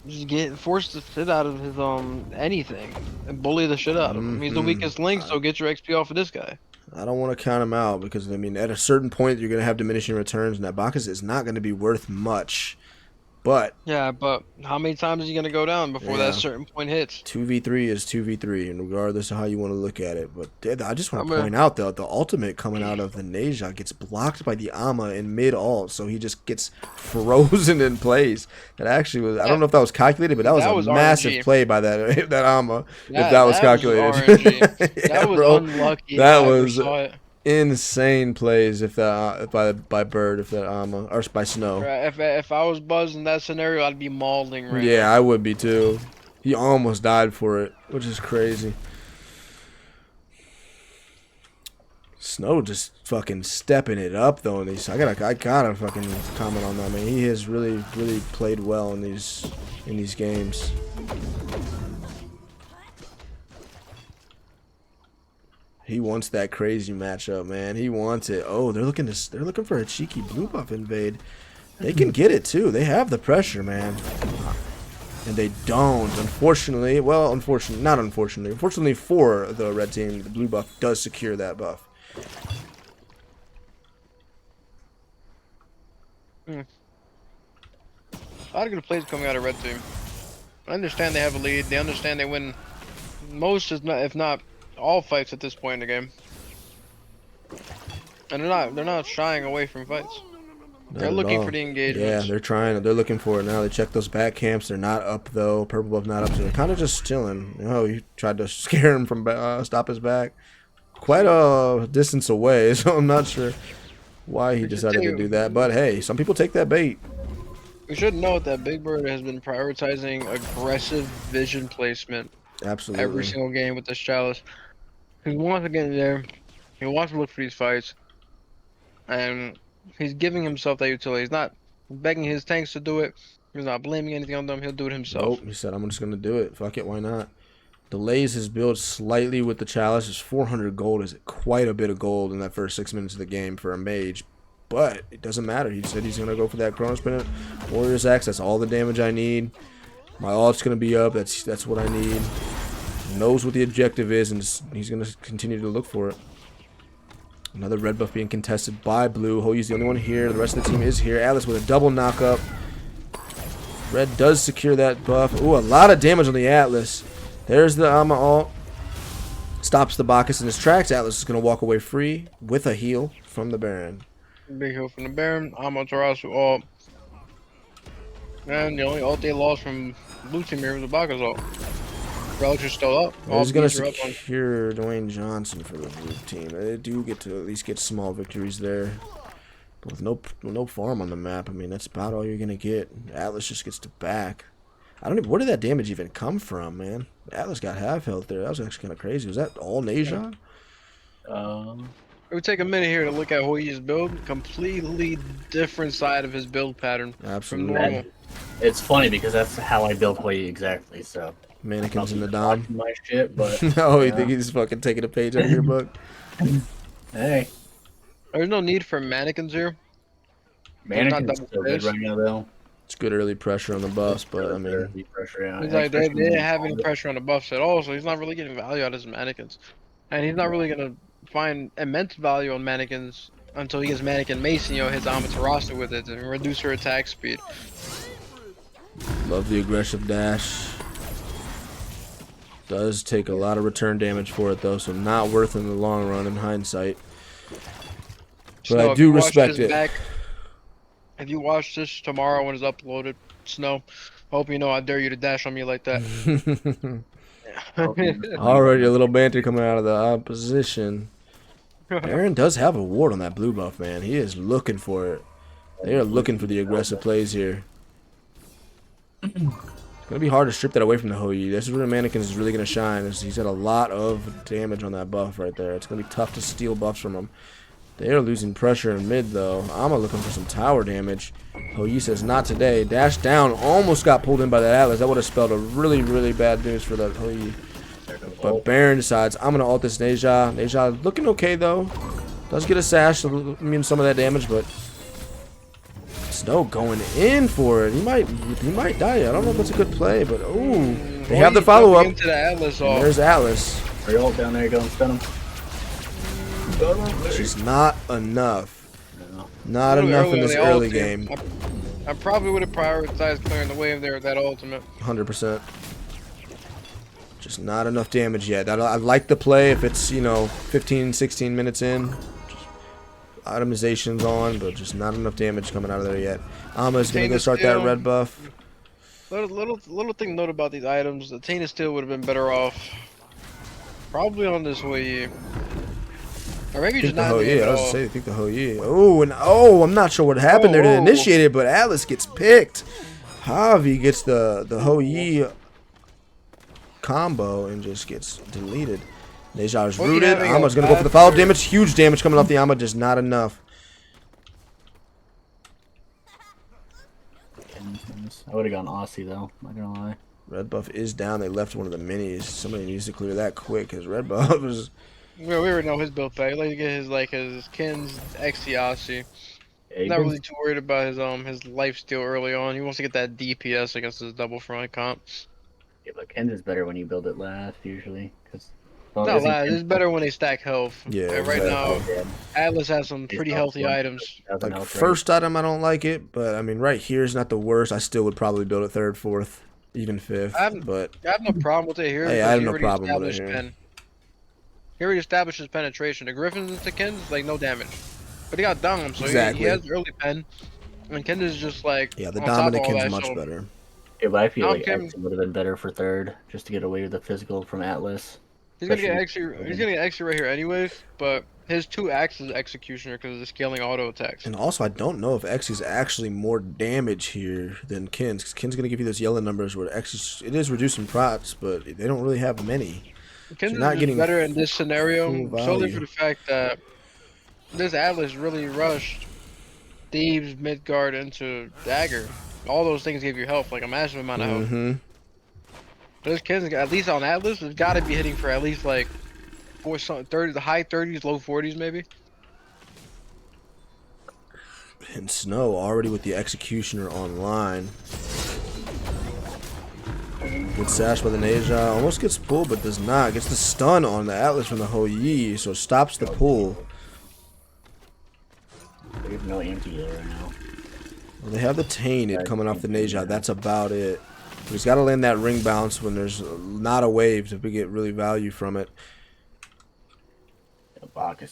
just force the shit out of his anything and bully the shit out of him. He's the weakest link, so get your XP off of this guy.
I don't want to count him out because, I mean, at a certain point, you're going to have diminishing returns, and that Bacchus is not going to be worth much. But
yeah, but how many times is he gonna go down before that certain point hits?
2v3 is 2v3, and regardless of how you want to look at it. But I just want to point out though, the ultimate coming out of the Neja gets blocked by the Ama in mid ult, so he just gets frozen in place. That actually was, I don't know if that was calculated, but that was a massive RNG play by that Ama. If that was calculated,
that was unlucky.
That was insane plays if that by Bird, if that Ama, or by Snow.
If I was Buzz in that scenario, I'd be mauling right now.
Yeah, I would be too. He almost died for it, which is crazy. Snow just fucking stepping it up though in these. I gotta fucking comment on that, man. He has really played well in these games. He wants that crazy matchup, man. He wants it. Oh, they're looking for a cheeky blue buff invade. They can get it too. They have the pressure, man. And they don't, unfortunately. Well, not unfortunately. Unfortunately for the red team, the blue buff does secure that buff.
A lot of good plays coming out of red team. I understand they have a lead. They understand they win most, if not all fights at this point in the game. And they're not shying away from fights. They're looking for the engagement.
Yeah, they're looking for it now. They check those back camps. They're not up though. Purple buff not up, so they're kind of just chilling. Oh, you tried to scare him from stop his back. Quite a distance away, so I'm not sure why he decided to do that. But hey, some people take that bait.
We should note that Big Bird has been prioritizing aggressive vision placement.
Absolutely.
Every single game with this chalice. He wants to get in there. He wants to look for these fights. And he's giving himself that utility. He's not begging his tanks to do it. He's not blaming anything on them. He'll do it himself.
Nope. He said, I'm just going to do it. Fuck it. Why not? Delays his build slightly with the chalice. His 400 gold is quite a bit of gold in that first 6 minutes of the game for a mage. But it doesn't matter. He said he's going to go for that Chronos Pendant. Warrior's Axe. That's all the damage I need. My ult's going to be up. That's what I need. He knows what the objective is, and he's going to continue to look for it. Another red buff being contested by blue. Hou-Yi's the only one here. The rest of the team is here. Atlas with a double knockup. Red does secure that buff. Ooh, a lot of damage on the Atlas. There's the Ama ult. Stops the Bacchus in his tracks. Atlas is going to walk away free with a heal from the Baron.
Big heal from the Baron. Amaterasu ult. And the only ult they lost from blue team here was the Bacchus ult. Relics are still up.
He's going to secure Dwayne Johnson for the blue team. They do get to at least get small victories there. But with no farm on the map, I mean, that's about all you're going to get. Atlas just gets to back. I don't even, where did that damage even come from, man? Atlas got half health there. That was actually kind of crazy. Was that all Neja?
It would take a minute here to look at Hoyi's build. Completely different side of his build pattern.
Absolutely.
From normal.
It's funny because that's how I built Hoyi exactly. So
mannequins in the dom.
My shit, but
no, you think he's fucking taking a page out of your book?
Hey,
there's no need for mannequins here.
mannequins still good right now though.
It's good early pressure on the buffs, but I mean,
He's like they didn't have any pressure on the buffs at all, so he's not really getting value out of his mannequins, and he's not really gonna find immense value on mannequins until he gets mannequin mace and hits Amaterasu with it and reduce her attack speed.
Love the aggressive dash. Does take a lot of return damage for it though, so not worth in the long run in hindsight. But
So
I do respect it.
If you watch this tomorrow when it's uploaded, Snow, hope you know I dare you to dash on me like that.
Already a little banter coming out of the opposition. Baron does have a ward on that blue buff, man. He is looking for it. They are looking for the aggressive plays here. It's going to be hard to strip that away from the Hoyi. This is where the mannequins is really going to shine. He's had a lot of damage on that buff right there. It's going to be tough to steal buffs from him. They are losing pressure in mid, though. Ama looking for some tower damage. Hoyi says, not today. Dash down. Almost got pulled in by that Atlas. That would have spelled a really, really bad news for that Hoyi. But Baron decides, I'm going to ult this Neja. Neja looking okay, though. Does get a sash to immune some of that damage, but Snow going in for it. He might die. I don't know if that's a good play, but ooh. They have the follow-up. There's Atlas.
Are you all down there going stun him?
Just not enough. Not enough in this early game.
I probably would have prioritized clearing the wave there with that ultimate.
100%. Just not enough damage yet. I like the play if it's, 15, 16 minutes in. Just itemization's on, but just not enough damage coming out of there yet. Ama's going to go start that red buff.
Little thing to note about these items, the Tainted Steel would have been better off probably on this way. Or maybe just not.
I was going to say, the Hoyi. Oh, I'm not sure what happened there to initiate it, but Atlas gets picked. Javi gets the Hoyi combo and just gets deleted. Neja is rooted. Ama's going to go for the follow-up damage. Huge damage coming off the Ama, just not enough.
I would have gone Aussie, though. Not going to lie.
Red buff is down. They left one of the minis. Somebody needs to clear that quick because red buff is...
We already know his build play. He'd like to get his Kins XT Aussie. Not really too worried about his life steal early on. He wants to get that DPS against his double front comp.
Yeah, but Kins is better when you build it last usually.
Not last. It's better when they stack health.
Yeah,
and right now, Atlas has some pretty healthy items.
Like first item, I don't like it, but I mean, right here is not the worst. I still would probably build it third, fourth, even fifth. But
I have no problem with it here.
Hey, I have no problem with it here.
He already established his penetration. The Griffins into Kins, like, no damage. But he got Dom, so
exactly.
he has early pen. And Kins is just like...
Yeah, the dominant Kin's much better.
Yeah, but I feel like X would have been better for third, just to get away with the physical from Atlas.
He's gonna get X right here anyways, but his 2X is Executioner because of the scaling auto attacks.
And also, I don't know if X is actually more damage here than Kin's, because Kin's gonna give you those yellow numbers where X is reducing procs, but they don't really have many.
Kins is not getting better in this scenario solely for the fact that this Atlas really rushed Thieves, Midgard into Dagger. All those things give you health, like a massive amount of health. This Kins, at least on Atlas, has got to be hitting for at least like 30, the high 30s, low 40s maybe.
And Snow already with the Executioner online. Gets sashed by the Neja, almost gets pulled but does not. Gets the stun on the Atlas from the Hoyi, so stops the pull.
There's no empty there right now.
Well, they have the Tainted coming off the Neja, that's about it. But he's got to land that ring bounce when there's not a wave to get really value from it.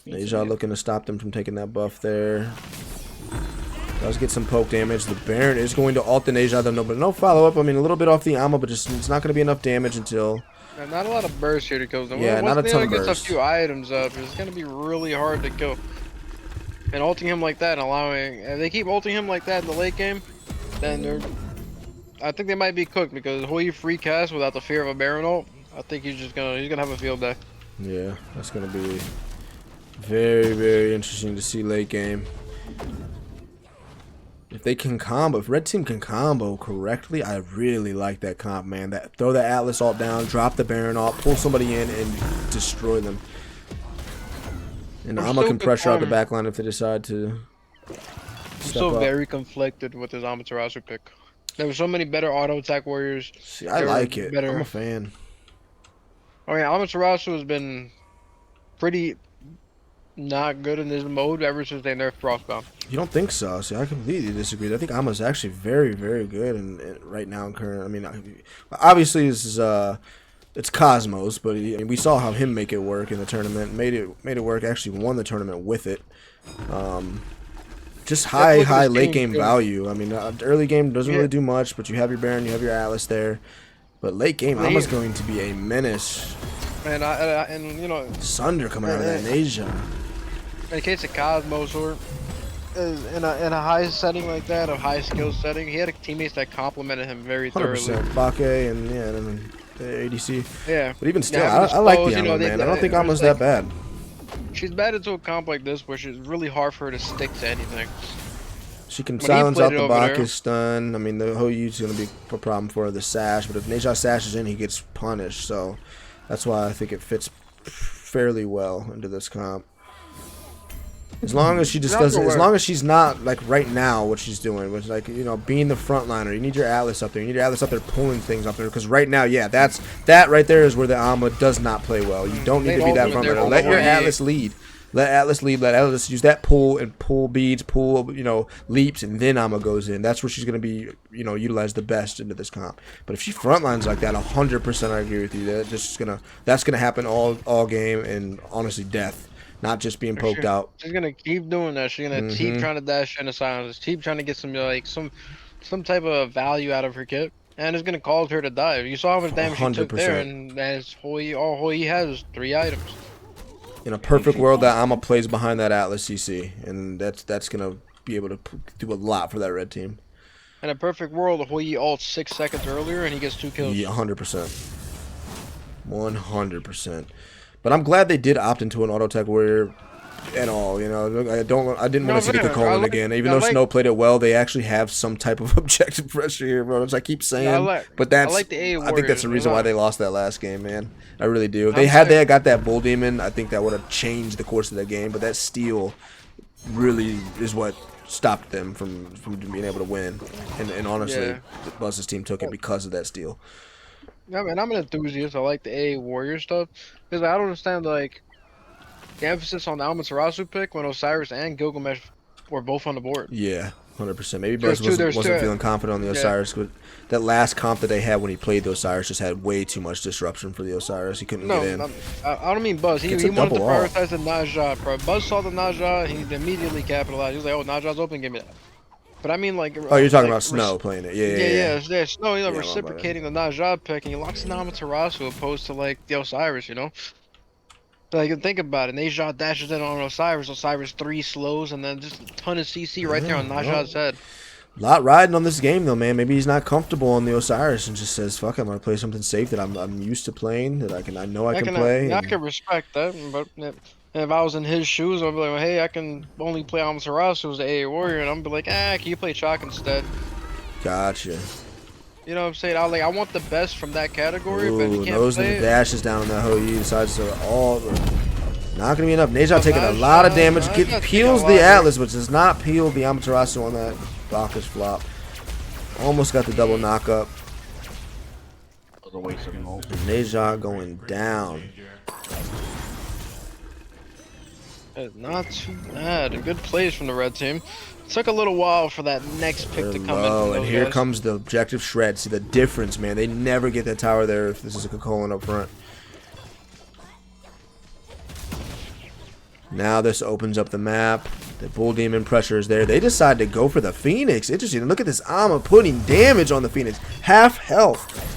Deja looking to stop them from taking that buff there. Does get some poke damage. The Baron is going to ult the Deja, though, but no follow-up. I mean, a little bit off the ammo, but just it's not going to be enough damage until...
And not a lot of burst here to kill them.
Yeah, not a ton of
gets
burst.
a few items up, it's going to be really hard to kill. And ulting him like that and allowing... If they keep ulting him like that in the late game, then they're... I think they might be cooked because Hoi free cast without the fear of a Baron ult. I think he's gonna have a field day.
Yeah, that's going to be very, very interesting to see late game. If they can combo, if red team can combo correctly, I really like that comp, man. That throw the Atlas ult down, drop the Baron ult, pull somebody in, and destroy them. And Amma can pressure out the backline if they decide to.
I'm still very conflicted with his Amaterasu pick. There were so many better auto attack warriors.
See, I like it. I'm a fan.
I mean, Amaterasu has been pretty not good in this mode ever since they nerfed Frostbound.
You don't think so? See, I completely disagree. I think Amma's actually very, very good right now in current. I mean, obviously this is it's Cosmos, but we saw how him make it work in the tournament. Made it work. Actually won the tournament with it. Just high late game value. I mean, early game doesn't really do much, but you have your Baron, you have your Atlas there. But late game, Amma's going to be a menace.
And you know,
Sunder coming out of that Asia.
In the case of Cosmos, or in a high setting like that, a high skill setting, he had teammates that complimented him very thoroughly.
100%. Bake and then the ADC.
Yeah.
But even still, I like the Amma, man. I don't think Amma's that bad.
She's bad into a comp like this, where it's really hard for her to stick to anything.
She can silence out the Bacchus stun. I mean, the Hoyu's going to be a problem for her, the Sash. But if Neja sashes in, he gets punished. So that's why I think it fits fairly well into this comp. As long as she just doesn't, as long as she's not like right now what she's doing, which like being the frontliner. You need your Atlas up there. You need your Atlas up there pulling things up there because right now, yeah, that right there is where the Amma does not play well. You don't need to be that frontliner. Let your Atlas lead. Let Atlas lead. Let Atlas use that pull and pull beads, pull leaps, and then Amma goes in. That's where she's gonna be utilized the best into this comp. But if she frontlines like that, 100% I agree with you. That's gonna happen all game and honestly death. Not just being poked out.
She's gonna keep doing that. She's gonna keep trying to dash into silence. Keep trying to get some type of value out of her kit, and it's gonna cause her to die. You saw how much damage she took there, and that's all Hoi has is 3 items.
In a perfect world, that Amma plays behind that Atlas CC, and that's gonna be able to do a lot for that red team.
In a perfect world, Hoi ults 6 seconds earlier, and he gets 2 kills.
Yeah, 100%. 100%. But I'm glad they did opt into an auto tech warrior at all. I didn't want to see the Coleman again. Even though Snow played it well, they actually have some type of objective pressure here, bro. As I keep saying, but I think that's the reason why they lost that last game, man. I really do. If they had got that Bull Demon, I think that would have changed the course of the game. But that steal really is what stopped them from being able to win. And honestly, Buzz's team took it because of that steal.
Yeah, man, I'm an enthusiast. I like the AA warrior stuff because I don't understand the emphasis on the Amaterasu pick when Osiris and Gilgamesh were both on the board.
Yeah, 100%. Maybe Buzz wasn't feeling confident on the Osiris, but that last comp that they had when he played the Osiris just had way too much disruption for the Osiris. He couldn't get in.
I don't mean Buzz. He wanted to prioritize the Najah, bro. Buzz saw the Najah, he immediately capitalized. He was like, "Oh, Najah's open, give me that." But I mean,
oh, you're talking about Snow playing it. Yeah.
Snow, reciprocating the Najah pick, and he locks in Amaterasu opposed to the Osiris, Like, think about it. Najah dashes in on Osiris 3 slows, and then just a ton of CC right there on Najah's head.
A lot riding on this game though, man. Maybe he's not comfortable on the Osiris and just says, "Fuck, I'm gonna play something safe that I'm used to playing, that I know I can play."
I can respect that, but if I was in his shoes, I'd be like, well, "Hey, I can only play Amaterasu as the AA warrior," and I'm be like, "Can you play Chalk instead?"
Gotcha.
You know what I'm saying? I want the best from that category, but he can't
those
play
the dashes down on that Hoi decides to not gonna be enough. Neja taking a lot of damage. Peels the Atlas, but does not peel the Amaterasu on that Bacchus flop. Almost got the double knockup. Neja going down.
Not too bad. A good plays from the red team. Took a little while for that next pick
They're
to come
low,
in. From
and
those
here
guys.
comes the objective shred. See the difference, man. They never get that tower there if this is a Cocolan up front. Now this opens up the map. The Bull Demon pressure is there. They decide to go for the Phoenix. Interesting. Look at this Ama putting damage on the Phoenix. Half health.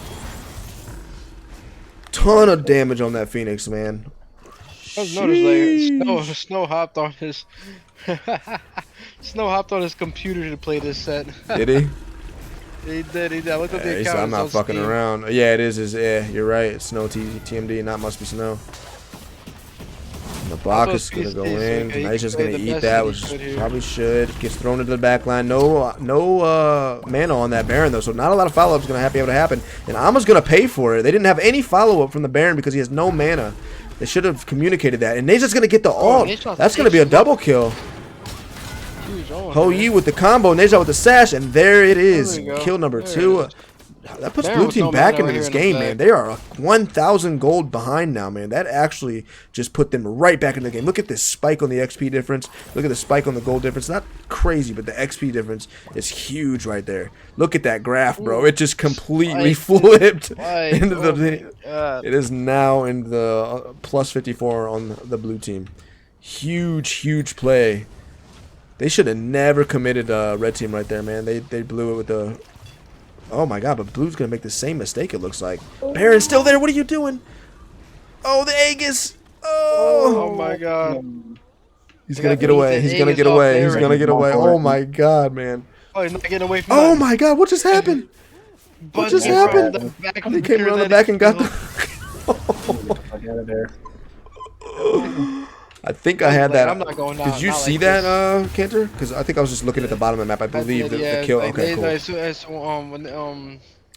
Ton of damage on that Phoenix, man.
I was noticing like Snow hopped on his Snow hopped on his computer to play this set.
Did he?
He did. I looked at the
Yeah, he
account.
said, I'm not fucking around. Yeah, it is. Yeah, you're right. It's Snow TMD, not Must Be Snow. And the Bacchus is gonna go in. He's just gonna eat that, which probably should. Gets thrown into the back line. No mana on that Baron though, so not a lot of follow-ups gonna be able to happen. And Ama's gonna pay for it. They didn't have any follow-up from the Baron because he has no mana. They should have communicated that. And Neja's gonna get the ult. That's gonna be a double kill. Ho-Yi with the combo, Neja with the sash, and there it is. Kill number 2. That puts blue team back into this game, man. They are 1,000 gold behind now, man. That actually just put them right back into the game. Look at this spike on the XP difference. Look at the spike on the gold difference. Not crazy, but the XP difference is huge right there. Look at that graph, bro. It just completely flipped into the. It is now in the plus 54 on the blue team. Huge play. They should have never committed red team right there, man. They blew it with the. Oh my god, but blue's gonna make the same mistake, it looks like. Baron's still there, what are you doing? Oh, the Aegis! Oh
my god.
He's gonna get away, he's gonna get away, he's gonna get away. Oh my god, man.
Oh, he's not getting away from
Oh my god, what just happened? What just happened? He came around the back and got the...
Out of there.
I think I had that.
I'm not going down.
Did you see that, Cantor? Because I think I was just looking at the bottom of the map. I believe the kill. Okay, cool.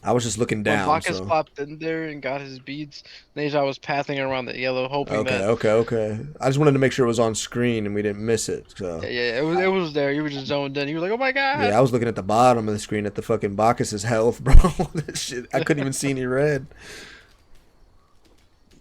I was just looking down.
Bacchus
So.
popped in there and got his beads. Neja was pathing around the yellow, hoping that.
Okay. I just wanted to make sure it was on screen and we didn't miss it. So.
Yeah, it was there. You were just zoned in. You were like, oh my god.
Yeah, I was looking at the bottom of the screen at the fucking Bacchus's health, bro. That shit, I couldn't even see any red.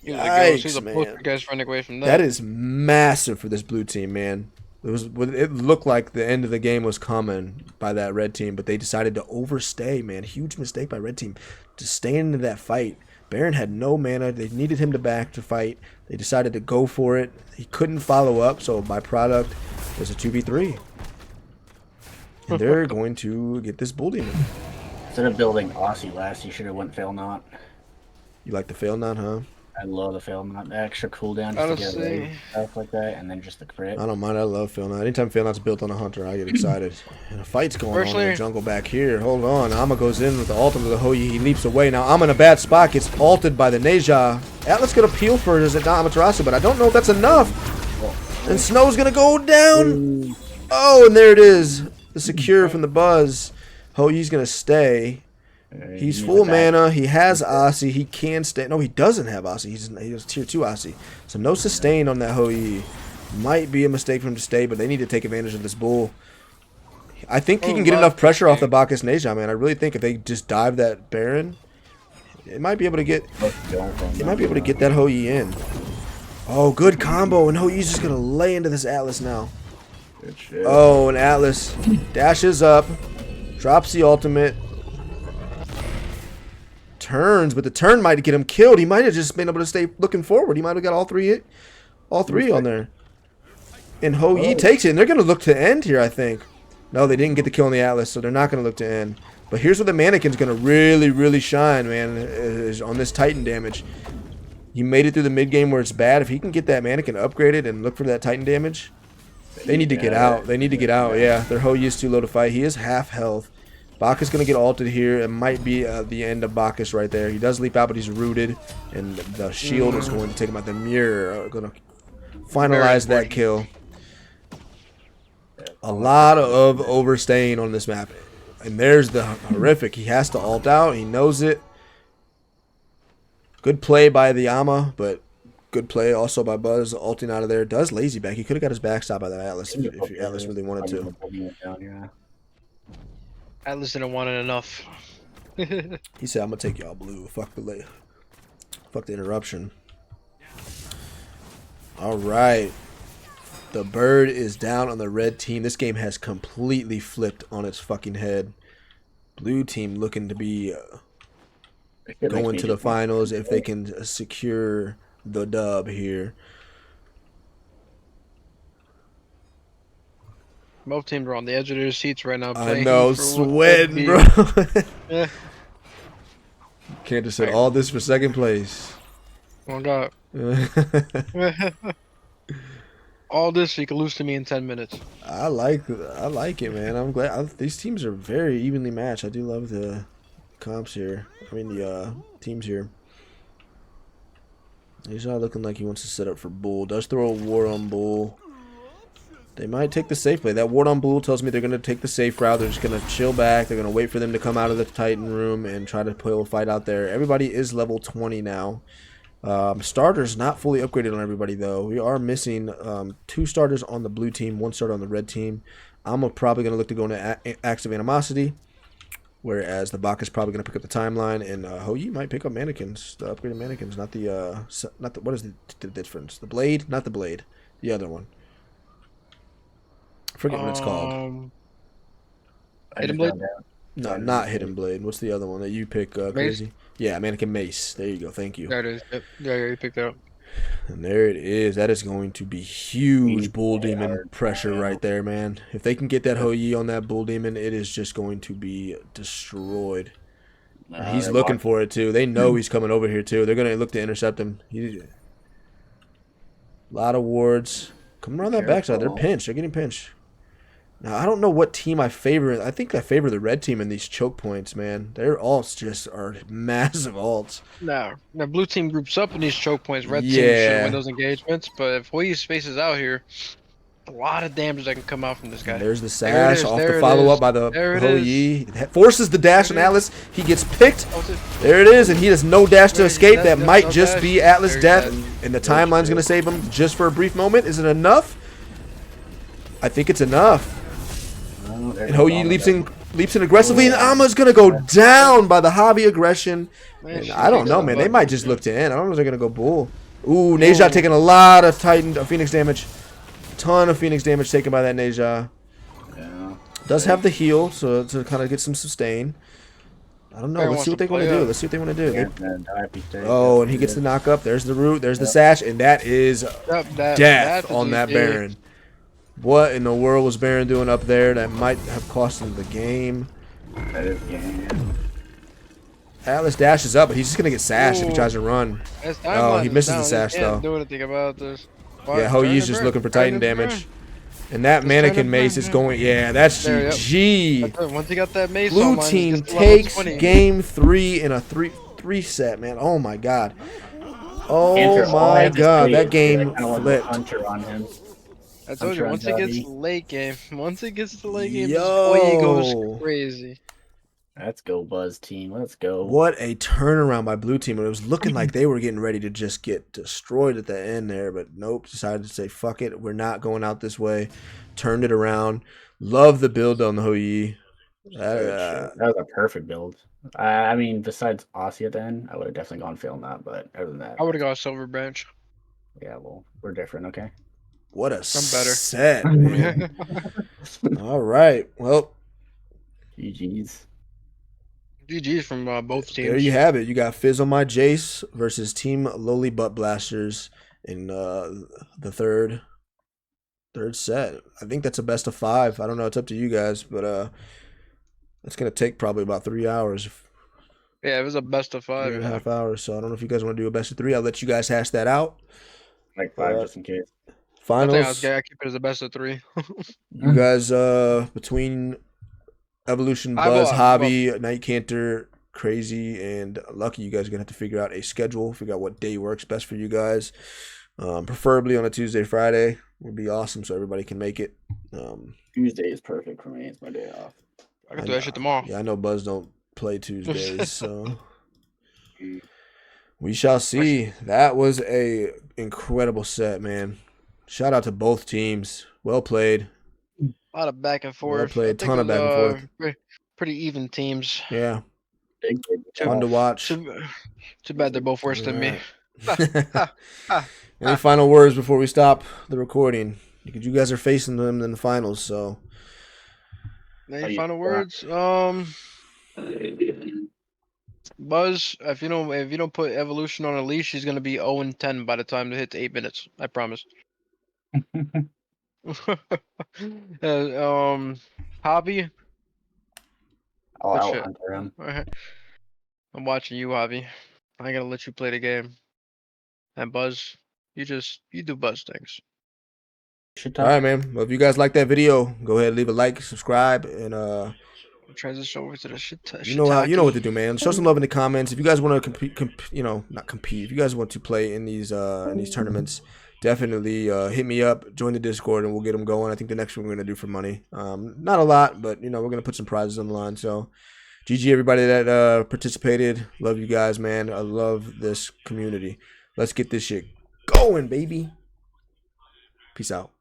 Yikes, man.
Guys running away from that.
That is massive for this blue team, man. It looked like the end of the game was coming by that red team, but they decided to overstay, man. Huge mistake by red team to stay into that fight. Baron had no mana. They needed him to back to fight. They decided to go for it. He couldn't follow up, so byproduct was a 2v3. And they're going to get this bull demon.
Instead of building Aussie last, you should have went Fail Not.
You like the fail not, huh?
I love the Fail Not. The extra cooldown just to get away, stuff like that, and then just the crit.
I don't mind. I love fail not. Anytime fail not's built on a hunter, I get excited. And a fight's going on in the jungle back here. Hold on. Ama goes in with the ult of the Ho-Yi. He leaps away. Now I'm in a bad spot. Gets ulted by the Neja. Atlas gonna peel for his Amaterasu, but I don't know if that's enough. And Snow's gonna go down. Oh, and there it is. The secure from the buzz. Ho-Yi's gonna stay. He's full mana. He has Aussie. He can stay. No, he doesn't have Aussie. He has tier 2 Aussie. So no sustain on that Ho-Yi. Might be a mistake for him to stay, but they need to take advantage of this bull. I think he can get enough pressure off the Bacchus Neja, man. I really think if they just dive that Baron, it might be able to get. He might be able to get that Ho-Yi in. Oh, good combo, and Ho-Yi's just gonna lay into this Atlas now.
Good shit.
Oh, and Atlas dashes up, drops the ultimate. Turns, but the turn might get him killed. He might have just been able to stay looking forward. He might have got all three on there. And Ho-Yi takes it, and they're going to look to end here, I think. No, they didn't get the kill on the Atlas, so they're not going to look to end. But here's where the mannequin's going to really shine, man, is on this Titan damage. He made it through the mid game where it's bad. If he can get that mannequin upgraded and look for that Titan damage, they need to get out. They need to get out, yeah. Their Ho-Yi is too low to fight. He is half health. Bacchus going to get ulted here. It might be the end of Bacchus right there. He does leap out, but he's rooted. And the shield is going to take him out. The mirror going to finalize that kill. A lot of overstaying on this map. And there's the horrific. He has to ult out. He knows it. Good play by the Ama, but good play also by Buzz. Ulting out of there. Does lazy back. He could have got his backstop by that Atlas if Atlas really wanted to.
Atlas didn't want it enough.
He said, I'm going to take y'all blue. Fuck the interruption. All right. The bird is down on the red team. This game has completely flipped on its fucking head. Blue team looking to be going to the finals if they can secure the dub here.
Both teams are on the edge of their seats right now.
I
Playing
know,
for what could
sweating,
be.
bro.
Yeah.
Can't just say all this for second place.
Oh God. All this so you can lose to me in 10 minutes.
I like it, man. I'm glad these teams are very evenly matched. I do love the comps here. I mean the teams here. He's not looking like he wants to set up for Bull. Does throw a ward on Bull. They might take the safe play. That ward on Bull tells me they're going to take the safe route. They're just going to chill back. They're going to wait for them to come out of the Titan room and try to pull a fight out there. Everybody is level 20 now. Starters not fully upgraded on everybody, though. We are missing 2 starters on the blue team, 1 starter on the red team. I'm probably going to look to go into Acts of Animosity, whereas the Bak is probably going to pick up the timeline, and Ho-Yi might pick up mannequins, the upgraded mannequins, not the what is the difference? The blade, not the blade, the other one. I forget what it's called.
Hidden Blade?
No, not Hidden Blade. What's the other one that you pick, Crazy? Yeah, Mannequin Mace. There you go. Thank you.
There it is. Yep. Yeah, you picked it up.
And there it is. That is going to be huge Bull Demon pressure right there, man. If they can get that Ho-Yi on that Bull Demon, it is just going to be destroyed. He's looking for it, too. They know he's coming over here, too. They're going to look to intercept him. A lot of wards. Coming around that backside. They're pinched. They're getting pinched. Now, I don't know what team I favor. I think I favor the red team in these choke points, man. Their ults just are massive ults.
No, the blue team groups up in these choke points. Red team should win those engagements. But if Ho-Yi spaces out here, a lot of damage that can come out from this guy.
There's the sash off the follow-up by the Ho-Yi. Forces the dash on Atlas. He gets picked. There it is, and he has no dash to escape. That might just be Atlas' death, and the timeline's going to save him just for a brief moment. Is it enough? I think it's enough. And Ho-Yi leaps in aggressively, and Ama's going to go down by the hobby aggression. And I don't know, man. They might just look to end. I don't know if they're going to go Bull. Ooh, Neja taking a lot of Phoenix damage. Ton of Phoenix damage taken by that Neja.
Yeah.
Does have the heal, so to kind of get some sustain. I don't know. Let's see what they want to do. Let's see what they want to do. Oh, and he gets the knock up. There's the root. There's the sash, and that is death on that Baron. What in the world was Baron doing up there that might have cost him the game?
That is game.
Atlas dashes up, but he's just going to get sashed if he tries to run. Oh, he misses the sash, though.
Can't do anything about this.
Yeah, Ho-Yi's just looking for Titan damage. And that mannequin mace is going... Yeah, that's GG.
Once he got that mace
Blue team takes game 3 in a 3 set, man. Oh, my God. Oh, my God. That game flipped.
I told you, once it gets late game, Ho-Yi goes crazy.
Let's go, Buzz team. Let's go.
What a turnaround by blue team. It was looking like they were getting ready to just get destroyed at the end there, but nope. Decided to say, fuck it. We're not going out this way. Turned it around. Love the build on the Ho-Yi.
That was a perfect build. I mean, besides Aussie at the end, I would have definitely gone Phil not, but other than that.
I would have gone Silver Branch.
Yeah, well, we're different, okay?
What a
better.
set, man. All right. Well,
GG's.
GG's from both teams.
There you have it. You got Fizz on my Jace versus Team Lowly Butt Blasters in the third set. I think that's a best of 5. I don't know. It's up to you guys, but it's going to take probably about 3 hours.
Yeah, it was a best of 5.
3.5 hours. So I don't know if you guys want to do a best of 3. I'll let you guys hash that out.
Like 5 just in case.
Finals.
I keep it as a best of 3.
You guys, between Evolution, Buzz, Hobby, Nightcanter, Crazy, and Lucky, you guys are going to have to figure out a schedule, figure out what day works best for you guys. Preferably on a Tuesday, Friday would be awesome so everybody can make it.
Tuesday is perfect for me. It's my day off.
I can do that shit tomorrow.
Yeah, I know Buzz don't play Tuesdays, so we shall see. That was a incredible set, man. Shout out to both teams. Well played.
A lot of back and forth.
Well played. Ton of back and forth.
Pretty even teams.
Yeah. Fun to watch.
Too bad they're both worse than me.
Any final words before we stop the recording? Because you guys are facing them in the finals, so.
Any
yeah.
final words? Buzz, if you don't put Evolution on a leash, he's gonna be 0-10 by the time they hit 8 minutes. I promise. Hobby.
I'll
Good
out
shit.
hunter him.
Alright. I'm watching you, Hobby. I gotta let you play the game. And Buzz, you do Buzz things.
Shit
All
talk.
right, man. Well, if you guys like that video, go ahead, leave a like, subscribe, and
Transition over to the shit.
you know what to do, man. Show some love in the comments. If you guys want to not compete. If you guys want to play in these tournaments, definitely hit me up, join the Discord, and we'll get them going. I think the next one we're gonna do for money. Not a lot, but we're gonna put some prizes on the line. So, GG everybody that participated. Love you guys, man. I love this community. Let's get this shit going, baby. Peace out.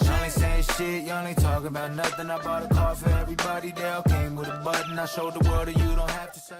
You only say shit, you only talk about nothing. I bought a car for everybody, they all came with a button. I showed the world that you don't have to say.